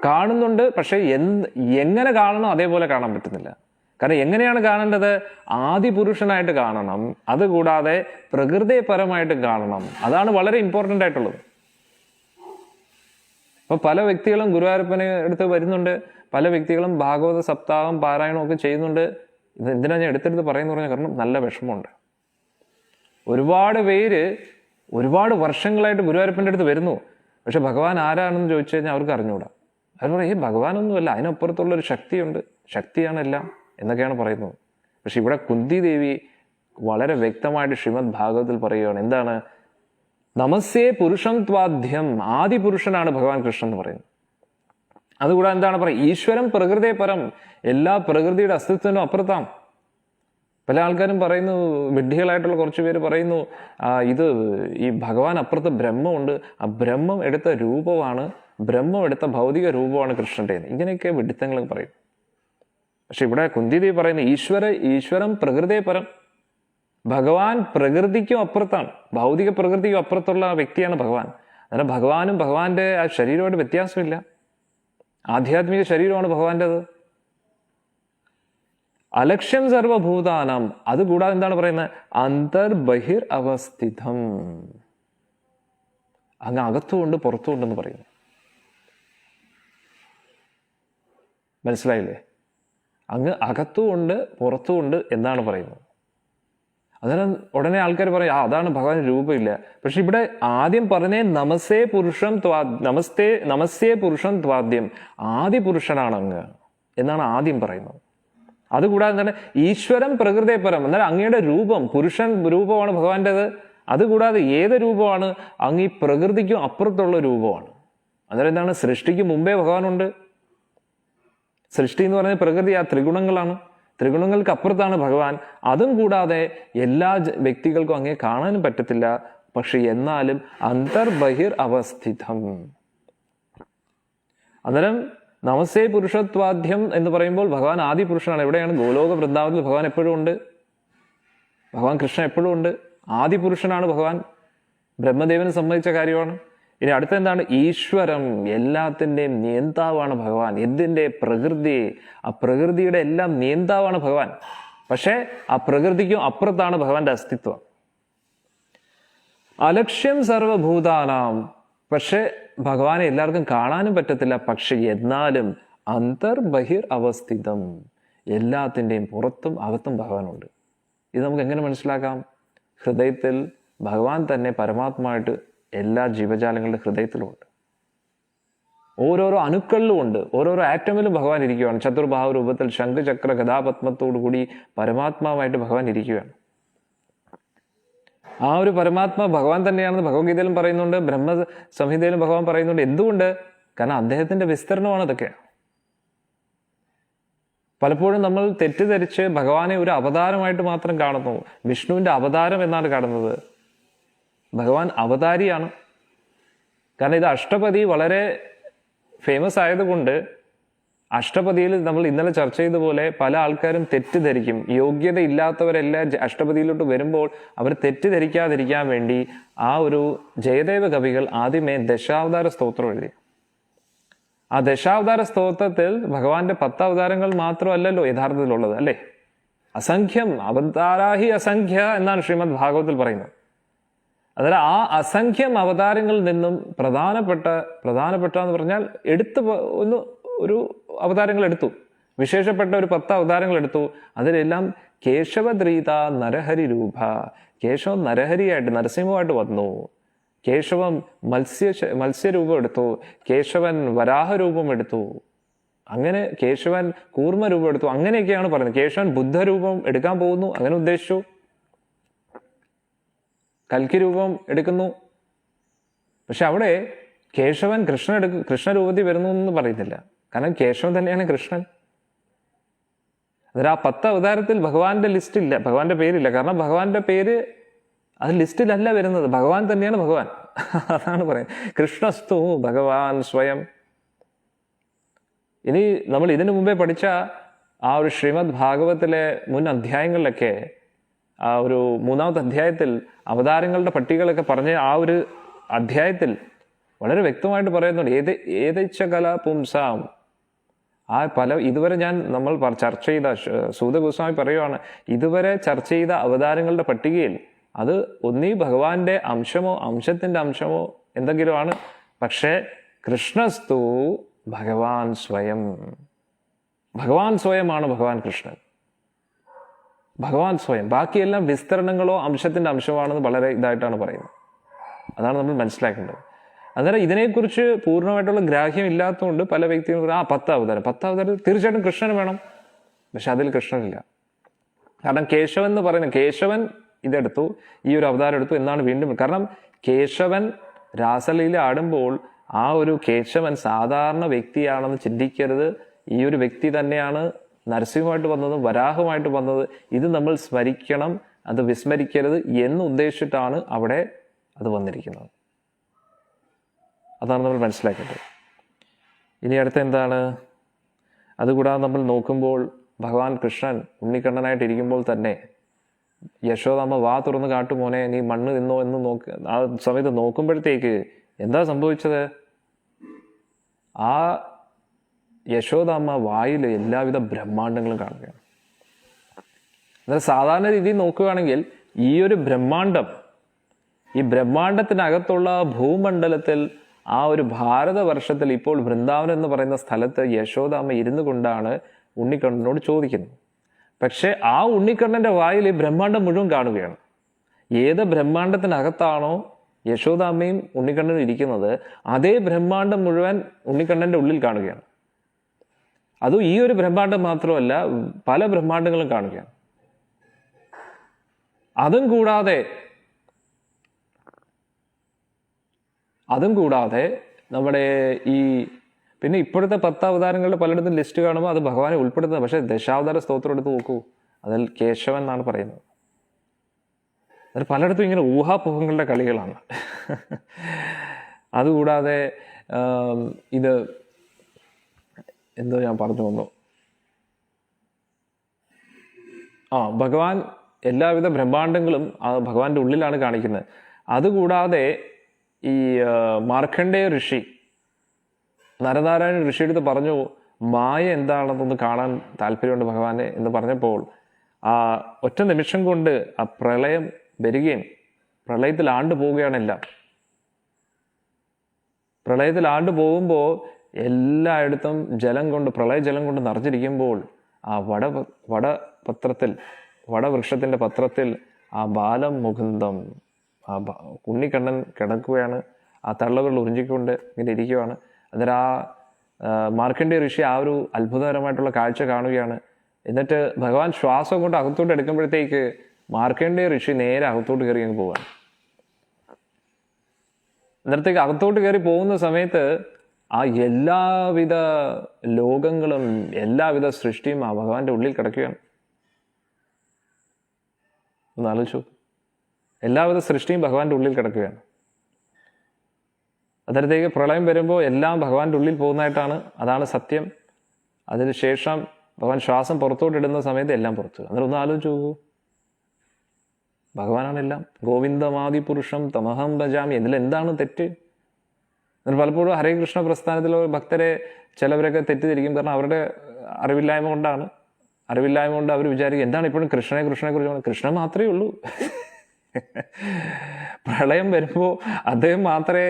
കാണുന്നുണ്ട്, പക്ഷെ എങ്ങനെ കാണണം അതേപോലെ കാണാൻ പറ്റുന്നില്ല. കാരണം എങ്ങനെയാണ് കാണേണ്ടത്? ആദിപുരുഷനായിട്ട് കാണണം, അതുകൂടാതെ പ്രകൃതിപരമായിട്ട് കാണണം. അതാണ് വളരെ ഇമ്പോർട്ടൻ്റ് ആയിട്ടുള്ളത്. അപ്പൊ പല വ്യക്തികളും ഗുരുവായൂരപ്പനെ അടുത്ത് വരുന്നുണ്ട്, പല വ്യക്തികളും ഭാഗവത സപ്താഹം പാരായണം ഒക്കെ ചെയ്യുന്നുണ്ട്. ഇത് എന്തിനാ ഞാൻ എടുത്തെടുത്ത് പറയുന്നു പറഞ്ഞാൽ, കാരണം നല്ല വിഷമമുണ്ട്. ഒരുപാട് പേര് ഒരുപാട് വർഷങ്ങളായിട്ട് ഗുരുവായൂരപ്പൻ്റെ അടുത്ത് വരുന്നു, പക്ഷെ ഭഗവാൻ ആരാണെന്ന് ചോദിച്ചു കഴിഞ്ഞാൽ അവർക്ക് അറിഞ്ഞുകൂടാ. അവർ പറയും, ഈ ഭഗവാനൊന്നുമല്ല, അതിനപ്പുറത്തുള്ളൊരു ശക്തിയുണ്ട്, ശക്തിയാണെല്ലാം എന്നൊക്കെയാണ് പറയുന്നത്. പക്ഷെ ഇവിടെ കുന്തി ദേവി വളരെ വ്യക്തമായിട്ട് ശ്രീമദ് ഭാഗവതത്തിൽ പറയുകയാണ്, എന്താണ്? നമസ്യേ പുരുഷം ത്വാദ്യം, ആദി പുരുഷനാണ് ഭഗവാൻ കൃഷ്ണൻ എന്ന് പറയുന്നത്. അതുകൂടാതെ എന്താണ് പറയുക? ഈശ്വരം പ്രകൃതിയെ പരം, എല്ലാ പ്രകൃതിയുടെ അസ്തിത്വത്തിനും അപ്പുറത്താണ്. പല ആൾക്കാരും പറയുന്നു, വിഡ്ഢികളായിട്ടുള്ള കുറച്ച് പേര് പറയുന്നു, ഇത് ഈ ഭഗവാൻ അപ്പുറത്ത് ബ്രഹ്മമുണ്ട്, ആ ബ്രഹ്മം എടുത്ത രൂപമാണ്, ബ്രഹ്മം എടുത്ത ഭൗതിക രൂപമാണ് കൃഷ്ണൻ്റെ. ഇങ്ങനെയൊക്കെ വിഡ്ഢിത്തങ്ങൾ പറയും. പക്ഷെ ഇവിടെ കുന്തിദേവി പറയുന്നത് ഈശ്വരം പ്രകൃതിയെ പരം, ഭഗവാൻ പ്രകൃതിക്കും അപ്പുറത്താണ്, ഭൗതിക പ്രകൃതിക്കും അപ്പുറത്തുള്ള വ്യക്തിയാണ് ഭഗവാൻ. അന്നേരം ഭഗവാനും ഭഗവാന്റെ ആ ശരീരമായിട്ട് വ്യത്യാസമില്ല. ആധ്യാത്മിക ശരീരമാണ് ഭഗവാന്റേത്. അലക്ഷ്യം സർവഭൂതാനാം, അതുകൂടാതെ എന്താണ് പറയുന്നത്? അന്തർബഹിർ അവസ്ഥിതം, അങ്ങ് അകത്തുകൊണ്ട് പുറത്തുകൊണ്ടെന്ന് പറയുന്നു. മനസ്സിലായില്ലേ? അങ്ങ് അകത്തുകൊണ്ട് പുറത്തുകൊണ്ട് എന്നാണ് പറയുന്നത്. അന്നേരം ഉടനെ ആൾക്കാർ പറയും അതാണ് ഭഗവാൻ രൂപമില്ല. പക്ഷെ ഇവിടെ ആദ്യം പറഞ്ഞേ നമസ്തേ പുരുഷം ത്വാദ്യം, ആദി പുരുഷനാണ് അങ്ങ് എന്നാണ് ആദ്യം പറയുന്നത്. അതുകൂടാതെ തന്നെ ഈശ്വരം പ്രകൃതിപരം, എന്നാൽ അങ്ങയുടെ രൂപം പുരുഷൻ രൂപമാണ് ഭഗവാന്റേത്. അതുകൂടാതെ ഏത് രൂപമാണ്? അങ്ങ് ഈ പ്രകൃതിക്കും അപ്പുറത്തുള്ള രൂപമാണ്. അന്നേരം എന്താണ്? സൃഷ്ടിക്ക് മുമ്പേ ഭഗവാനുണ്ട്. സൃഷ്ടി എന്ന് പറയുന്നത് പ്രകൃതി, ആ ത്രിഗുണങ്ങളാണ്. ത്രിഗുണങ്ങൾക്ക് അപ്പുറത്താണ് ഭഗവാൻ. അതും കൂടാതെ എല്ലാ വ്യക്തികൾക്കും അങ്ങേ കാണാനും പറ്റത്തില്ല. പക്ഷെ എന്നാലും അന്തർബഹിർ അവസ്ഥിതം. അന്നേരം നമസ്തേ പുരുഷത്വാദ്യം എന്ന് പറയുമ്പോൾ ഭഗവാൻ ആദി പുരുഷനാണ്. എവിടെയാണ്? ഗോലോക വൃന്ദാവനത്തിൽ ഭഗവാൻ എപ്പോഴും ഉണ്ട്. ഭഗവാൻ കൃഷ്ണൻ എപ്പോഴും ഉണ്ട്. ആദി പുരുഷനാണ് ഭഗവാൻ. ബ്രഹ്മദേവന് സംബന്ധിച്ച കാര്യമാണ്. ഇനി അടുത്ത എന്താണ്? ഈശ്വരം, എല്ലാത്തിൻ്റെയും നിയന്താവാണ് ഭഗവാൻ. എന്തിൻ്റെ? പ്രകൃതി. ആ പ്രകൃതിയുടെ എല്ലാം നിയന്താവാണ് ഭഗവാൻ. പക്ഷേ ആ പ്രകൃതിക്കും അപ്പുറത്താണ് ഭഗവാന്റെ അസ്തിത്വം. അലക്ഷ്യം സർവഭൂതാനാം, പക്ഷെ ഭഗവാനെ എല്ലാവർക്കും കാണാനും പറ്റത്തില്ല. പക്ഷെ എന്നാലും അന്തർബഹിർ അവസ്ഥിതം, എല്ലാത്തിൻ്റെയും പുറത്തും അകത്തും ഭഗവാനുണ്ട്. ഇത് നമുക്ക് എങ്ങനെ മനസ്സിലാക്കാം? ഹൃദയത്തിൽ ഭഗവാൻ തന്നെ പരമാത്മാവായിട്ട് എല്ലാ ജീവജാലങ്ങളുടെ ഹൃദയത്തിലുമുണ്ട്. ഓരോരോ അണുക്കളിലും ഉണ്ട്. ഓരോരോ ആറ്റമിലും ഭഗവാൻ ഇരിക്കുകയാണ്. ചതുർഭാവ രൂപത്തിൽ ശംഖചക്ര ഗദാപത്മത്തോടു കൂടി പരമാത്മാവായിട്ട് ഭഗവാൻ ഇരിക്കുകയാണ്. ആ ഒരു പരമാത്മാ ഭഗവാൻ തന്നെയാണെന്ന് ഭഗവത്ഗീതയിലും പറയുന്നുണ്ട്, ബ്രഹ്മ സംഹിതയിലും ഭഗവാൻ പറയുന്നുണ്ട്. എന്തുകൊണ്ട്? കാരണം അദ്ദേഹത്തിന്റെ വിസ്തരണമാണ് ഇതൊക്കെ. പലപ്പോഴും നമ്മൾ തെറ്റിദ്ധരിച്ച് ഭഗവാനെ ഒരു അവതാരമായിട്ട് മാത്രം കാണുന്നു. വിഷ്ണുവിന്റെ അവതാരം എന്നാണ് കാണുന്നത്. ഭഗവാൻ അവതാരിയാണ്. കാരണം ഇത് അഷ്ടപതി വളരെ ഫേമസ് ആയതുകൊണ്ട് അഷ്ടപതിയിൽ നമ്മൾ ഇന്നലെ ചർച്ച ചെയ്ത പോലെ പല ആൾക്കാരും തെറ്റിദ്ധരിക്കും. യോഗ്യത ഇല്ലാത്തവരെല്ലാം അഷ്ടപതിയിലോട്ട് വരുമ്പോൾ അവർ തെറ്റിദ്ധരിക്കാതിരിക്കാൻ വേണ്ടി ആ ഒരു ജയദേവ കവികൾ ആദ്യമേ ദശാവതാര സ്തോത്രം എഴുതി. ആ ദശാവതാര സ്തോത്രത്തിൽ ഭഗവാന്റെ 10 അവതാരങ്ങൾ മാത്രമല്ലല്ലോ യഥാർത്ഥത്തിലുള്ളത്, അല്ലേ? അസംഖ്യം അവതാരാഹി അസംഖ്യ എന്നാണ് ശ്രീമദ് ഭാഗവത്തിൽ പറയുന്നത്. അതായത് ആ അസംഖ്യം അവതാരങ്ങളിൽ നിന്നും പ്രധാനപ്പെട്ട എന്ന് പറഞ്ഞാൽ ഒരു അവതാരങ്ങൾ എടുത്തു, വിശേഷപ്പെട്ട ഒരു 10 അവതാരങ്ങൾ എടുത്തു. അതിലെല്ലാം കേശവദ്രീത നരഹരി രൂപ, കേശവൻ നരഹരിയായിട്ട് നരസിംഹമായിട്ട് വന്നു. കേശവൻ മത്സ്യരൂപം എടുത്തു, കേശവൻ വരാഹരൂപം എടുത്തു, അങ്ങനെ കേശവൻ കൂർമ്മരൂപം എടുത്തു. അങ്ങനെയൊക്കെയാണ് പറയുന്നത്. കേശവൻ ബുദ്ധരൂപം എടുക്കാൻ പോകുന്നു, അങ്ങനെ ഉദ്ദേശിച്ചു. കൽക്കി രൂപം എടുക്കുന്നു. പക്ഷെ അവിടെ കേശവൻ കൃഷ്ണരൂപത്തിൽ വരുന്നു എന്ന് പറയുന്നില്ല. കാരണം കേശവൻ തന്നെയാണ് കൃഷ്ണൻ. അതൊരു ആ 10 അവതാരത്തിൽ ഭഗവാന്റെ ലിസ്റ്റില്ല, ഭഗവാന്റെ പേരില്ല. കാരണം ഭഗവാന്റെ പേര് അത് ലിസ്റ്റിലല്ല വരുന്നത്. ഭഗവാൻ തന്നെയാണ് ഭഗവാൻ. അതാണ് പറയുന്നത് കൃഷ്ണസ്തു ഭഗവാൻ സ്വയം. ഇനി നമ്മൾ ഇതിനു മുമ്പേ പഠിച്ച ആ ഒരു ശ്രീമദ് ഭാഗവത്തിലെ മുൻ അധ്യായങ്ങളിലൊക്കെ ആ ഒരു 3ാമത്തെ അധ്യായത്തിൽ അവതാരങ്ങളുടെ പട്ടികകളൊക്കെ പറഞ്ഞ ആ ഒരു അധ്യായത്തിൽ വളരെ വ്യക്തമായിട്ട് പറയുന്നുണ്ട് ഏതൈച്ച കല പുംസാം. ആ ഇതുവരെ നമ്മൾ ചർച്ച ചെയ്ത സൂത ഗോസ്വാമി പറയുവാണ്, ഇതുവരെ ചർച്ച ചെയ്ത അവതാരങ്ങളുടെ പട്ടികയിൽ അത് ഒന്നീ ഭഗവാന്റെ അംശമോ അംശത്തിന്റെ അംശമോ എന്തെങ്കിലും ആണ്. പക്ഷേ കൃഷ്ണസ്തു ഭഗവാൻ സ്വയം. ഭഗവാൻ സ്വയമാണ് ഭഗവാൻ കൃഷ്ണൻ. ഭഗവാൻ സ്വയം. ബാക്കിയെല്ലാം വിസ്തരണങ്ങളോ അംശത്തിന്റെ അംശമാണെന്ന് വളരെ ഇതായിട്ടാണ് പറയുന്നത്. അതാണ് നമ്മൾ മനസ്സിലാക്കേണ്ടത്. അന്നേരം ഇതിനെക്കുറിച്ച് പൂർണ്ണമായിട്ടുള്ള ഗ്രാഹ്യം ഇല്ലാത്തതുകൊണ്ട് പല വ്യക്തികളും പറയും 10 അവതാരം തീർച്ചയായിട്ടും കൃഷ്ണന് വേണം. പക്ഷെ അതിൽ കൃഷ്ണനില്ല. കാരണം കേശവൻ എന്ന് പറയുന്നത്, കേശവൻ ഇതെടുത്തു, ഈ ഒരു അവതാരം എടുത്തു എന്നാണ് വീണ്ടും. കാരണം കേശവൻ രാസലീല ആടുമ്പോൾ ആ ഒരു കേശവൻ സാധാരണ വ്യക്തിയാണെന്ന് ചിന്തിക്കരുത്. ഈ ഒരു വ്യക്തി തന്നെയാണ് നരസിംഹമായിട്ട് വന്നത്, വരാഹമായിട്ട് വന്നത്. ഇത് നമ്മൾ സ്മരിക്കണം, അത് വിസ്മരിക്കരുത് എന്ന് ഉദ്ദേശിച്ചിട്ടാണ് അവിടെ അത് വന്നിരിക്കുന്നത്. അതാണ് നമ്മൾ മനസ്സിലാക്കേണ്ടത്. ഇനി അടുത്ത എന്താണ്? അതുകൂടാതെ നമ്മൾ നോക്കുമ്പോൾ ഭഗവാൻ കൃഷ്ണൻ ഉണ്ണിക്കണ്ണനായിട്ടിരിക്കുമ്പോൾ തന്നെ യശോദാമ്മ വാ തുറന്ന് കാട്ടുമോനെ നീ മണ്ണ് തിന്നോ എന്ന് ആ സമയത്ത് നോക്കുമ്പോഴത്തേക്ക് എന്താ സംഭവിച്ചത്? ആ യശോദാമ്മ വായിൽ എല്ലാവിധ ബ്രഹ്മാണ്ടങ്ങളും കാണുകയാണ്. എന്നാൽ സാധാരണ രീതിയിൽ നോക്കുകയാണെങ്കിൽ ഈ ഒരു ബ്രഹ്മാണ്ടം, ഈ ബ്രഹ്മാണ്ടത്തിനകത്തുള്ള ഭൂമണ്ഡലത്തിൽ ആ ഒരു ഭാരതവർഷത്തിൽ ഇപ്പോൾ വൃന്ദാവനം എന്ന് പറയുന്ന സ്ഥലത്ത് യശോദാമ്മ ഇരുന്നു കൊണ്ടാണ് ഉണ്ണിക്കണ്ണനോട് ചോദിക്കുന്നത്. പക്ഷെ ആ ഉണ്ണിക്കണ്ണന്റെ വായിൽ ഈ ബ്രഹ്മാണ്ടം മുഴുവൻ കാണുകയാണ്. ഏത് ബ്രഹ്മാണ്ടത്തിനകത്താണോ യശോദാമ്മയും ഉണ്ണിക്കണ്ണനും ഇരിക്കുന്നത്, അതേ ബ്രഹ്മാണ്ടം മുഴുവൻ ഉണ്ണിക്കണ്ണന്റെ ഉള്ളിൽ കാണുകയാണ്. അതും ഈ ഒരു ബ്രഹ്മാണ്ടം മാത്രമല്ല, പല ബ്രഹ്മാണ്ടങ്ങളും കാണുകയാണ്. അതും കൂടാതെ നമ്മുടെ ഈ പിന്നെ ഇപ്പോഴത്തെ 10 അവതാരങ്ങളുടെ പലയിടത്തും ലിസ്റ്റ് കാണുമ്പോൾ അത് ഭഗവാനെ ഉൾപ്പെടുത്തുന്നത്. പക്ഷെ ദശാവതാര സ്തോത്രം എടുത്ത് നോക്കൂ, അതിൽ കേശവൻ എന്നാണ് പറയുന്നത്. അത് പലയിടത്തും ഇങ്ങനെ ഊഹാപോഹങ്ങളുടെ കളികളാണ്. അതുകൂടാതെ ഇത് എന്തോ ഞാൻ പറഞ്ഞു വന്നു, ഭഗവാൻ എല്ലാവിധ ബ്രഹ്മാണ്ടങ്ങളും ഭഗവാന്റെ ഉള്ളിലാണ് കാണിക്കുന്നത്. അതുകൂടാതെ ഈ മാർക്കണ്ഡേയ ഋഷി നരനാരായണ ഋഷി എടുത്ത് പറഞ്ഞു, മായ എന്താണെന്നൊന്ന് കാണാൻ താല്പര്യമുണ്ട് ഭഗവാനെ എന്ന് പറഞ്ഞപ്പോൾ ആ ഒറ്റ നിമിഷം കൊണ്ട് ആ പ്രളയം വരികയും പ്രളയത്തിൽ ആണ്ടു പോവുകയാണ് എല്ലാം. പ്രളയത്തിൽ ആണ്ടു പോകുമ്പോൾ എല്ലായിടത്തും പ്രളയജലം കൊണ്ട് നിറഞ്ഞിരിക്കുമ്പോൾ ആ വടവൃക്ഷത്തിന്റെ പത്രത്തിൽ ആ ബാലം മുകുന്ദം, ആ ഉണ്ണിക്കണ്ണൻ കിടക്കുകയാണ്. ആ തള്ളകൾ ഉറിഞ്ചിക്കൊണ്ട് ഇങ്ങനെ ഇരിക്കുകയാണ്. അന്നേരം ആ മാർക്കണ്ഡേയ ഋഷി ആ ഒരു അത്ഭുതകരമായിട്ടുള്ള കാഴ്ച കാണുകയാണ്. എന്നിട്ട് ഭഗവാൻ ശ്വാസം കൊണ്ട് അകത്തോട്ട് എടുക്കുമ്പോഴത്തേക്ക് മാർക്കണ്ഡേയ ഋഷി നേരെ അകത്തോട്ട് കയറി അങ്ങ് പോവാണ്. അന്നേരത്തേക്ക് അകത്തോട്ട് കയറി പോകുന്ന സമയത്ത് ആ എല്ലാവിധ ലോകങ്ങളും എല്ലാവിധ സൃഷ്ടിയും ആ ഭഗവാന്റെ ഉള്ളിൽ കിടക്കുകയാണ്. ഒന്ന് ആലോചിച്ചു, എല്ലാവിധ സൃഷ്ടിയും ഭഗവാന്റെ ഉള്ളിൽ കിടക്കുകയാണ്. അന്നേരത്തേക്ക് പ്രളയം വരുമ്പോൾ എല്ലാം ഭഗവാന്റെ ഉള്ളിൽ പോകുന്നതായിട്ടാണ്, അതാണ് സത്യം. അതിനുശേഷം ഭഗവാൻ ശ്വാസം പുറത്തോട്ട് ഇടുന്ന സമയത്ത് എല്ലാം പുറത്തു. അന്നേരം ഒന്ന് ആലോചിച്ച് നോക്കൂ, ഭഗവാനാണെല്ലാം. ഗോവിന്ദമാദി പുരുഷം തമഹം ഭജാമി, ഇതിലെന്താണ് തെറ്റ്? എന്നാൽ പലപ്പോഴും ഹരേ കൃഷ്ണ പ്രസ്ഥാനത്തിലെ ഭക്തരെ ചിലവരൊക്കെ തെറ്റിദ്ധരിക്കും. കാരണം അവരുടെ അറിവില്ലായ്മ കൊണ്ട് അവർ വിചാരിക്കും എന്താണ് ഇപ്പോഴും കൃഷ്ണനെ കുറിച്ച്. കൃഷ്ണൻ മാത്രമേ ഉള്ളൂ. പ്രളയം വരുമ്പോൾ അദ്ദേഹം മാത്രമേ,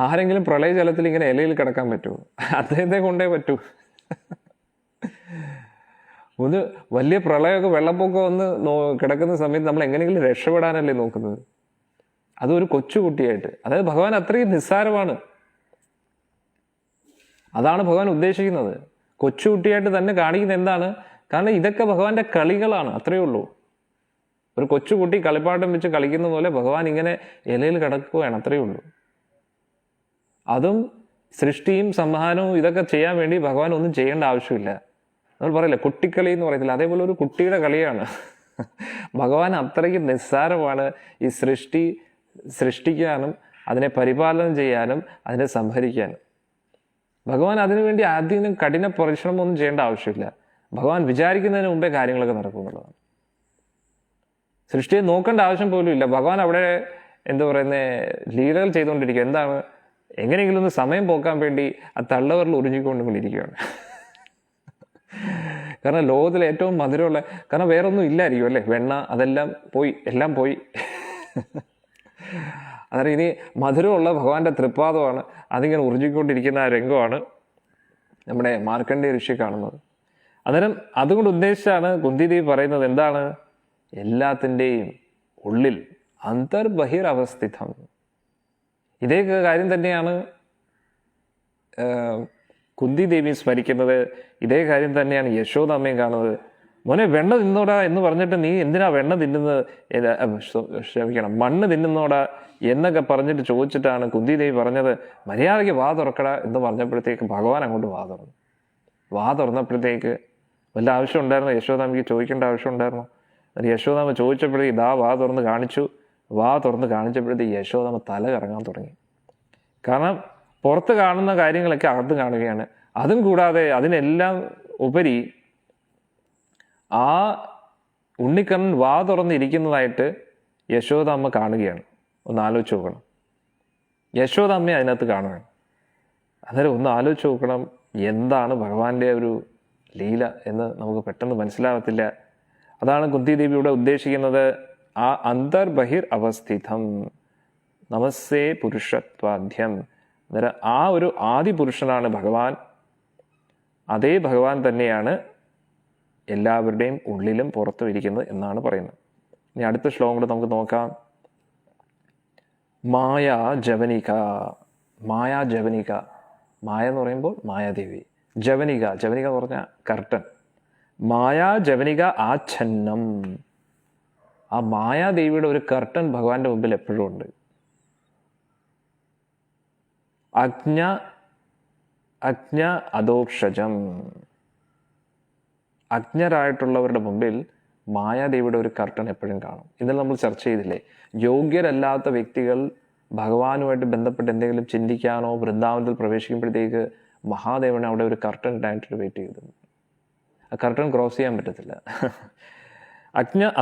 ആരെങ്കിലും പ്രളയ ജലത്തിൽ ഇങ്ങനെ ഇലയിൽ കിടക്കാൻ പറ്റൂ? അദ്ദേഹത്തെ കൊണ്ടേ പറ്റൂ. ഒന്ന് വലിയ പ്രളയമൊക്കെ വെള്ളപ്പൊക്കം ഒന്ന് കിടക്കുന്ന സമയത്ത് നമ്മൾ എങ്ങനെയെങ്കിലും രക്ഷപ്പെടാനല്ലേ നോക്കുന്നത്, അതൊരു കൊച്ചുകുട്ടിയായിട്ട്. അതായത് ഭഗവാൻ അത്രയും നിസ്സാരമാണ്. അതാണ് ഭഗവാൻ ഉദ്ദേശിക്കുന്നത്. കൊച്ചുകുട്ടിയായിട്ട് തന്നെ കാണിക്കുന്ന എന്താണ്? കാരണം ഇതൊക്കെ ഭഗവാന്റെ കളികളാണ്, അത്രയേ ഉള്ളൂ. ഒരു കൊച്ചുകുട്ടി കളിപ്പാട്ടം വെച്ച് കളിക്കുന്ന പോലെ ഭഗവാൻ ഇങ്ങനെ ഇലയിൽ കിടക്കുകയാണ്, അത്രയേ ഉള്ളൂ. അതും സൃഷ്ടിയും സംഹാരവും ഇതൊക്കെ ചെയ്യാൻ വേണ്ടി ഭഗവാൻ ഒന്നും ചെയ്യേണ്ട ആവശ്യമില്ല. നമ്മൾ പറയില്ല കുട്ടിക്കളി എന്ന് പറയത്തില്ല, അതേപോലെ ഒരു കുട്ടിയുടെ കളിയാണ്. ഭഗവാൻ അത്രയ്ക്ക് നിസ്സാരമാണ്. ഈ സൃഷ്ടിക്കാനും അതിനെ പരിപാലനം ചെയ്യാനും അതിനെ സംഹരിക്കാനും. ഭഗവാൻ അതിനുവേണ്ടി ആദ്യം കഠിന പരിശ്രമമൊന്നും ചെയ്യേണ്ട ആവശ്യമില്ല. ഭഗവാൻ വിചാരിക്കുന്നതിന് മുമ്പേ കാര്യങ്ങളൊക്കെ നടക്കുന്നുള്ളതാണ്. സൃഷ്ടിയെ നോക്കേണ്ട ആവശ്യം പോലും ഇല്ല. ഭഗവാൻ അവിടെ എന്താ പറയുന്നത്, ലീലകൾ ചെയ്തുകൊണ്ടിരിക്കുക. എന്താണ്? എങ്ങനെയെങ്കിലും ഒന്ന് സമയം പോക്കാൻ വേണ്ടി ആ തള്ളവരിൽ ഉറിഞ്ഞിക്കൊണ്ടിരിക്കുകയാണ്. കാരണം ലോകത്തിലെ ഏറ്റവും മധുരമുള്ള, കാരണം വേറൊന്നും ഇല്ലായിരിക്കും അല്ലേ, വെണ്ണ അതെല്ലാം പോയി, എല്ലാം പോയി. അന്നേരം ഇനി മധുരമുള്ള ഭഗവാന്റെ തൃപ്പാദമാണ്, അതിങ്ങനെ ഉറിഞ്ഞിക്കൊണ്ടിരിക്കുന്ന ആ രംഗമാണ് നമ്മുടെ മാർക്കണ്ഡേയ ഋഷി കാണുന്നത്. അന്നേരം അതുകൊണ്ട് ഉദ്ദേശിച്ചാണ് കുന്തിദേവി പറയുന്നത് എന്താണ്? എല്ലാത്തിൻ്റെയും ഉള്ളിൽ അന്തർബഹിർ അവസ്ഥിതം. ഇതേ കാര്യം തന്നെയാണ് കുന്തിദേവി സ്മരിക്കുന്നത്. ഇതേ കാര്യം തന്നെയാണ് യശോദാമ്മയും കാണുന്നത്. മോനെ വെണ്ണ തിന്നോടാ എന്ന് പറഞ്ഞിട്ട് നീ എന്തിനാ വെണ്ണ തിന്നുന്നത്, മണ്ണ് തിന്നുന്നോടാ എന്നൊക്കെ പറഞ്ഞിട്ട് ചോദിച്ചിട്ടാണ് കുന്തിദേവി പറഞ്ഞത് മര്യാദയ്ക്ക് വാ തുറക്കടാ എന്ന് പറഞ്ഞപ്പോഴത്തേക്ക് ഭഗവാൻ അങ്ങോട്ട് വാ തുറന്നപ്പോഴത്തേക്ക് വല്ല ആവശ്യം ഉണ്ടായിരുന്നു യശോദാമ്മയ്ക്ക് ചോദിക്കേണ്ട ആവശ്യം ഉണ്ടായിരുന്നു? യശോദാമ്മ ചോദിച്ചപ്പോഴത്തേക്ക് ഇതാ വാ തുറന്ന് കാണിച്ചപ്പോഴത്തേക്ക് യശോദാമ്മ തല കറങ്ങാൻ തുടങ്ങി. കാരണം പുറത്ത് കാണുന്ന കാര്യങ്ങളൊക്കെ അകത്ത് കാണുകയാണ്. അതും കൂടാതെ അതിനെല്ലാം ഉപരി ആ ഉണ്ണിക്കണ്ണൻ വാ തുറന്നിരിക്കുന്നതായിട്ട് യശോദാമ്മ കാണുകയാണ്. ഒന്ന് ആലോചിച്ച് നോക്കണം. യശോദാമ്മയെ അതിനകത്ത് കാണുകയാണ്. അന്നേരം ഒന്ന് ആലോചിച്ച് നോക്കണം, എന്താണ് ഭഗവാന്റെ ഒരു ലീല എന്ന് നമുക്ക് പെട്ടെന്ന് മനസ്സിലാകത്തില്ല. അതാണ് കുന്തിദേവി ഇവിടെ ഉദ്ദേശിക്കുന്നത്. ആ അന്തർബഹിർ അവസ്ഥിതം നമസ്സേ പുരുഷത്വാദ്യം. അന്നേരം ആ ഒരു ആദി പുരുഷനാണ് ഭഗവാൻ. അതേ ഭഗവാൻ തന്നെയാണ് എല്ലാവരുടെയും ഉള്ളിലും പുറത്തും ഇരിക്കുന്നത് എന്നാണ് പറയുന്നത്. ഇനി അടുത്ത ശ്ലോകം കൂടെ നമുക്ക് നോക്കാം. മായാ ജവനിക. മായാ ജവനിക. മായ എന്ന് പറയുമ്പോൾ മായാദേവി. ജവനിക. ജവനിക എന്ന് പറഞ്ഞാൽ കർട്ടൻ. മായാ ജവനിക ആച്ഛന്നം. ആ മായാദേവിയുടെ ഒരു കർട്ടൻ ഭഗവാന്റെ മുമ്പിൽ എപ്പോഴും ഉണ്ട്. അജ്ഞ അധോക്ഷജം. അജ്ഞരായിട്ടുള്ളവരുടെ മുമ്പിൽ മായാദേവിയുടെ ഒരു കർട്ടൻ എപ്പോഴും കാണും. ഇന്നലെ നമ്മൾ ചർച്ച ചെയ്തില്ലേ, യോഗ്യരല്ലാത്ത വ്യക്തികൾ ഭഗവാനുമായിട്ട് ബന്ധപ്പെട്ട് എന്തെങ്കിലും ചിന്തിക്കാനോ വൃന്ദാവനത്തിൽ പ്രവേശിക്കുമ്പോഴത്തേക്ക് മഹാദേവനെ അവിടെ ഒരു കർട്ടൻ ഇടാനായിട്ട് വെയിറ്റ് ചെയ്തിരുന്നു. ആ കർട്ടൻ ക്രോസ് ചെയ്യാൻ പറ്റത്തില്ല.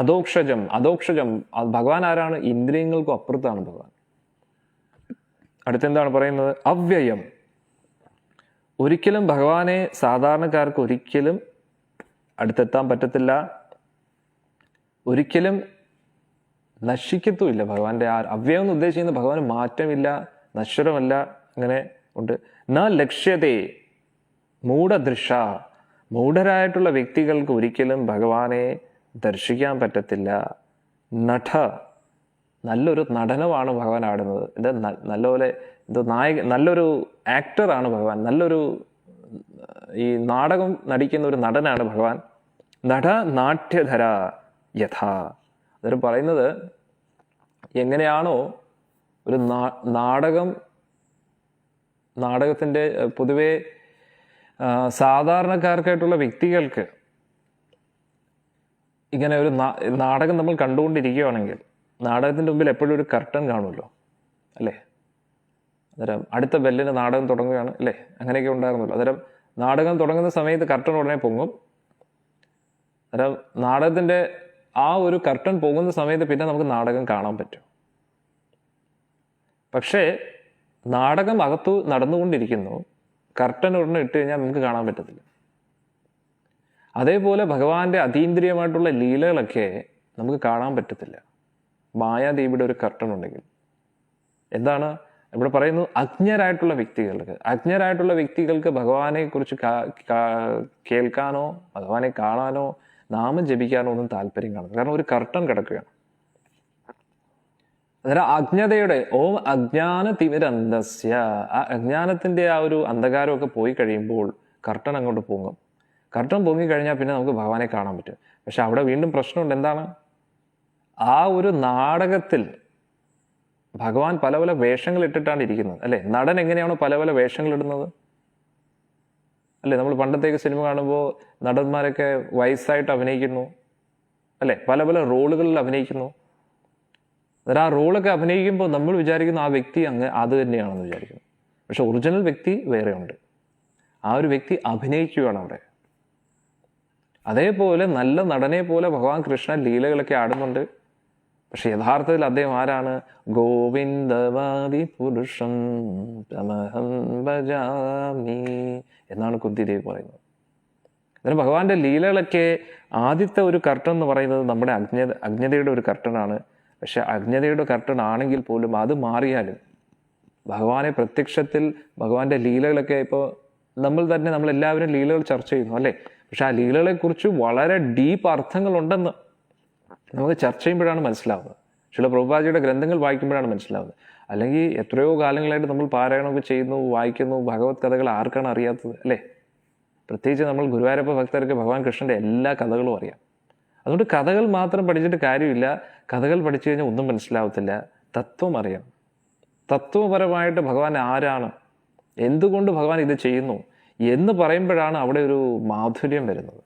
അധോക്ഷജം. അധോക്ഷജം ഭഗവാൻ ആരാണ്? ഇന്ദ്രിയങ്ങൾക്കും അപ്പുറത്താണ് ഭഗവാൻ. അടുത്തെന്താണ് പറയുന്നത്? അവ്യയം. ഒരിക്കലും ഭഗവാനെ സാധാരണക്കാർക്ക് ഒരിക്കലും അടുത്തെത്താൻ പറ്റത്തില്ല. ഒരിക്കലും നശിക്കത്തുമില്ല ഭഗവാന്റെ. അവ്യയം എന്ന് ഉദ്ദേശിക്കുന്നത് ഭഗവാന് മാറ്റമില്ല, നശ്വരമല്ല, അങ്ങനെ ഉണ്ട്. ന ലക്ഷ്യതേ മൂഢദൃശ. മൂഢരായിട്ടുള്ള വ്യക്തികൾക്ക് ഒരിക്കലും ഭഗവാനെ ദർശിക്കാൻ പറ്റത്തില്ല. നട. നല്ലൊരു നടനമാണ് ഭഗവാൻ ആടുന്നത്. ഇത് നല്ലപോലെ നല്ലൊരു ആക്ടറാണ് ഭഗവാൻ. നല്ലൊരു ഈ നാടകം നടിക്കുന്ന ഒരു നടനാണ് ഭഗവാൻ. നട നാട്യധര യഥാ. അതൊരു പറയുന്നത് എങ്ങനെയാണോ ഒരു നാടകത്തിൻ്റെ പൊതുവെ സാധാരണക്കാർക്കായിട്ടുള്ള വ്യക്തികൾക്ക് ഇങ്ങനെ ഒരു നാടകം നമ്മൾ കണ്ടുകൊണ്ടിരിക്കുകയാണെങ്കിൽ നാടകത്തിൻ്റെ മുമ്പിൽ എപ്പോഴും ഒരു കർട്ടൻ കാണുമല്ലോ, അല്ലേ? അന്നേരം അടുത്ത ബെല്ലിന് നാടകം തുടങ്ങുകയാണ്, അല്ലേ? അങ്ങനെയൊക്കെ ഉണ്ടായിരുന്നല്ലോ. അന്നേരം നാടകം തുടങ്ങുന്ന സമയത്ത് കർട്ടൻ ഉടനെ പൊങ്ങും. അന്നേരം നാടകത്തിൻ്റെ ആ ഒരു കർട്ടൻ പോകുന്ന സമയത്ത് പിന്നെ നമുക്ക് നാടകം കാണാൻ പറ്റും. പക്ഷേ നാടകം അകത്തു നടന്നുകൊണ്ടിരിക്കുന്നു, കർട്ടൻ ഉടനെ ഇട്ട് കഴിഞ്ഞാൽ നമുക്ക് കാണാൻ പറ്റത്തില്ല. അതേപോലെ ഭഗവാന്റെ അതീന്ദ്രിയമായിട്ടുള്ള ലീലകളൊക്കെ നമുക്ക് കാണാൻ പറ്റത്തില്ല മായാദേവിയുടെ ഒരു കർട്ടൻ ഉണ്ടെങ്കിൽ. എന്താണ് ഇവിടെ പറയുന്നു? അജ്ഞരായിട്ടുള്ള വ്യക്തികൾക്ക് ഭഗവാനെ കുറിച്ച് കേൾക്കാനോ ഭഗവാനെ കാണാനോ നാമം ജപിക്കാനോ ഒന്നും താല്പര്യം കാണുന്നു. കാരണം ഒരു കർട്ടൻ കിടക്കുകയാണ്. അന്നേരം അജ്ഞതയുടെ ഓം അജ്ഞാന തിമിരന്തസ്യ. ആ അജ്ഞാനത്തിന്റെ ആ ഒരു അന്ധകാരമൊക്കെ പോയി കഴിയുമ്പോൾ കർട്ടൻ അങ്ങോട്ട് പൊങ്ങും. കർട്ടൻ പൊങ്ങിക്കഴിഞ്ഞാൽ പിന്നെ നമുക്ക് ഭഗവാനെ കാണാൻ പറ്റും. പക്ഷെ അവിടെ വീണ്ടും പ്രശ്നമുണ്ട്. എന്താണ്? ആ ഒരു നാടകത്തിൽ ഭഗവാൻ പല പല വേഷങ്ങൾ ഇട്ടിട്ടാണ് ഇരിക്കുന്നത്, അല്ലേ? നടൻ എങ്ങനെയാണോ പല പല വേഷങ്ങൾ ഇടുന്നത്, അല്ലേ? നമ്മൾ പണ്ടത്തേക്ക് സിനിമ കാണുമ്പോൾ നടന്മാരൊക്കെ വയസ്സായിട്ട് അഭിനയിക്കുന്നു, അല്ലേ? പല പല റോളുകളിൽ അഭിനയിക്കുന്നു. അന്നേരം ആ റോളൊക്കെ അഭിനയിക്കുമ്പോൾ നമ്മൾ വിചാരിക്കുന്നു ആ വ്യക്തി അത് തന്നെയാണെന്ന് വിചാരിക്കുന്നു. പക്ഷെ ഒറിജിനൽ വ്യക്തി വേറെ ഉണ്ട്. ആ ഒരു വ്യക്തി അഭിനയിക്കുകയാണ് അവിടെ. അതേപോലെ നല്ല നടനെ പോലെ ഭഗവാൻ കൃഷ്ണൻ ലീലകളൊക്കെ ആടുന്നുണ്ട്. പക്ഷെ യഥാർത്ഥത്തിൽ അദ്ദേഹം ആരാണ്? ഗോവിന്ദവാദി പുരുഷം തമഹം ഭജാമി എന്നാണ് കുന്തിദേവി പറയുന്നത്. അന്നേരം ഭഗവാന്റെ ലീലകളൊക്കെ ആദ്യത്തെ ഒരു കർട്ടൻ എന്ന് പറയുന്നത് നമ്മുടെ അജ്ഞതയുടെ ഒരു കർട്ടനാണ്. പക്ഷെ അജ്ഞതയുടെ കർട്ടൻ ആണെങ്കിൽ പോലും അത് മാറിയാലും ഭഗവാനെ പ്രത്യക്ഷത്തിൽ ഭഗവാന്റെ ലീലകളൊക്കെ ഇപ്പോൾ നമ്മളെല്ലാവരും ലീലകൾ ചർച്ച ചെയ്യുന്നു, അല്ലേ? പക്ഷെ ആ ലീലകളെക്കുറിച്ച് വളരെ ഡീപ്പ് അർത്ഥങ്ങളുണ്ടെന്ന് നമുക്ക് ചർച്ച ചെയ്യുമ്പോഴാണ് മനസ്സിലാവുന്നത്. ചില പ്രഭുപാദിയുടെ ഗ്രന്ഥങ്ങൾ വായിക്കുമ്പോഴാണ് മനസ്സിലാവുന്നത്. അല്ലെങ്കിൽ എത്രയോ കാലങ്ങളായിട്ട് നമ്മൾ പാരായണമൊക്കെ ചെയ്യുന്നു, വായിക്കുന്നു. ഭഗവത് കഥകൾ ആർക്കാണ് അറിയാത്തത്, അല്ലേ? പ്രത്യേകിച്ച് നമ്മൾ ഗുരുവായൂരപ്പ ഭക്തർക്ക് ഭഗവാൻ കൃഷ്ണന്റെ എല്ലാ കഥകളും അറിയാം. അതുകൊണ്ട് കഥകൾ മാത്രം പഠിച്ചിട്ട് കാര്യമില്ല. കഥകൾ പഠിച്ചു കഴിഞ്ഞാൽ ഒന്നും മനസ്സിലാവത്തില്ല. തത്വം അറിയണം. തത്വപരമായിട്ട് ഭഗവാൻ ആരാണ്, എന്തുകൊണ്ട് ഭഗവാൻ ഇത് ചെയ്യുന്നു എന്ന് പറയുമ്പോഴാണ് അവിടെ ഒരു മാധുര്യം വരുന്നത്.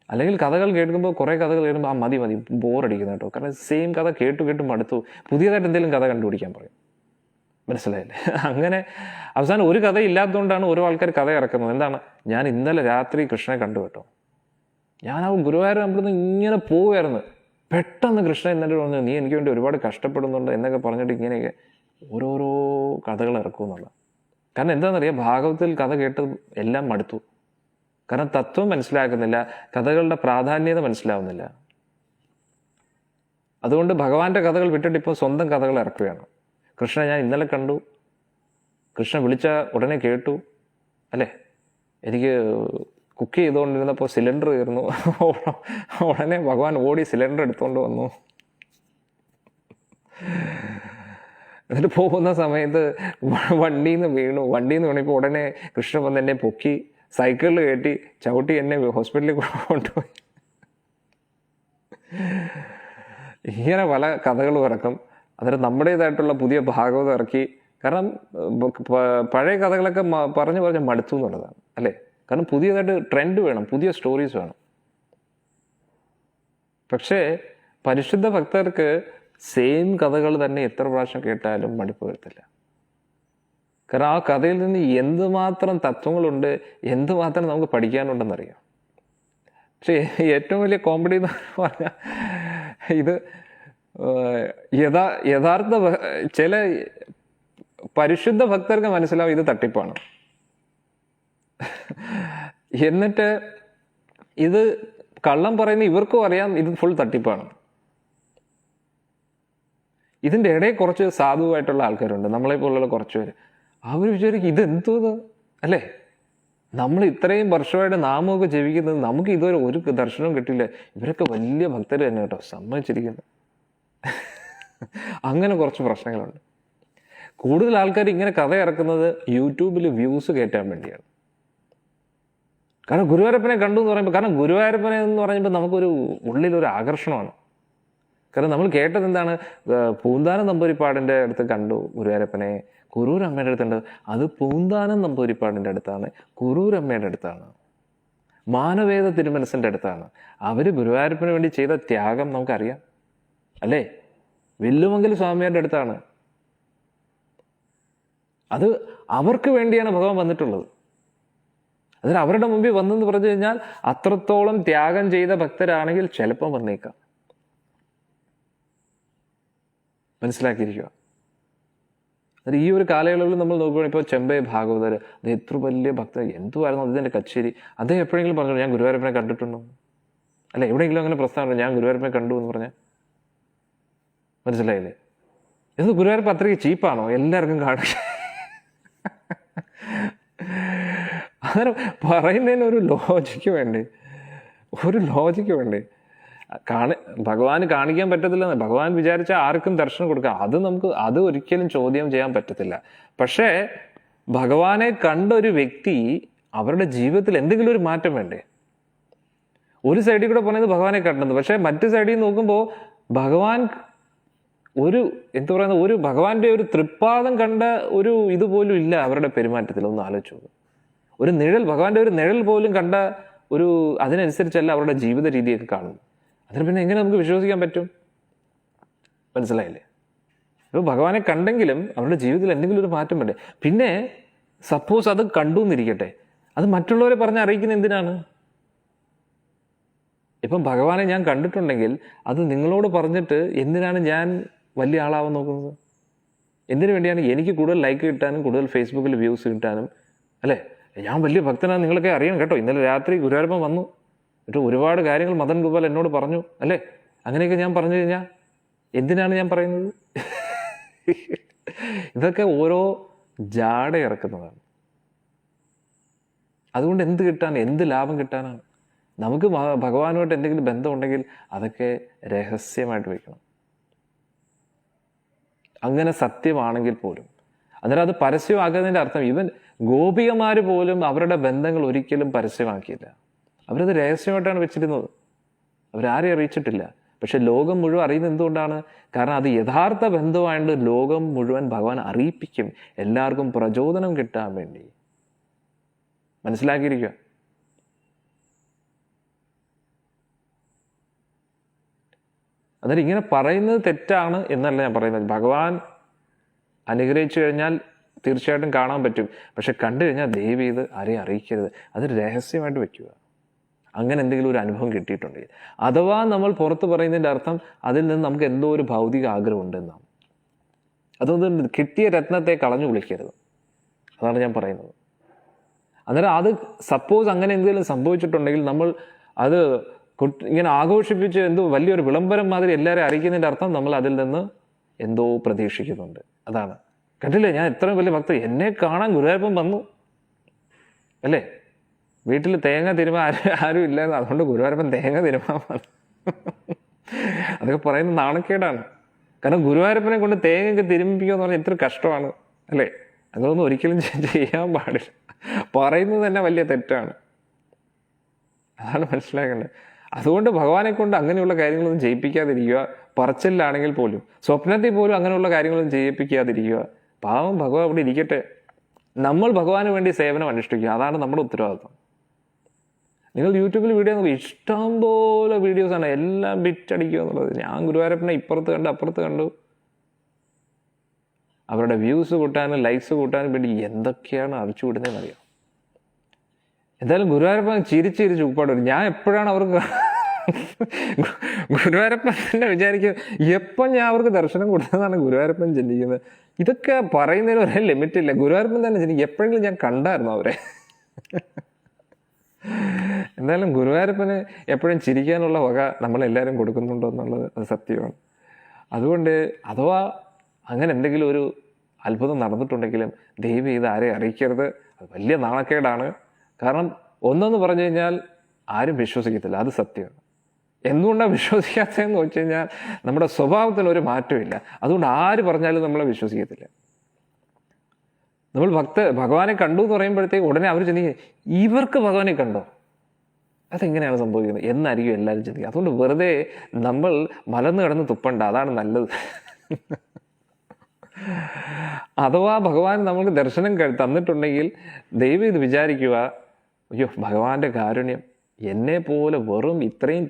അല്ലെങ്കിൽ കഥകൾ കേൾക്കുമ്പോൾ കുറേ കഥകൾ കേൾക്കുമ്പോൾ മതി ബോറടിക്കുന്ന കേട്ടോ. കാരണം സെയിം കഥ കേട്ടു മടുത്തു. പുതിയതായിട്ട് എന്തെങ്കിലും കഥ കണ്ടുപിടിക്കാൻ പറയും. മനസ്സിലായില്ലേ? അങ്ങനെ അവസാനം ഒരു കഥ ഇല്ലാത്തതുകൊണ്ടാണ് ഓരോ ആൾക്കാർ കഥ ഇറക്കുന്നത്. എന്താണ്? ഞാൻ ഇന്നലെ രാത്രി കൃഷ്ണനെ കണ്ടു കേട്ടോ. ഞാൻ ആ ഗുരുവായൂർ അമ്പലത്തിൽ ഇങ്ങനെ പോവുമായിരുന്നു. പെട്ടെന്ന് കൃഷ്ണൻ എന്നിട്ട് പറഞ്ഞു, നീ എനിക്ക് വേണ്ടി ഒരുപാട് കഷ്ടപ്പെടുന്നുണ്ട് എന്നൊക്കെ പറഞ്ഞിട്ട് ഇങ്ങനെയൊക്കെ ഓരോരോ കഥകൾ ഇറക്കുമെന്നുള്ള. കാരണം എന്താണെന്നറിയാം, ഭാഗവതത്തിൽ കഥ കേട്ട് എല്ലാം മടുത്തു. കാരണം തത്വം മനസ്സിലാക്കുന്നില്ല, കഥകളുടെ പ്രാധാന്യത മനസ്സിലാവുന്നില്ല. അതുകൊണ്ട് ഭഗവാന്റെ കഥകൾ വിട്ടിട്ട് ഇപ്പോൾ സ്വന്തം കഥകൾ ഇറക്കുകയാണ്. കൃഷ്ണനെ ഞാൻ ഇന്നലെ കണ്ടു, കൃഷ്ണൻ വിളിച്ച ഉടനെ കേട്ടു, അല്ലേ? എനിക്ക് കുക്ക് ചെയ്തുകൊണ്ടിരുന്നപ്പോൾ സിലിണ്ടർ കയറുന്നു, ഉടനെ ഭഗവാൻ ഓടി സിലിണ്ടർ എടുത്തുകൊണ്ട് വന്നു. എന്നിട്ട് പോകുന്ന സമയത്ത് വണ്ടിയിൽ നിന്ന് വീണപ്പോൾ ഉടനെ കൃഷ്ണൻ വന്ന് എന്നെ പൊക്കി സൈക്കിളിൽ കയറ്റി ചവിട്ടി എന്നെ ഹോസ്പിറ്റലിൽ കൊണ്ടുപോയി. ഇങ്ങനെ പല കഥകളും ഇറക്കും. അന്നേരം നമ്മുടേതായിട്ടുള്ള പുതിയ ഭാഗവതം ഇറക്കി. കാരണം പഴയ കഥകളൊക്കെ പറഞ്ഞ് മടുത്തു എന്നുള്ളതാണ്, അല്ലേ? കാരണം പുതിയതായിട്ട് ട്രെൻഡ് വേണം, പുതിയ സ്റ്റോറീസ് വേണം. പക്ഷേ പരിശുദ്ധ ഭക്തർക്ക് സെയിം കഥകൾ തന്നെ എത്ര പ്രാവശ്യം കേട്ടാലും മടുപ്പ് വരത്തില്ല. കാരണം ആ കഥയിൽ നിന്ന് എന്തുമാത്രം തത്വങ്ങളുണ്ട്, എന്തുമാത്രം നമുക്ക് പഠിക്കാനുണ്ടെന്നറിയാം. പക്ഷേ ഏറ്റവും വലിയ കോമഡി എന്ന് പറഞ്ഞാൽ ഇത് യഥാർത്ഥ ചില പരിശുദ്ധ ഭക്തർക്ക് മനസ്സിലാവും ഇത് തട്ടിപ്പാണ്. എന്നിട്ട് ഇത് കള്ളം പറയുന്ന ഇവർക്കും അറിയാം ഇത് ഫുൾ തട്ടിപ്പാണ്. ഇതിൻ്റെ ഇടയിൽ കുറച്ച് സാധുവായിട്ടുള്ള ആൾക്കാരുണ്ട്, നമ്മളെ പോലുള്ള കുറച്ച് പേര്. അവർ വിചാരിക്കും ഇതെന്തോന്ന്, അല്ലേ? നമ്മൾ ഇത്രയും വർഷമായിട്ട് നാമമൊക്കെ ജപിക്കുന്നത്, നമുക്ക് ഇതുവരെ ഒരു ദർശനവും കിട്ടില്ല. ഇവരൊക്കെ വലിയ ഭക്തർ തന്നെ കേട്ടോ, സമ്മതിച്ചിരിക്കുന്നത്. അങ്ങനെ കുറച്ച് പ്രശ്നങ്ങളുണ്ട്. കൂടുതൽ ആൾക്കാർ ഇങ്ങനെ കഥ ഇറക്കുന്നത് യൂട്യൂബിൽ വ്യൂസ് കയറ്റാൻ വേണ്ടിയാണ്. കാരണം ഗുരുവായൂരപ്പനെ കണ്ടു എന്ന് പറയുമ്പോൾ, കാരണം ഗുരുവായൂരപ്പനെ എന്ന് പറയുമ്പോൾ നമുക്കൊരു ഉള്ളിലൊരു ആകർഷണമാണ്. കാരണം നമ്മൾ കേട്ടത് എന്താണ്, പൂന്താനം നമ്പൂതിരിപ്പാടിൻ്റെ അടുത്ത് കണ്ടു ഗുരുവായൂരപ്പനെ, കുറൂരമ്മയുടെ അടുത്തുണ്ട്. അത് പൂന്താനം നമ്പൂതിരിപ്പാടിൻ്റെ അടുത്താണ്, കുറൂരമ്മയുടെ അടുത്താണ്, മാനവേദ തിരുമനസിൻ്റെ അടുത്താണ്. അവർ ഗുരുവായൂരപ്പന് വേണ്ടി ചെയ്ത ത്യാഗം നമുക്കറിയാം, അല്ലേ? വില്ലുമംഗൽ സ്വാമിയുടെ അടുത്താണ്. അത് അവർക്ക് വേണ്ടിയാണ് ഭഗവാൻ വന്നിട്ടുള്ളത്. അതിന് അവരുടെ മുമ്പിൽ വന്നെന്ന് പറഞ്ഞു കഴിഞ്ഞാൽ അത്രത്തോളം ത്യാഗം ചെയ്ത ഭക്തരാണെങ്കിൽ ചിലപ്പം വന്നേക്കാം. മനസ്സിലാക്കിയിരിക്കുക. അത് ഈ ഒരു കാലയളവിൽ നമ്മൾ നോക്കുകയാണെങ്കിൽ ഇപ്പോൾ ചെമ്പൈ ഭാഗവതർ, അത് എത്ര വലിയ ഭക്തർ, എന്തുമായിരുന്നു അതിൻ്റെ കച്ചേരി. അദ്ദേഹം എപ്പോഴെങ്കിലും പറഞ്ഞു ഞാൻ ഗുരുവായൂരപ്പനെ കണ്ടിട്ടുണ്ടോ, അല്ല എവിടെയെങ്കിലും അങ്ങനെ പ്രസ്താവന ഞാൻ ഗുരുവായൂരപ്പനെ കണ്ടു എന്ന് പറഞ്ഞാൽ മനസ്സിലായില്ലേ? എന്ത് ഗുരുവായൂരപ്പ അത്രയ്ക്ക് ചീപ്പാണോ എല്ലാവർക്കും കാണുക? അങ്ങനെ പറയുന്നതിന് ഒരു ലോജിക്ക് വേണ്ടേ, ഭഗവാന് കാണിക്കാൻ പറ്റത്തില്ല. ഭഗവാൻ വിചാരിച്ചാൽ ആർക്കും ദർശനം കൊടുക്കാം, അത് ഒരിക്കലും ചോദ്യം ചെയ്യാൻ പറ്റത്തില്ല. പക്ഷേ ഭഗവാനെ കണ്ട ഒരു വ്യക്തി അവരുടെ ജീവിതത്തിൽ എന്തെങ്കിലും ഒരു മാറ്റം വേണ്ടേ? ഒരു സൈഡിൽ കൂടെ പറയുന്നത് ഭഗവാനെ കണ്ടത്, പക്ഷെ മറ്റു സൈഡിൽ നോക്കുമ്പോൾ ഭഗവാൻ ഒരു ഭഗവാന്റെ ഒരു തൃപ്പാദം കണ്ട ഒരു ഇതുപോലും ഇല്ല അവരുടെ പെരുമാറ്റത്തിൽ. ഒന്ന് ആലോചിച്ചു, ഒരു നിഴൽ, ഭഗവാന്റെ ഒരു നിഴൽ പോലും കണ്ട ഒരു അതിനനുസരിച്ചല്ല അവരുടെ ജീവിത രീതിയൊക്കെ കാണുന്നു. അതിന് പിന്നെ എങ്ങനെ നമുക്ക് വിശ്വസിക്കാൻ പറ്റും? മനസ്സിലായില്ലേ? അപ്പോൾ ഭഗവാനെ കണ്ടെങ്കിലും അവരുടെ ജീവിതത്തിൽ എന്തെങ്കിലും ഒരു മാറ്റം വേണ്ടേ? പിന്നെ സപ്പോസ് അത് കണ്ടു എന്നിരിക്കട്ടെ, അത് മറ്റുള്ളവരെ പറഞ്ഞ് അറിയിക്കുന്ന എന്തിനാണ്? ഇപ്പം ഭഗവാനെ ഞാൻ കണ്ടിട്ടുണ്ടെങ്കിൽ അത് നിങ്ങളോട് പറഞ്ഞിട്ട് എന്തിനാണ് ഞാൻ വലിയ ആളാവാൻ നോക്കുന്നത്? എന്തിനു വേണ്ടിയാണ്? എനിക്ക് കൂടുതൽ ലൈക്ക് കിട്ടാനും കൂടുതൽ ഫേസ്ബുക്കിൽ വ്യൂസ് കിട്ടാനും, അല്ലേ? ഞാൻ വലിയ ഭക്തനാണ്, നിങ്ങളൊക്കെ അറിയണം കേട്ടോ. ഇന്നലെ രാത്രി ഗുരുവായൂരപ്പൻ വന്നു, എന്നിട്ട് ഒരുപാട് കാര്യങ്ങൾ മദൻ ഗോപാൽ എന്നോട് പറഞ്ഞു, അല്ലേ? അങ്ങനെയൊക്കെ ഞാൻ പറഞ്ഞു കഴിഞ്ഞാൽ എന്തിനാണ് ഞാൻ പറയുന്നത്? ഇതൊക്കെ ഓരോ ജാട ഇറക്കുന്നതാണ്. അതുകൊണ്ട് എന്ത് കിട്ടാൻ, എന്ത് ലാഭം കിട്ടാനാണ്? നമുക്ക് ഭഗവാനുമായിട്ട് എന്തെങ്കിലും ബന്ധമുണ്ടെങ്കിൽ അതൊക്കെ രഹസ്യമായിട്ട് വയ്ക്കണം. അങ്ങനെ സത്യമാണെങ്കിൽ പോലും. അന്നേരം അത് പരസ്യമാക്കുന്നതിൻ്റെ അർത്ഥം, ഇവൻ ഗോപികമാർ പോലും അവരുടെ ബന്ധങ്ങൾ ഒരിക്കലും പരസ്യമാക്കിയില്ല. അവരത് രഹസ്യമായിട്ടാണ് വെച്ചിരുന്നത്, അവരാരെയും അറിയിച്ചിട്ടില്ല. പക്ഷെ ലോകം മുഴുവൻ അറിയുന്നത് എന്തുകൊണ്ടാണ്? കാരണം അത് യഥാർത്ഥ ബന്ധമായിട്ട് ലോകം മുഴുവൻ ഭഗവാൻ അറിയിപ്പിക്കും, എല്ലാവർക്കും പ്രചോദനം കിട്ടാൻ വേണ്ടി. മനസ്സിലാക്കിയിരിക്കുക. അന്നേരം ഇങ്ങനെ പറയുന്നത് തെറ്റാണ് എന്നല്ല ഞാൻ പറയുന്നത്. ഭഗവാൻ അനുഗ്രഹിച്ചു കഴിഞ്ഞാൽ തീർച്ചയായിട്ടും കാണാൻ പറ്റും. പക്ഷെ കണ്ടു കഴിഞ്ഞാൽ ദയവ് ചെയ്ത് ആരെയും അറിയിക്കരുത്, അത് രഹസ്യമായിട്ട് വെക്കുക. അങ്ങനെ എന്തെങ്കിലും ഒരു അനുഭവം കിട്ടിയിട്ടുണ്ടെങ്കിൽ, അഥവാ നമ്മൾ പുറത്ത് പറയുന്നതിൻ്റെ അർത്ഥം അതിൽ നിന്ന് നമുക്ക് എന്തോ ഒരു ഭൗതിക ആഗ്രഹം ഉണ്ടെന്നാണ്. അതുകൊണ്ട് കിട്ടിയ രത്നത്തെ കളഞ്ഞു വിളിക്കരുത്. അതാണ് ഞാൻ പറയുന്നത്. അന്നേരം അത് സപ്പോസ് അങ്ങനെ എന്തെങ്കിലും സംഭവിച്ചിട്ടുണ്ടെങ്കിൽ നമ്മൾ അത് ഇങ്ങനെ ആഘോഷിപ്പിച്ച് എന്തോ വലിയൊരു വിളംബരം മാതിരി എല്ലാവരും അറിയിക്കുന്നതിൻ്റെ അർത്ഥം നമ്മൾ അതിൽ നിന്ന് എന്തോ പ്രതീക്ഷിക്കുന്നുണ്ട്. അതാണ്. കണ്ടില്ലേ, ഞാൻ എത്രയും വലിയ ഭക്തൻ, എന്നെ കാണാൻ ഗുരുവായൂരപ്പൻ വന്നു അല്ലേ. വീട്ടിൽ തേങ്ങ തിരുമാൻ ആരും ഇല്ലായിരുന്നു, അതുകൊണ്ട് ഗുരുവായൂരപ്പൻ തേങ്ങ തിരുമാൻ വന്നു. അതൊക്കെ പറയുന്നത് നാണക്കേടാണ്. കാരണം ഗുരുവായൂരപ്പനെ കൊണ്ട് തേങ്ങയൊക്കെ തിരുമ്മിപ്പിക്കുക എന്ന് പറഞ്ഞാൽ എത്ര കഷ്ടമാണ് അല്ലേ. അങ്ങനൊന്നും ഒരിക്കലും ചെയ്യാൻ പാടില്ല. പറയുന്നത് തന്നെ വലിയ തെറ്റാണ്. അതാണ് മനസ്സിലാക്കേണ്ടത്. അതുകൊണ്ട് ഭഗവാനെ കൊണ്ട് അങ്ങനെയുള്ള കാര്യങ്ങളൊന്നും ചെയ്യിപ്പിക്കാതിരിക്കുക. പറച്ചിലാണെങ്കിൽ പോലും, സ്വപ്നത്തിൽ പോലും അങ്ങനെയുള്ള കാര്യങ്ങളൊന്നും ചെയ്യിപ്പിക്കാതിരിക്കുക. പാവം ഭഗവാൻ അവിടെ ഇരിക്കട്ടെ. നമ്മൾ ഭഗവാന് വേണ്ടി സേവനം അനുഷ്ഠിക്കുക, അതാണ് നമ്മുടെ ഉത്തരവാദിത്വം. നിങ്ങൾ യൂട്യൂബിൽ വീഡിയോ നോക്കുക, ഇഷ്ടം പോലെ വീഡിയോസാണ്, എല്ലാം ബിറ്റടിക്കുക എന്നുള്ളത്. ഞാൻ ഗുരുവായൂരപ്പനെ ഇപ്പുറത്ത് കണ്ടു അപ്പുറത്ത് കണ്ടു. അവരുടെ വ്യൂസ് കൂട്ടാനും ലൈക്സ് കൂട്ടാനും വേണ്ടി എന്തൊക്കെയാണ് അടിച്ചു വിടുന്നതെന്ന് അറിയാം. എന്തായാലും ഗുരുവായൂരപ്പൻ ചിരിച്ച് ഉപ്പാട് വരും. ഞാൻ എപ്പോഴാണ് അവർക്ക് ഗുരുവായൂരപ്പൻ തന്നെ വിചാരിക്കും, എപ്പം ഞാൻ അവർക്ക് ദർശനം കൊടുത്തതാണ് ഗുരുവായൂരപ്പൻ ചിന്തിക്കുന്നത്. ഇതൊക്കെ പറയുന്നതിന് ഒരേ ലിമിറ്റ് ഇല്ല. ഗുരുവായൂരപ്പൻ തന്നെ ചിന്തിക്കും, എപ്പോഴെങ്കിലും ഞാൻ കണ്ടായിരുന്നു അവരെ. എന്തായാലും ഗുരുവായൂരപ്പന് എപ്പോഴും ചിരിക്കാനുള്ള വക നമ്മളെല്ലാവരും കൊടുക്കുന്നുണ്ടോ എന്നുള്ളത് അത് സത്യമാണ്. അതുകൊണ്ട് അഥവാ അങ്ങനെ എന്തെങ്കിലും ഒരു അത്ഭുതം നടന്നിട്ടുണ്ടെങ്കിലും ദൈവം ഇത് ആരെയും അറിയിക്കരുത്. അത് വലിയ നാണക്കേടാണ്. കാരണം ഒന്നെന്ന് പറഞ്ഞു കഴിഞ്ഞാൽ ആരും വിശ്വസിക്കത്തില്ല, അത് സത്യമാണ്. എന്തുകൊണ്ടാണ് വിശ്വസിക്കാത്തതെന്ന് വെച്ച് കഴിഞ്ഞാൽ നമ്മുടെ സ്വഭാവത്തിന് ഒരു മാറ്റമില്ല. അതുകൊണ്ട് ആര് പറഞ്ഞാലും നമ്മളെ വിശ്വസിക്കത്തില്ല. നമ്മൾ ഭഗവാനെ കണ്ടു എന്ന് പറയുമ്പോഴത്തേക്ക് ഉടനെ അവർ ചിന്തിക്കും, ഇവർക്ക് ഭഗവാനെ കണ്ടോ, അതെങ്ങനെയാണ് സംഭവിക്കുന്നത് എന്നായിരിക്കും എല്ലാവരും ചിന്തിക്കുക. അതുകൊണ്ട് വെറുതെ നമ്മൾ മലന്ന് കിടന്ന് തുപ്പണ്ട, അതാണ് നല്ലത്. അഥവാ ഭഗവാൻ നമുക്ക് ദർശനം തന്നിട്ടുണ്ടെങ്കിൽ ദൈവം ഇത് വിചാരിക്കുക, അയ്യോ ഭഗവാന്റെ കാരുണ്യം, എന്നെ പോലെ വെറും ഇത്രയും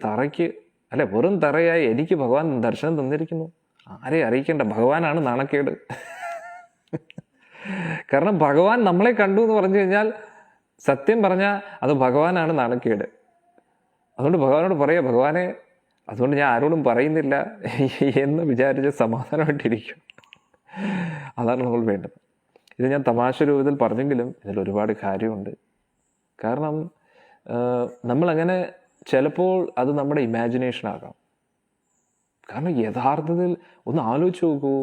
വെറും തറയായി എനിക്ക് ഭഗവാൻ ദർശനം തന്നിരിക്കുന്നു. ആരെയും അറിയിക്കേണ്ട, ഭഗവാനാണ് നാണക്കേട്. കാരണം ഭഗവാൻ നമ്മളെ കണ്ടു എന്ന് പറഞ്ഞു കഴിഞ്ഞാൽ സത്യം പറഞ്ഞാൽ അത് ഭഗവാനാണ് നാണക്കേട്. അതുകൊണ്ട് ഭഗവാനോട് പറയാം, ഭഗവാനെ അതുകൊണ്ട് ഞാൻ ആരോടും പറയുന്നില്ല എന്ന് വിചാരിച്ച് സമാധാനമായിട്ടിരിക്കും. അതാണ് നമ്മൾ വേണ്ടത്. ഇത് ഞാൻ തമാശ രൂപത്തിൽ പറഞ്ഞെങ്കിലും ഇതിൽ ഒരുപാട് കാര്യമുണ്ട്. കാരണം നമ്മളങ്ങനെ ചിലപ്പോൾ അത് നമ്മുടെ ഇമാജിനേഷൻ ആകാം. കാരണം യഥാർത്ഥത്തിൽ ഒന്ന് ആലോചിച്ച് നോക്കൂ,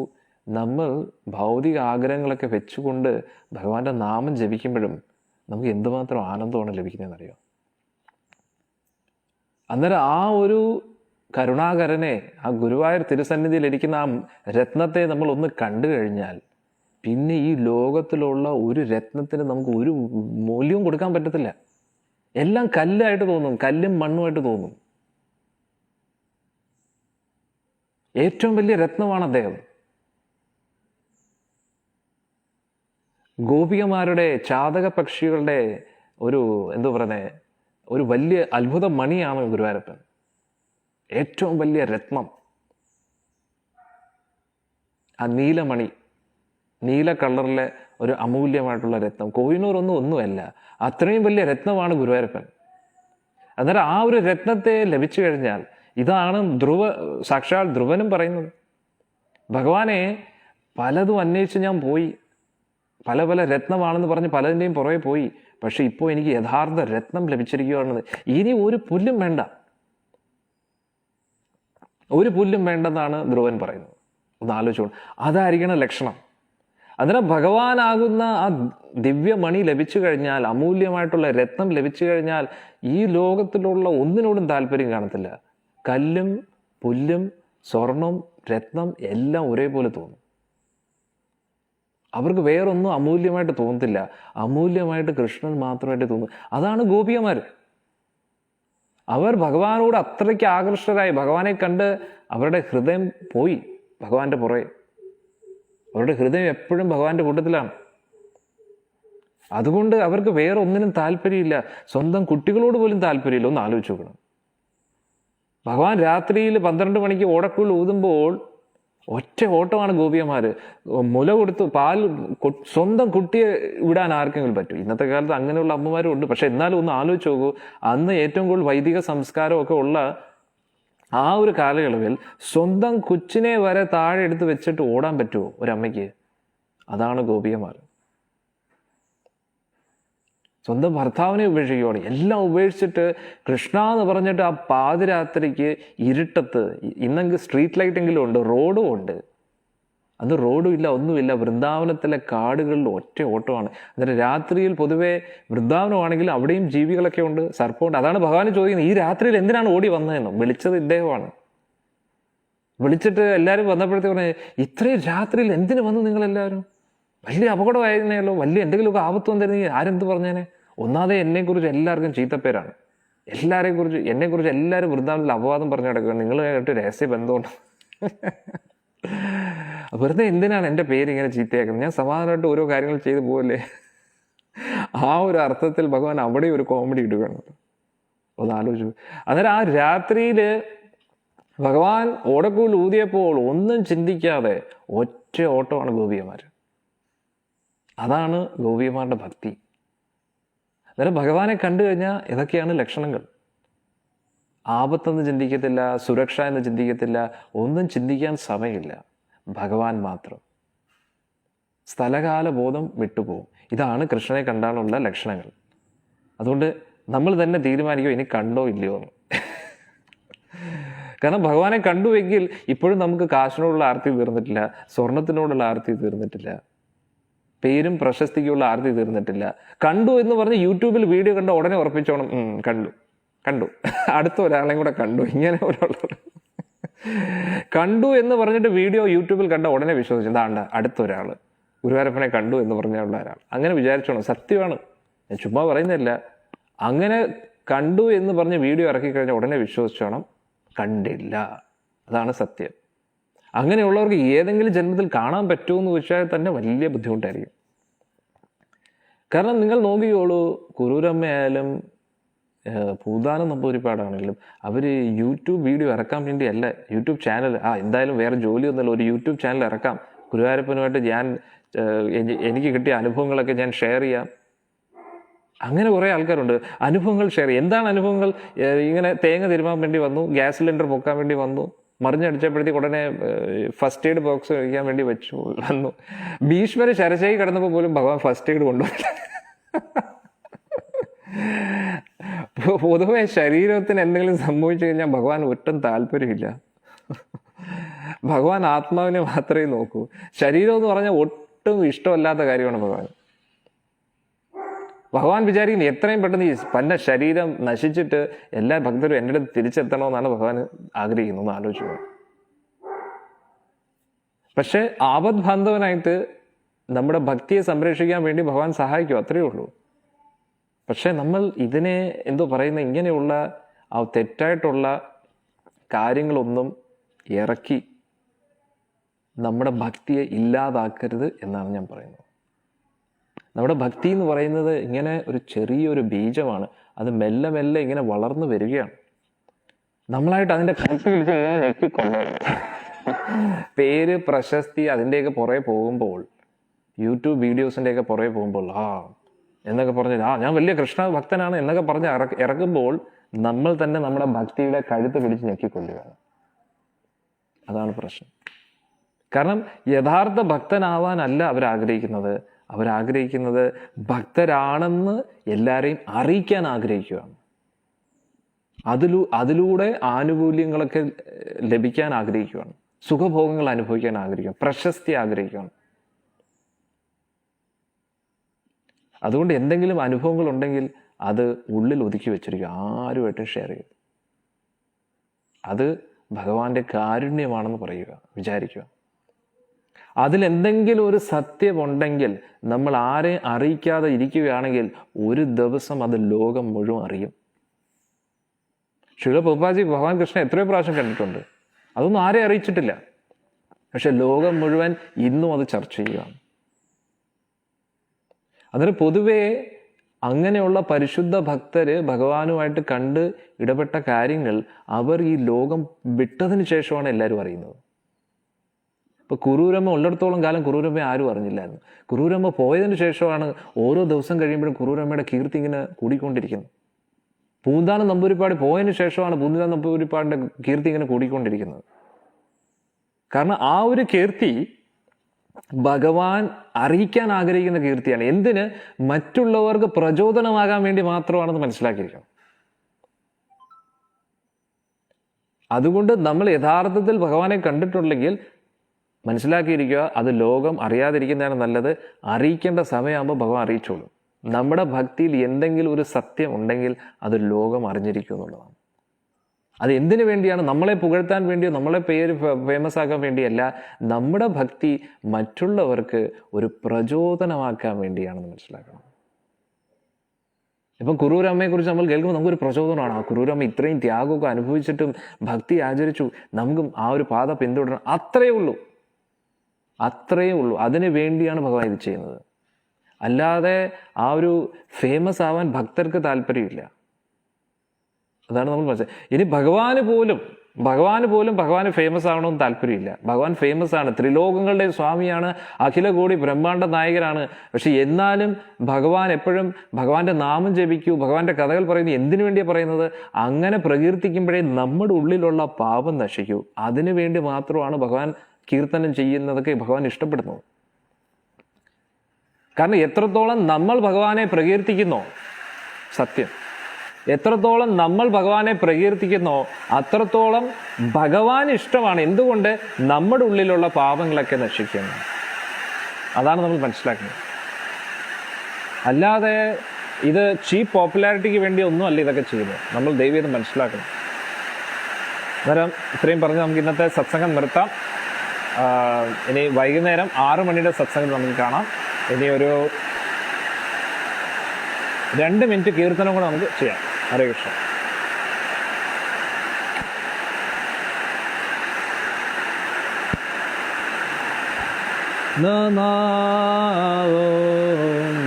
നമ്മൾ ഭൗതിക ആഗ്രഹങ്ങളൊക്കെ വെച്ചുകൊണ്ട് ഭഗവാന്റെ നാമം ജപിക്കുമ്പോഴും നമുക്ക് എന്തുമാത്രം ആനന്ദമാണ് ലഭിക്കുന്നതെന്നറിയാം. അന്നേരം ആ ഒരു കരുണാകരനെ, ആ ഗുരുവായൂർ തിരുസന്നിധിയിൽ ഇരിക്കുന്ന ആ രത്നത്തെ നമ്മൾ ഒന്ന് കണ്ടു കഴിഞ്ഞാൽ പിന്നെ ഈ ലോകത്തിലുള്ള ഒരു രത്നത്തിന് നമുക്ക് ഒരു മൂല്യവും കൊടുക്കാൻ പറ്റത്തില്ല. എല്ലാം കല്ലായിട്ട് തോന്നും, കല്ലും മണ്ണുമായിട്ട് തോന്നും. ഏറ്റവും വലിയ രത്നമാണ് അദ്ദേഹം. ഗോപികമാരുടെ, ചാതക പക്ഷികളുടെ ഒരു ഒരു വലിയ അത്ഭുത മണിയാണ് ഗുരുവായൂരപ്പൻ. ഏറ്റവും വലിയ രത്നം ആ നീലമണി, നീല കളറിലെ ഒരു അമൂല്യമായിട്ടുള്ള രത്നം. കോഹിനൂർ ഒന്നുമല്ല, അത്രയും വലിയ രത്നമാണ് ഗുരുവായൂരപ്പൻ. അന്നേരം ആ ഒരു രത്നത്തെ ലഭിച്ചു കഴിഞ്ഞാൽ, ഇതാണ് സാക്ഷാൽ ധ്രുവനും പറയുന്നത്. ഭഗവാനെ പലതും അന്വേഷിച്ച് ഞാൻ പോയി, പല രത്നമാണെന്ന് പറഞ്ഞ് പലതിൻ്റെയും പുറകെ പോയി, പക്ഷെ ഇപ്പോൾ എനിക്ക് യഥാർത്ഥ രത്നം ലഭിച്ചിരിക്കുകയാണെന്ന്. ഇനി ഒരു പുല്ലും വേണ്ട, ഒരു പുല്ലും വേണ്ടെന്നാണ് ധ്രുവൻ പറയുന്നത്. ഒന്ന് ആലോചിച്ചോളൂ, അതായിരിക്കണം ലക്ഷണം. അതിന് ഭഗവാനാകുന്ന ആ ദിവ്യമണി ലഭിച്ചു കഴിഞ്ഞാൽ, അമൂല്യമായിട്ടുള്ള രത്നം ലഭിച്ചു കഴിഞ്ഞാൽ ഈ ലോകത്തിലുള്ള ഒന്നിനോടും താല്പര്യം കാണത്തില്ല. കല്ലും പുല്ലും സ്വർണം രത്നം എല്ലാം ഒരേപോലെ തോന്നും. അവർക്ക് വേറൊന്നും അമൂല്യമായിട്ട് തോന്നത്തില്ല. അമൂല്യമായിട്ട് കൃഷ്ണൻ മാത്രമായിട്ട് തോന്നും. അതാണ് ഗോപികമാർ. അവർ ഭഗവാനോട് അത്രയ്ക്ക് ആകർഷകരായി, ഭഗവാനെ കണ്ട് അവരുടെ ഹൃദയം പോയി ഭഗവാന്റെ പുറകെ. അവരുടെ ഹൃദയം എപ്പോഴും ഭഗവാന്റെ കൂട്ടത്തിലാണ്. അതുകൊണ്ട് അവർക്ക് വേറെ ഒന്നിനും താല്പര്യമില്ല. സ്വന്തം കുട്ടികളോട് പോലും താല്പര്യമില്ല. ഒന്ന് ആലോചിച്ച് നോക്കണം. ഭഗവാൻ രാത്രിയിൽ 12 മണിക്ക് ഓടക്കുഴൽ ഊതുമ്പോൾ ഒറ്റ ഓട്ടമാണ് ഗോപികമാർ. മുല കൊടുത്ത് പാൽ സ്വന്തം കുട്ടിയെ വിടാൻ ആർക്കെങ്കിലും പറ്റും? ഇന്നത്തെ കാലത്ത് അങ്ങനെയുള്ള അമ്മമാരും ഉണ്ട്. പക്ഷെ എന്നാലും ഒന്ന് ആലോചിച്ച് നോക്കൂ, അന്ന് ഏറ്റവും കൂടുതൽ വൈദിക സംസ്കാരമൊക്കെ ഉള്ള ആ ഒരു കാലയളവിൽ സ്വന്തം കൊച്ചിനെ വരെ താഴെ എടുത്ത് വെച്ചിട്ട് ഓടാൻ പറ്റുമോ ഒരമ്മയ്ക്ക്? അതാണ് ഗോപികമാർ. സ്വന്തം ഭർത്താവിനെ ഉപേക്ഷിക്കുകയാണ്. എല്ലാം ഉപേക്ഷിച്ചിട്ട് കൃഷ്ണ എന്ന് പറഞ്ഞിട്ട് ആ പാതിരാത്രിക്ക് ഇരുട്ടത്ത്, ഇന്നെങ്കിൽ സ്ട്രീറ്റ് ലൈറ്റെങ്കിലും ഉണ്ട്, റോഡും ഉണ്ട്, അന്ന് റോഡും ഇല്ല, ഒന്നുമില്ല, വൃന്ദാവനത്തിലെ കാടുകളിൽ ഒറ്റ ഓട്ടമാണ്. എന്നിട്ട് രാത്രിയിൽ പൊതുവെ വൃന്ദാവനമാണെങ്കിൽ അവിടെയും ജീവികളൊക്കെ ഉണ്ട്, സർപ്പമുണ്ട്. അതാണ് ഭഗവാൻ ചോദിക്കുന്നത്, ഈ രാത്രിയിൽ എന്തിനാണ് ഓടി വന്നതെന്നും. വിളിച്ചത് ഇദ്ദേഹമാണ്. വിളിച്ചിട്ട് എല്ലാവരും വന്നപ്പോഴത്തേക്ക് പറഞ്ഞ, ഇത്രയും രാത്രിയിൽ എന്തിനു വന്നു നിങ്ങളെല്ലാവരും? വലിയ അപകടമായിരുന്നല്ലോ, വലിയ എന്തെങ്കിലുമൊക്കെ ആപത്ത് വന്നിരുന്നെങ്കിൽ ആരെന്ത് പറഞ്ഞേനെ? ഒന്നാമതെ എന്നെക്കുറിച്ച് എല്ലാവർക്കും ചീത്തപ്പേരാണ്. എന്നെക്കുറിച്ച് എല്ലാവരും വൃന്ദാവനത്തിൽ അപവാദം പറഞ്ഞു കിടക്കുകയാണ്. നിങ്ങളുമായിട്ട് രഹസ്യ ബന്ധമുണ്ട്. വെറുതെ എന്തിനാണ് എൻ്റെ പേര് ഇങ്ങനെ ചീത്തയാക്കുന്നത്? ഞാൻ സമാധാനമായിട്ട് ഓരോ കാര്യങ്ങൾ ചെയ്തു പോകല്ലേ. ആ ഒരു അർത്ഥത്തിൽ ഭഗവാൻ അവിടെ ഒരു കോമഡി ഇടുകയാണ്. ഒന്ന് ആലോചിച്ചു. അന്നേരം ആ രാത്രിയിൽ ഭഗവാൻ ഓടക്കൂൽ ഊതിയപ്പോൾ ഒന്നും ചിന്തിക്കാതെ ഒറ്റ ഓട്ടമാണ് ഗോപികമാർ. അതാണ് ഗോപികമാരുടെ ഭക്തി. അന്നേരം ഭഗവാനെ കണ്ടു കഴിഞ്ഞാൽ ഇതൊക്കെയാണ് ലക്ഷണങ്ങൾ. ആപത്തെന്ന് ചിന്തിക്കത്തില്ല, സുരക്ഷ എന്ന് ചിന്തിക്കത്തില്ല, ഒന്നും ചിന്തിക്കാൻ സമയമില്ല, ഭഗവാൻ മാത്രം. സ്ഥലകാല ബോധം വിട്ടുപോകും. ഇതാണ് കൃഷ്ണനെ കണ്ടാലുള്ള ലക്ഷണങ്ങൾ. അതുകൊണ്ട് നമ്മൾ തന്നെ തീരുമാനിക്കും ഇനി കണ്ടോ ഇല്ലയോ എന്ന്. കാരണം ഭഗവാനെ കണ്ടുവെങ്കിൽ ഇപ്പോഴും നമുക്ക് കാശിനോടുള്ള ആർത്തി തീർന്നിട്ടില്ല, സ്വർണത്തിനോടുള്ള ആർത്തി തീർന്നിട്ടില്ല, പേരും പ്രശസ്തിക്കുള്ള ആർത്തി തീർന്നിട്ടില്ല. കണ്ടു എന്ന് പറഞ്ഞ് യൂട്യൂബിൽ വീഡിയോ കണ്ട ഉടനെ ഉറപ്പിച്ചോണം, കണ്ടു അടുത്ത ഒരാളെയും കൂടെ കണ്ടു, ഇങ്ങനെ ഒരാളോട് കണ്ടു എന്ന് പറഞ്ഞിട്ട് വീഡിയോ യൂട്യൂബിൽ കണ്ട ഉടനെ വിശ്വസിച്ചു, എന്താണ്ട അടുത്ത ഒരാൾ ഗുരുവായൂരപ്പനെ കണ്ടു എന്ന് പറഞ്ഞുള്ള ഒരാൾ. അങ്ങനെ വിചാരിച്ചോണം. സത്യമാണ്, ഞാൻ ചുമ്മാ പറയുന്നില്ല. അങ്ങനെ കണ്ടു എന്ന് പറഞ്ഞ് വീഡിയോ ഇറക്കി കഴിഞ്ഞാൽ ഉടനെ വിശ്വസിച്ചോണം, കണ്ടില്ല. അതാണ് സത്യം. അങ്ങനെയുള്ളവർക്ക് ഏതെങ്കിലും ജന്മത്തിൽ കാണാൻ പറ്റുമെന്ന് വെച്ചാൽ തന്നെ വലിയ ബുദ്ധിമുട്ടായിരിക്കും. കാരണം നിങ്ങൾ നോക്കിയോളൂ, കുറൂരമ്മയായാലും പൂതാനം നമ്പൂതിരിപ്പാടാണെങ്കിലും അവർ യൂട്യൂബ് വീഡിയോ ഇറക്കാൻ വേണ്ടിയല്ല, യൂട്യൂബ് ചാനൽ എന്തായാലും വേറെ ജോലിയൊന്നുമില്ല, ഒരു യൂട്യൂബ് ചാനൽ ഇറക്കാം, ഗുരുവായൂരപ്പനുമായിട്ട് എനിക്ക് കിട്ടിയ അനുഭവങ്ങളൊക്കെ ഞാൻ ഷെയർ ചെയ്യാം. അങ്ങനെ കുറേ ആൾക്കാരുണ്ട്, അനുഭവങ്ങൾ ഷെയർ ചെയ്യും. എന്താണ് അനുഭവങ്ങൾ? ഇങ്ങനെ തേങ്ങ തിരുമാൻ വേണ്ടി വന്നു, ഗ്യാസ് സിലിണ്ടർ പൊക്കാൻ വേണ്ടി വന്നു, മറിഞ്ഞടിച്ചപ്പോഴത്തേക്ക് ഉടനെ ഫസ്റ്റ് എയ്ഡ് ബോക്സ് കഴിക്കാൻ വേണ്ടി വന്നു. ഭീഷ്മര് ശരശായി കിടന്നപ്പോൾ പോലും ഭഗവാൻ ഫസ്റ്റ് എയ്ഡ് കൊണ്ടുവന്നില്ല. പൊതുവെ ശരീരത്തിന് എന്തെങ്കിലും സംഭവിച്ചു കഴിഞ്ഞാൽ ഭഗവാൻ ഒട്ടും താല്പര്യമില്ല. ഭഗവാൻ ആത്മാവിനെ മാത്രമേ നോക്കൂ. ശരീരം എന്ന് പറഞ്ഞാൽ ഒട്ടും ഇഷ്ടമല്ലാത്ത കാര്യമാണ് ഭഗവാൻ. ഭഗവാൻ വിചാരിക്കുന്നത് എത്രയും പെട്ടെന്ന് ഈ പന്ന ശരീരം നശിച്ചിട്ട് എല്ലാ ഭക്തരും എൻ്റെ അടുത്ത് തിരിച്ചെത്തണമെന്നാണ് ഭഗവാൻ ആഗ്രഹിക്കുന്നത്. ആലോചിച്ചു. പക്ഷെ ആപദ്ബാന്ധവനായിട്ട് നമ്മുടെ ഭക്തിയെ സംരക്ഷിക്കാൻ വേണ്ടി ഭഗവാൻ സഹായിക്കും, അത്രയേ ഉള്ളൂ. പക്ഷെ നമ്മൾ ഇതിനെ എന്തോ പറയുന്ന ഇങ്ങനെയുള്ള ആ തെറ്റായിട്ടുള്ള കാര്യങ്ങളൊന്നും ഇറക്കി നമ്മുടെ ഭക്തിയെ ഇല്ലാതാക്കരുത് എന്നാണ് ഞാൻ പറയുന്നത്. നമ്മുടെ ഭക്തി എന്ന് പറയുന്നത് ഇങ്ങനെ ഒരു ചെറിയൊരു ബീജമാണ്. അത് മെല്ലെ മെല്ലെ ഇങ്ങനെ വളർന്നു വരികയാണ്. നമ്മളായിട്ട് അതിൻ്റെ പേര്, പ്രശസ്തി അതിൻ്റെയൊക്കെ പുറകെ പോകുമ്പോൾ, യൂട്യൂബ് വീഡിയോസിൻ്റെയൊക്കെ പുറകെ പോകുമ്പോൾ എന്നൊക്കെ പറഞ്ഞ് ഞാൻ വലിയ കൃഷ്ണ ഭക്തനാണ് എന്നൊക്കെ പറഞ്ഞ് ഇറക്കുമ്പോൾ നമ്മൾ തന്നെ നമ്മുടെ ഭക്തിയുടെ കഴുത്ത് പിടിച്ച് ഞെക്കിക്കൊള്ളുകയാണ്. അതാണ് പ്രശ്നം. കാരണം യഥാർത്ഥ ഭക്തനാവാനല്ല അവരാഗ്രഹിക്കുന്നത്. അവരാഗ്രഹിക്കുന്നത് ഭക്തരാണെന്ന് എല്ലാവരെയും അറിയിക്കാൻ ആഗ്രഹിക്കുകയാണ്. അതിലൂടെ ആനുകൂല്യങ്ങളൊക്കെ ലഭിക്കാൻ ആഗ്രഹിക്കുകയാണ്, സുഖഭോഗങ്ങൾ അനുഭവിക്കാൻ ആഗ്രഹിക്കുകയാണ്, പ്രശസ്തി ആഗ്രഹിക്കുകയാണ്. അതുകൊണ്ട് എന്തെങ്കിലും അനുഭവങ്ങൾ ഉണ്ടെങ്കിൽ അത് ഉള്ളിൽ ഒതുക്കി വെച്ചിരിക്കുക, ആരുമായിട്ടും ഷെയർ ചെയ്യും. അത് ഭഗവാന്റെ കാരുണ്യമാണെന്ന് പറയുക, വിചാരിക്കുക. അതിലെന്തെങ്കിലും ഒരു സത്യമുണ്ടെങ്കിൽ നമ്മൾ ആരെ അറിയിക്കാതെ ഇരിക്കുകയാണെങ്കിൽ ഒരു ദിവസം അത് ലോകം മുഴുവൻ അറിയും. ശില പ്രഭുപാദി ഭഗവാൻ കൃഷ്ണൻ എത്രയോ പ്രാവശ്യം കണ്ടിട്ടുണ്ട്, അതൊന്നും ആരെ അറിയിച്ചിട്ടില്ല. പക്ഷെ ലോകം മുഴുവൻ ഇന്നും അത് ചർച്ച ചെയ്യുകയാണ്. അതിന് പൊതുവേ അങ്ങനെയുള്ള പരിശുദ്ധ ഭക്തര് ഭഗവാനുമായിട്ട് കണ്ട് ഇടപെട്ട കാര്യങ്ങൾ അവർ ഈ ലോകം വിട്ടതിന് ശേഷമാണ് എല്ലാവരും അറിയുന്നത്. ഇപ്പൊ കുറൂരമ്മ ഉള്ളിടത്തോളം കാലം കുറൂരമ്മ ആരും അറിഞ്ഞില്ലായിരുന്നു. കുറൂരമ്മ പോയതിന് ശേഷമാണ് ഓരോ ദിവസം കഴിയുമ്പോഴും കുറൂരമ്മയുടെ കീർത്തി ഇങ്ങനെ കൂടിക്കൊണ്ടിരിക്കുന്നത്. പൂന്താനം നമ്പൂതിരിപ്പാട് പോയതിനു ശേഷമാണ് പൂന്താനം നമ്പൂതിരിപ്പാടിന്റെ കീർത്തി ഇങ്ങനെ കൂടിക്കൊണ്ടിരിക്കുന്നത്. കാരണം ആ ഒരു കീർത്തി ഭഗവാൻ അറിയിക്കാൻ ആഗ്രഹിക്കുന്ന കീർത്തിയാണ്. എന്തിന്? മറ്റുള്ളവർക്ക് പ്രചോദനമാകാൻ വേണ്ടി മാത്രമാണെന്ന് മനസ്സിലാക്കിയിരിക്കണം. അതുകൊണ്ട് നമ്മൾ യഥാർത്ഥത്തിൽ ഭഗവാനെ കണ്ടിട്ടുണ്ടെങ്കിൽ മനസ്സിലാക്കിയിരിക്കുക, അത് ലോകം അറിയാതിരിക്കുന്നതാണ് നല്ലത്. അറിയിക്കേണ്ട സമയമാകുമ്പോൾ ഭഗവാൻ അറിയിച്ചോളും. നമ്മുടെ ഭക്തിയിൽ എന്തെങ്കിലും ഒരു സത്യം ഉണ്ടെങ്കിൽ അത് ലോകം അറിഞ്ഞിരിക്കും എന്നുള്ളതാണ്. അത് എന്തിനു വേണ്ടിയാണ്? നമ്മളെ പുകഴ്ത്താൻ വേണ്ടിയോ നമ്മളെ പേര് ഫേമസ് ആക്കാൻ വേണ്ടിയല്ല. നമ്മുടെ ഭക്തി മറ്റുള്ളവർക്ക് ഒരു പ്രചോദനമാക്കാൻ വേണ്ടിയാണെന്ന് മനസ്സിലാക്കണം. ഇപ്പം കുറൂരമ്മയെ കുറിച്ച് നമ്മൾ കേൾക്കുമ്പോൾ നമുക്കൊരു പ്രചോദനമാണ്. ആ കുറൂരമ്മ ഇത്രയും ത്യാഗമൊക്കെ അനുഭവിച്ചിട്ടും ഭക്തി ആചരിച്ചു, നമുക്കും ആ ഒരു പാത പിന്തുടരണം. അത്രയേ ഉള്ളൂ. അതിനു വേണ്ടിയാണ് ഭഗവാൻ ഇത് ചെയ്യുന്നത്. അല്ലാതെ ആ ഒരു ഫേമസ് ആവാൻ ഭക്തർക്ക് താല്പര്യമില്ല. അതാണ് നമ്മൾ മനസ്സിലാക്കുക. ഇനി ഭഗവാന് പോലും ഭഗവാന് ഫേമസ് ആവണമെന്ന് താല്പര്യമില്ല. ഭഗവാൻ ഫേമസ് ആണ്, ത്രിലോകങ്ങളുടെ സ്വാമിയാണ്, അഖില കോടി ബ്രഹ്മാണ്ഡ നായകനാണ്. പക്ഷെ എന്നാലും ഭഗവാൻ എപ്പോഴും ഭഗവാന്റെ നാമം ജപിക്കൂ, ഭഗവാന്റെ കഥകൾ പറയുന്നത് എന്തിനു വേണ്ടിയാണ് പറയുന്നത്? അങ്ങനെ പ്രകീർത്തിക്കുമ്പോഴേ നമ്മുടെ ഉള്ളിലുള്ള പാപം നശിക്കൂ. അതിനു വേണ്ടി മാത്രമാണ് ഭഗവാൻ കീർത്തനം ചെയ്യുന്നതൊക്കെ ഭഗവാൻ ഇഷ്ടപ്പെടുന്നു. കാരണം എത്രത്തോളം നമ്മൾ ഭഗവാനെ പ്രകീർത്തിക്കുന്നോ, സത്യം, എത്രത്തോളം നമ്മൾ ഭഗവാനെ പ്രകീർത്തിക്കുന്നോ അത്രത്തോളം ഭഗവാൻ ഇഷ്ടമാണ്. എന്തുകൊണ്ട്? നമ്മുടെ ഉള്ളിലുള്ള പാപങ്ങളൊക്കെ നശിക്കുന്നു. അതാണ് നമ്മൾ മനസ്സിലാക്കുന്നത്. അല്ലാതെ ഇത് ചീപ്പ് പോപ്പുലാരിറ്റിക്ക് വേണ്ടി ഒന്നും അല്ല ഇതൊക്കെ ചെയ്യുന്നത്. നമ്മൾ ദൈവം മനസ്സിലാക്കണം. അന്നേരം ഇത്രയും പറഞ്ഞ് നമുക്ക് ഇന്നത്തെ സത്സംഗം നിർത്താം. ഇനി വൈകുന്നേരം 6 മണിയുടെ സത്സംഗം നമുക്ക് കാണാം. ഇനി ഒരു 2 മിനിറ്റ് കീർത്തനം കൂടെ നമുക്ക് ചെയ്യാം. ഹരേ കൃഷ്ണ. നമോ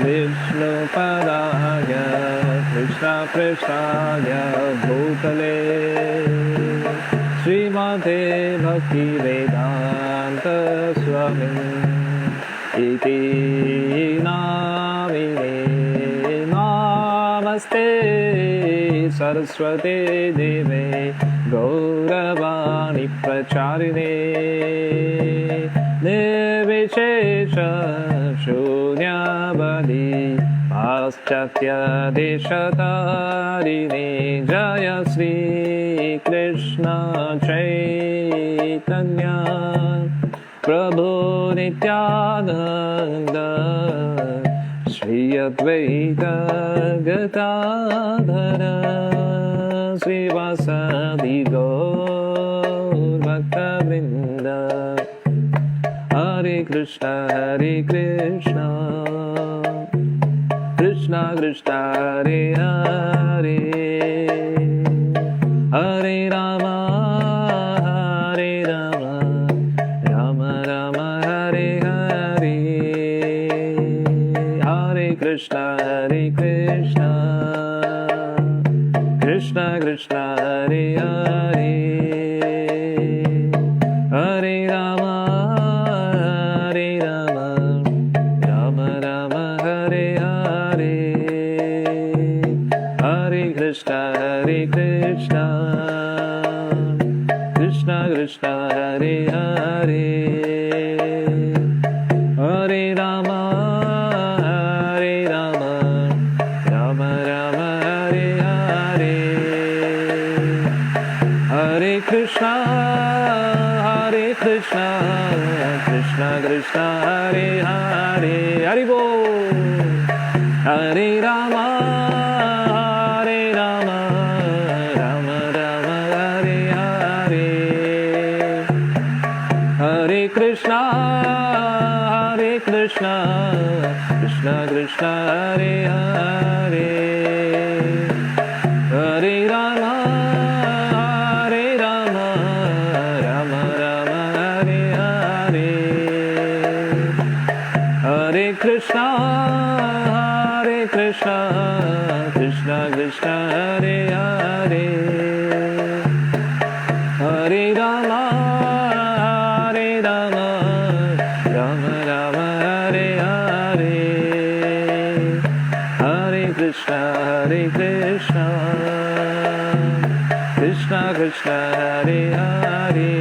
വിഷ്ണുപദായ കൃഷ്ണപൃഷ്ഠായ ഭൂതലേ ശ്രീമതേ ഭക്തിവേദാന്ത സ്വാമി ഇതി നാമിനേ നമസ്തേ सरस्वती देवे गौरवाणी प्रचारिणे निर्विशेष शून्यवादी पाश्चात्य देशतारिणे जय श्री कृष्ण चैतन्य प्रभु नित्यानंद श्री अद्वैत गदाधर श्रीवासादि गौर भक्तवृंद हरे कृष्ण कृष्ण कृष्ण हरे हरे हरे राम राम राम हरे हरे हरे कृष्ण कृष्ण कृष्ण हरे हरे हरे राम राम राम हरे हरे हरे कृष्ण कृष्ण कृष्ण हरे हरे हरे राम राम राम हरे हरे हरे कृष्ण कृष्ण कृष्ण हरे हरे हरि बोल हरे Ram Ram Ram Hare Hare Hare Krishna Krishna Krishna Hare Hare Hare Ram Ram Hare Hare Hare Krishna Krishna Krishna Hare Hare Hare Ram Ram Hare Hare Hare Krishna Krishna Krishna Hare Hare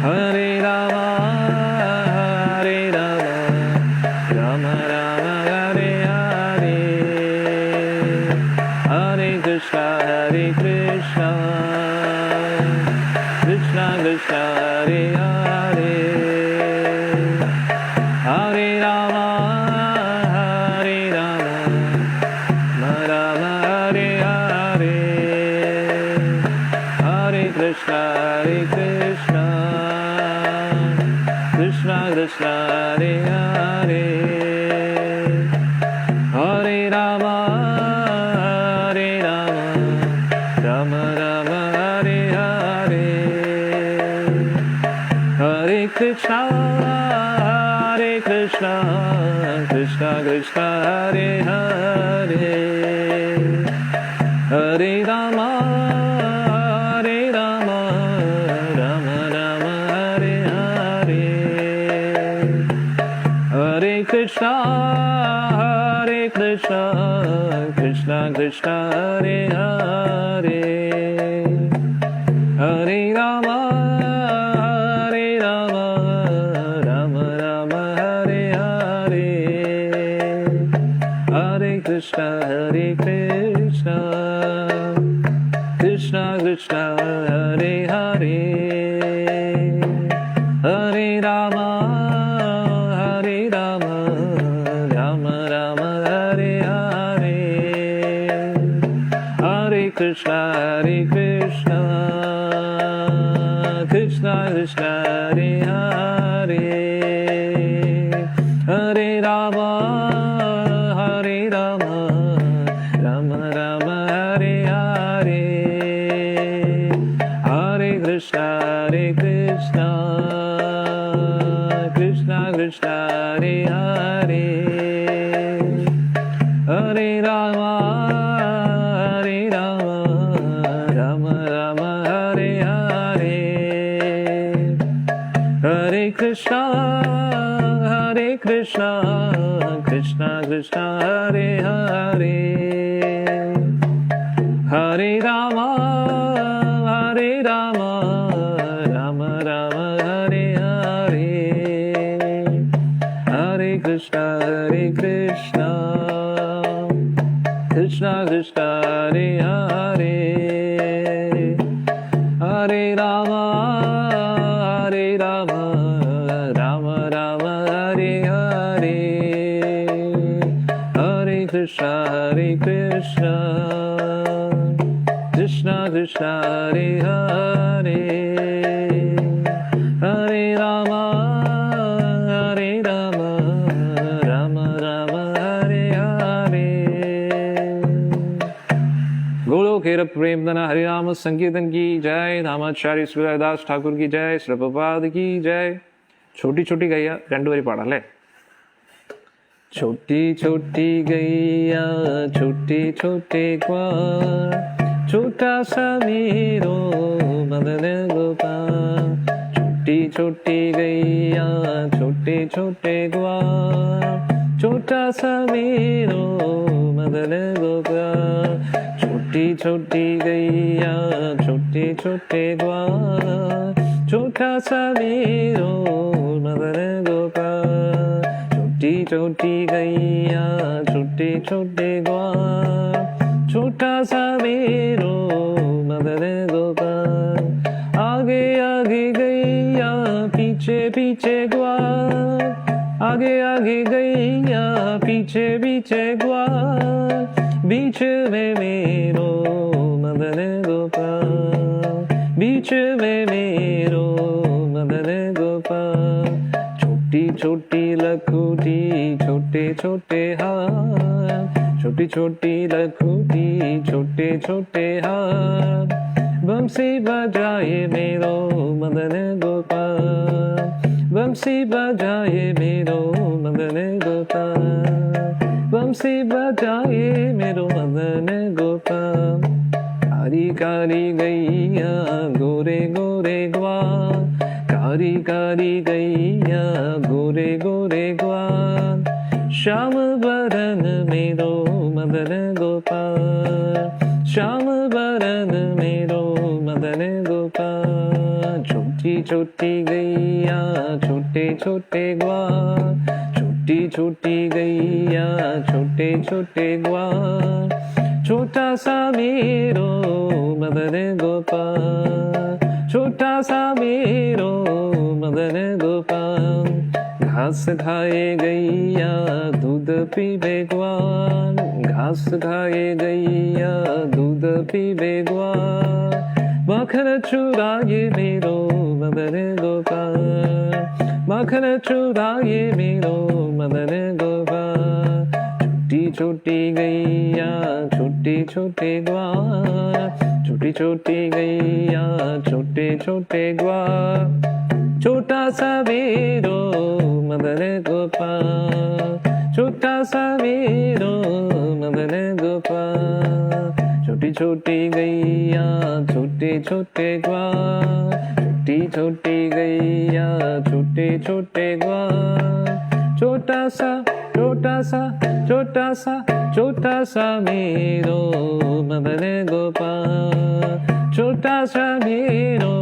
Hare Ram Krishna Krishna Hare Hare Hare Rama Hare Rama Rama Hare Hare Hare Krishna Krishna Krishna Hare Hare Hare Rama Hare Rama Rama Rama Hare Hare Hare Krishna Krishna Krishna Hare Hare Hare Rama Rama Rama Hare Hare Hare Krishna Krishna Krishna Hare Hare Hare Rama Rama Rama Hare Hare Hare Krishna Krishna Krishna Hare Hare Hare Rama Rama Rama Hare Hare Hare Krishna Krishna Krishna Hare Hare Hare Rama Rama Rama Hare Hare Hare Krishna Krishna Krishna Hare Hare Hare Rama Rama Rama Hare Hare Hare Krishna Krishna Hare Hare Hare Rama Rama Rama Hare Hare Hare Krishna Krishna Hare Hare Hare Rama Rama Rama Hare Hare Hare Krishna Krishna Hare Hare Hare Rama Rama Rama Hare Hare Golok हेर प्रेमधन हरिनाम संकीर्तन की जय। रामाचार्य सूर्यदास ठाकुर की जय। श्री प्रभुपाद की जय। छोटी छोटी गैया രണ്ടു വരി പാടാം അല്ലേ? छोटी छोटी गैया छोटे छोटे ग्वाल छोटा सा मेरो मदन गोपाल। छोटी छोटी गैया छोटे छोटे ग्वाल छोटा सा मेरो मदन गोपाल। छोटी छोटी गैया छोटे छोटे ग्वाल छोटा सा मेरो मदन गोपाल। छोटी छोटी गैया छोटे छोटे ग्वाल छोटा सा मेरो मदन गोपाल। आगे आगे गैया पीछे पीछे ग्वाल आगे आगे गैया पीछे पीछे ग्वाल। बीच में मेरो मदन गोपाल बीच में मेरो मदन गोपाल। छोटी छोटी लखुटी छोटे छोटे हाथ छोटी छोटी लखुटी छोटे छोटे हाथ। बंसी बजाए मेरो मदन गोपाल बंसी बजाए मेरो मदन गोपाल। बंसी बजाए मेरो मदन गोपाल। काली काली गैया गोरे गोरे ग्वाल काली काली गैया गोरे गोरे ग्वाल। श्याम बरन मेरो मदन गोपाल श्याम बरन मेरो मदन गोपाल। छोटी छोटी गैया छोटे छोटे ग्वाल छोटी छोटी गैया छोटे छोटे ग्वाल। छोटा सा मेरो मदन गोपाल छोटा सा मेरो मदन गोपाल। घास खाए गैया दूध पीबे ग्वाल, घास खाए गैया दूध पीबे ग्वाल। माखन चुराए मेरो मदन गोपाल, माखन चुराए मेरो मदन गोपाल। छोटी छोटी गैया छोटे छोटे ग्वाल, छोटी छोटी गैया छोटे छोटे ग्वाल। छोटा सा मेरो मदन गोपाल, छोटा सा मेरो मदन गोपाल। छोटी छोटी गैया छोटे छोटे ग्वाल, छोटी छोटी गैया छोटे छोटे ग्वाल। छोटा सा छोटा सा छोटा सा छोटा सा मेरो मदन गोपाल, छोटा सा मेरो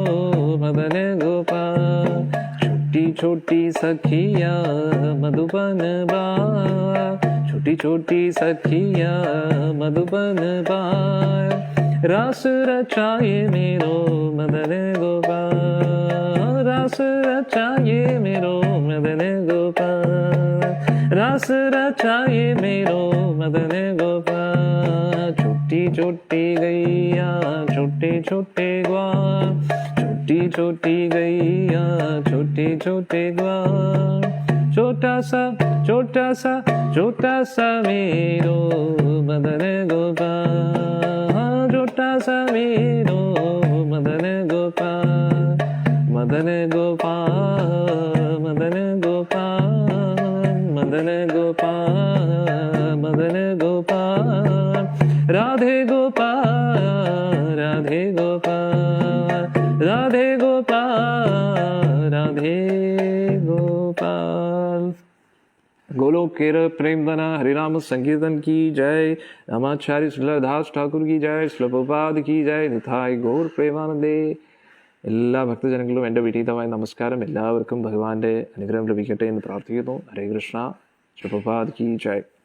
मदन गोपाल। छोटी छोटी सखिया मधुबन बाल, छोटी छोटी सखिया मधुबन बाल। रास रचाए मेरो मदन गोपाल, रास रचाए मेरो मदन गोपाल, रास रचाए मेरो मदन गोपाल। छोटी छोटी गैया छोटे छोटे ग्वाल, छोटी छोटी गैया छोटे छोटे ग्वाल। छोटा सा छोटा सा छोटा सा मेरो मदन गोपाल, छोटा सा मेरो मदन गोपाल। मदन गोपाल मदन गोपाल मदन गोपाल मदन गोपाल। राधे गोपाल राधे गोपाल राधे गोपाल राधे गोपाल। गोलोक केरल प्रेमधना हरिनाम संकीर्तन की जय। रामाचार्य श्रीलदास ठाकुर की जय, ശ്രീലപ്രഭുപാദ की जय, നിതായ് ഗൗർ പ്രേമാനന്ദേ। എല്ലാ ഭക്തജനങ്ങളും എൻ്റെ വിനീതമായ നമസ്കാരം. എല്ലാവർക്കും ഭഗവാന്റെ അനുഗ്രഹം ലഭിക്കട്ടെ എന്ന് പ്രാർത്ഥിക്കുന്നു. ഹരേ കൃഷ്ണ. ശ്രീലപ്രഭുപാദ की जय.